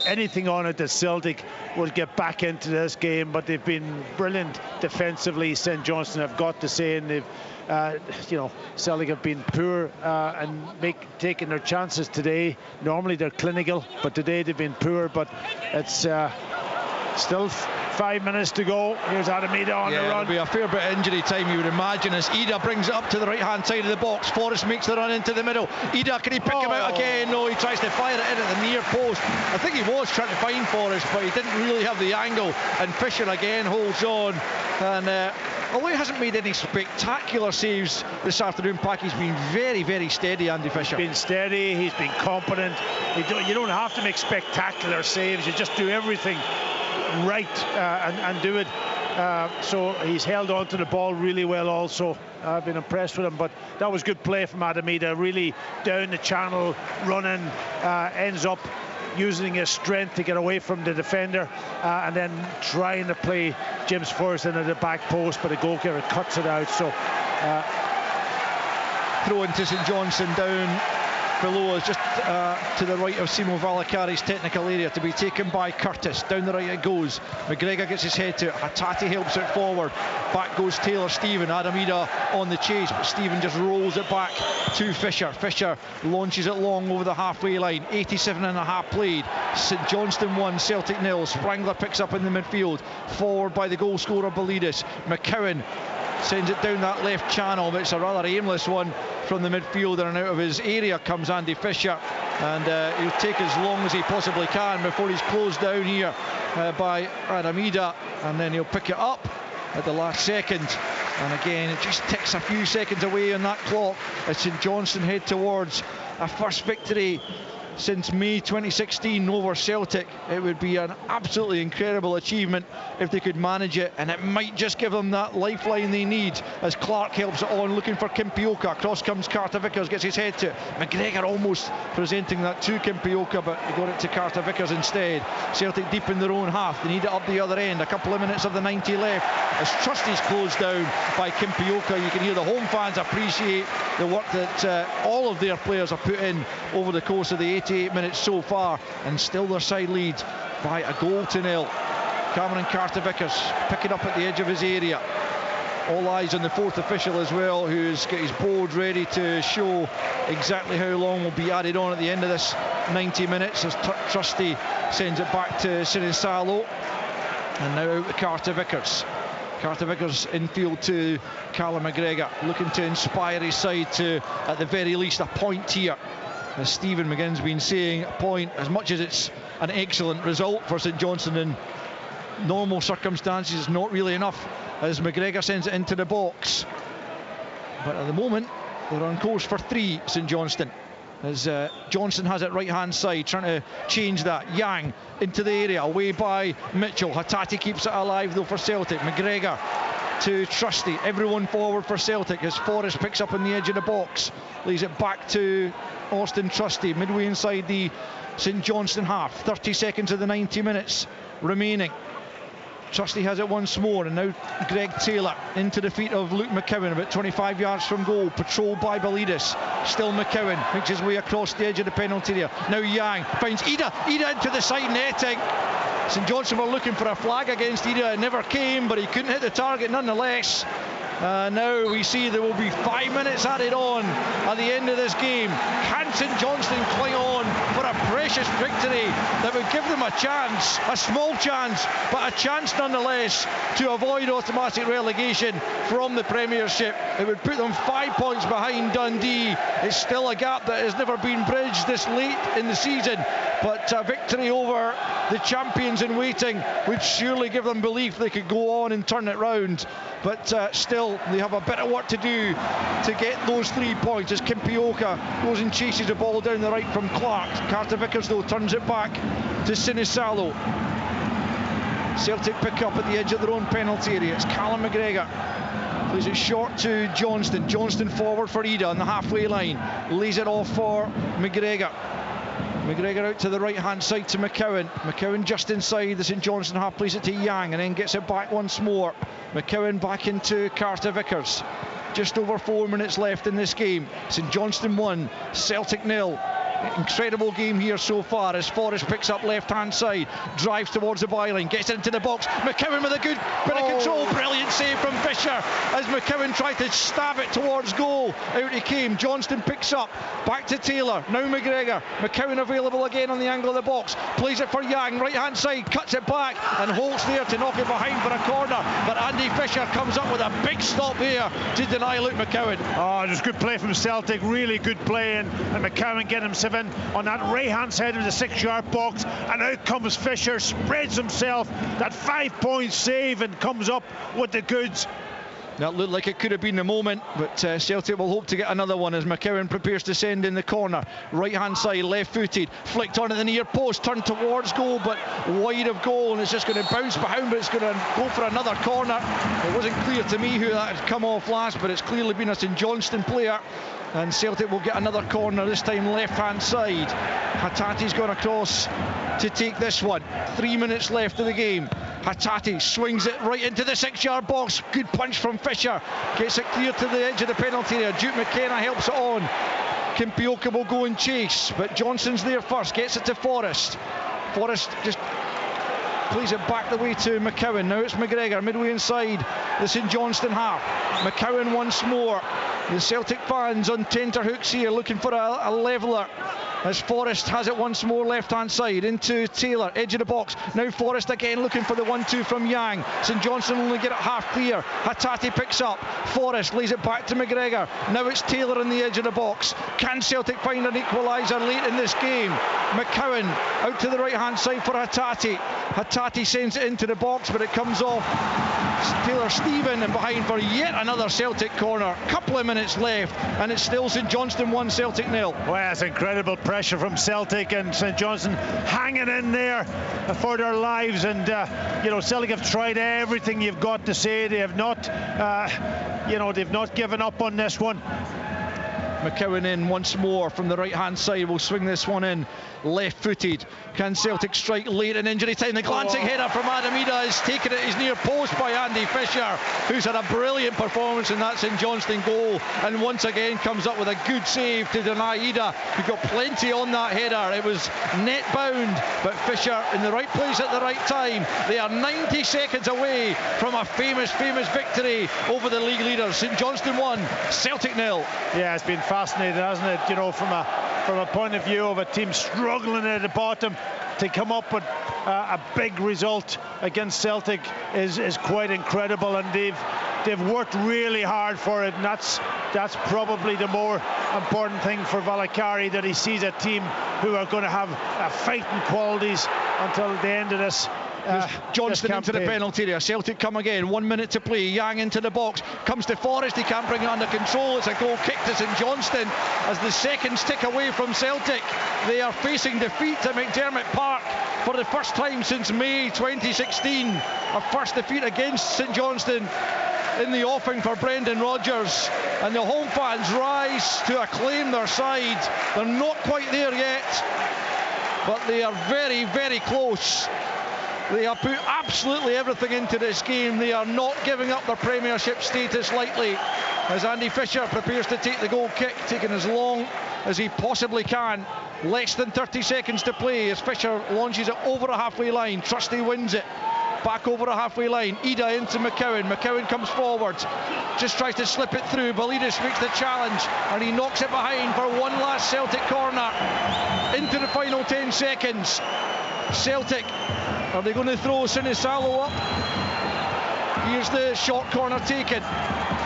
anything on it that Celtic will get back into this game, but they've been brilliant defensively. St Johnstone have got to say, and they've you know, Celtic have been poor and taking their chances today. Normally they're clinical, but today they've been poor. But it's still 5 minutes to go. Here's Adamida on the run. It'll be a fair bit of injury time, you would imagine, as Ida brings it up to the right hand side of the box. Forrest makes the run into the middle. Ida, can he pick him out again? No, he tries to fire it in at the near post. I think he was trying to find Forrest, but he didn't really have the angle, and Fisher again holds on. And although he hasn't made any spectacular saves this afternoon, Pack, he's been very, very steady, Andy Fisher. He's been steady, he's been competent. You don't have to make spectacular saves, you just do everything right and do it. So he's held on to the ball really well also. I've been impressed with him, but that was good play from Adamida, really down the channel, running, ends up using his strength to get away from the defender, and then trying to play James Forrest into the back post, but the goalkeeper cuts it out. So throw into St Johnstone down below us, just to the right of Simo Valakari's technical area, to be taken by Curtis. Down the right it goes. McGregor gets his head to it. Hatate helps it forward. Back goes Taylor Stephen. Adamida on the chase, but Stephen just rolls it back to Fisher. Fisher launches it long over the halfway line. 87.5 played. St Johnstone 1, Celtic 0. Sprangler picks up in the midfield. Forward by the goal scorer Belidis. McCowan sends it down that left channel, but it's a rather aimless one from the midfielder, and out of his area comes Andy Fisher, and he'll take as long as he possibly can before he's closed down here by Adamida, and then he'll pick it up at the last second. And again, it just ticks a few seconds away on that clock as St Johnstone head towards a first victory since May 2016 over Celtic. It would be an absolutely incredible achievement if they could manage it, and it might just give them that lifeline they need as Clark helps it on, looking for Kimpioka. Across comes Carter Vickers, gets his head to it. McGregor almost presenting that to Kimpioka, but he got it to Carter Vickers instead. Celtic deep in their own half. They need it up the other end. A couple of minutes of the 90 left as Trusty's closed down by Kimpioka. You can hear the home fans appreciate the work that all of their players have put in over the course of the 88 minutes so far, and still their side lead by a goal to nil. Cameron Carter Vickers picking up at the edge of his area. All eyes on the fourth official as well, who's got his board ready to show exactly how long will be added on at the end of this 90 minutes as Trusty sends it back to Sinisalo. And now out to Carter Vickers. Carter Vickers infield to Callum McGregor, looking to inspire his side to, at the very least, a point here. As Stephen McGinn's been saying, a point, as much as it's an excellent result for St Johnstone in normal circumstances, is not really enough as McGregor sends it into the box. But at the moment, they're on course for 3, St Johnstone. As Johnson has it right hand side, trying to change that. Yang into the area, away by Mitchell. Hatate keeps it alive though for Celtic. McGregor to Trusty, everyone forward for Celtic as Forrest picks up on the edge of the box, lays it back to Austin Trusty, midway inside the St Johnstone half. 30 seconds of the 90 minutes remaining. Trusty has it once more, and now Greg Taylor into the feet of Luke McCowan, about 25 yards from goal, patrolled by Belidis. Still McCowan makes his way across the edge of the penalty area. Now Yang finds Ida into the side netting. St Johnstone were looking for a flag against Ida, it never came, but he couldn't hit the target nonetheless. Now we see there will be 5 minutes added on at the end of this game. Can St Johnstone cling on for a precious victory that would give them a chance, a small chance, but a chance nonetheless to avoid automatic relegation from the Premiership? It would put them 5 points behind Dundee. It's still a gap that has never been bridged this late in the season, but a victory over the champions in waiting would surely give them belief they could go on and turn it round. But still, they have a bit of work to do to get those 3 points as Kimpioka goes and chases the ball down the right from Clark. Carter Vickers though turns it back to Sinisalo. Celtic pick up at the edge of their own penalty area. It's Callum McGregor. Plays it short to Johnston. Johnston forward for Ida on the halfway line. Lays it off for McGregor. McGregor out to the right hand side to McCowan. McCowan just inside the St Johnstone half, plays it to Yang and then gets it back once more. McCowan back into Carter Vickers. Just over 4 minutes left in this game. St Johnstone 1, Celtic 0. Incredible game here so far as Forrest picks up left hand side, drives towards the byline, gets into the box. McCowan with a good bit of control, brilliant save from Fisher as McCowan tried to stab it towards goal. Out he came. Johnston picks up, back to Taylor, now McGregor. McCowan available again on the angle of the box, plays it for Yang, right hand side, cuts it back, and Holt's there to knock it behind for a corner, but Andy Fisher comes up with a big stop here to deny Luke McCowan. Oh, just good play from Celtic, really good play, and McCowan getting himself in on that right hand side of the 6-yard box, and out comes Fisher, spreads himself, that 5 point save, and comes up with the goods. That looked like it could have been the moment, but Celtic will hope to get another one as McCowan prepares to send in the corner. Right hand side, left footed, flicked on at the near post, turned towards goal but wide of goal, and it's just going to bounce behind, but it's going to go for another corner. It wasn't clear to me who that had come off last, but it's clearly been a St Johnstone player. And Celtic will get another corner, this time left hand side. Hatate's gone across to take this one. 3 minutes left of the game. Hatate swings it right into the 6-yard box. Good punch from Fisher. Gets it clear to the edge of the penalty area. Duke McKenna helps it on. Kimpioka will go and chase, but Johnson's there first. Gets it to Forrest. Forrest just plays it back the way to McCowan. Now it's McGregor midway inside the St Johnstone half. McCowan once more. The Celtic fans on tenterhooks here looking for a leveller as Forrest has it once more left hand side into Taylor, edge of the box. Now Forrest again looking for the 1-2 from Yang. St Johnstone only get it half clear. Hatate picks up, Forrest lays it back to McGregor. Now it's Taylor on the edge of the box. Can Celtic find an equaliser late in this game? McCowan out to the right hand side for Hatate. Hatate sends it into the box, but it comes off Taylor Stephen, and behind for yet another Celtic corner. Couple of minutes left, and it's still St Johnstone 1, Celtic 0. Well, it's incredible pressure from Celtic, and St Johnstone hanging in there for their lives. And Celtic have tried everything you've got to say. They have not, they've not given up on this one. McCowan in once more from the right-hand side. Will swing this one in left-footed. Can Celtic strike late in injury time? The glancing header from Adam Ida is taken at his near post by Andy Fisher, who's had a brilliant performance in that St Johnstone goal, and once again comes up with a good save to deny Ida, who got plenty on that header. It was net bound, but Fisher in the right place at the right time. They are 90 seconds away from a famous victory over the league leaders. St Johnstone 1, Celtic 0. Yeah, it's been fascinating, hasn't it? From a point of view of a team struggling at the bottom, to come up with a big result against Celtic is quite incredible, and they've worked really hard for it, and that's probably the more important thing for Valakari, that he sees a team who are going to have fighting qualities until the end of this. Johnston into the penalty area. Celtic come again, 1 minute to play. Yang into the box, comes to Forrest, he can't bring it under control. It's a goal kick to St Johnstone as the seconds tick away from Celtic. They are facing defeat at McDiarmid Park for the first time since May 2016. A first defeat against St Johnstone in the offing for Brendan Rodgers, and the home fans rise to acclaim their side. They're not quite there yet, but they are very close. They have put absolutely everything into this game. They are not giving up their Premiership status lightly, as Andy Fisher prepares to take the goal kick, taking as long as he possibly can. Less than 30 seconds to play as Fisher launches it over a halfway line. Trusty wins it back over a halfway line. Ida into McCowan. McCowan comes forward, just tries to slip it through. Balidis makes the challenge, and he knocks it behind for one last Celtic corner. Into the final 10 seconds. Celtic, are they going to throw Sinisalo up? Here's the short corner taken.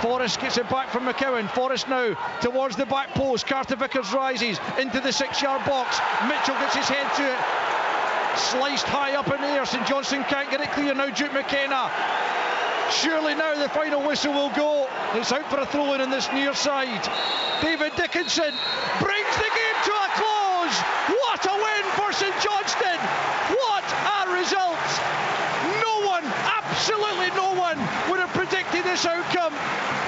Forrest gets it back from McCowan. Forrest now towards the back post. Carter Vickers rises into the 6-yard box. Mitchell gets his head to it. Sliced high up in the air. St Johnstone can't get it clear now. Duke McKenna. Surely now the final whistle will go. It's out for a throw-in on this near side. David Dickinson brings the game to a close. What a win for St Johnstone. What a result. No one, absolutely no one, would have predicted this outcome.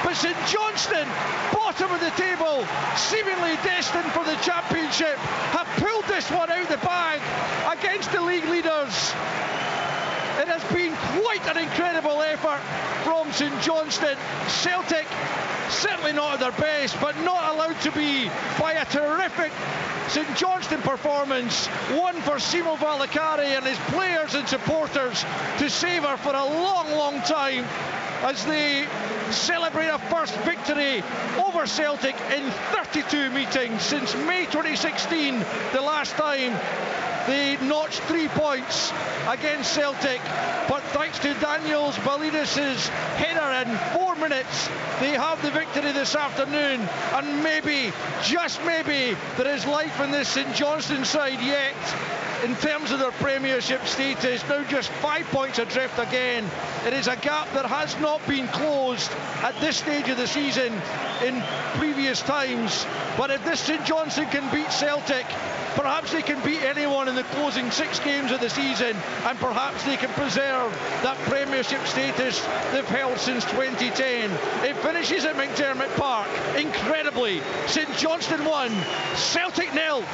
But St Johnstone, bottom of the table, seemingly destined for the championship, have pulled this one out of the bag against the league leaders. It has been quite an incredible effort from St Johnstone. Celtic certainly not at their best, but not allowed to be by a terrific St Johnstone performance. One for Simo Valakari and his players and supporters to savour for a long time as they celebrate a first victory over Celtic in 32 meetings since May 2016, the last time they notched 3 points against Celtic. But thanks to Daniels Balidis' header in 4 minutes, they have the victory this afternoon, and maybe, just maybe, there is life in this St Johnstone side yet in terms of their Premiership status. Now just 5 points adrift again. It is a gap that has not been closed at this stage of the season in previous times. But if this St Johnstone can beat Celtic, perhaps they can beat anyone in the closing 6 games of the season, and perhaps they can preserve that Premiership status they've held since 2010. It finishes at McDiarmid Park. Incredibly, St Johnstone 1, Celtic 0.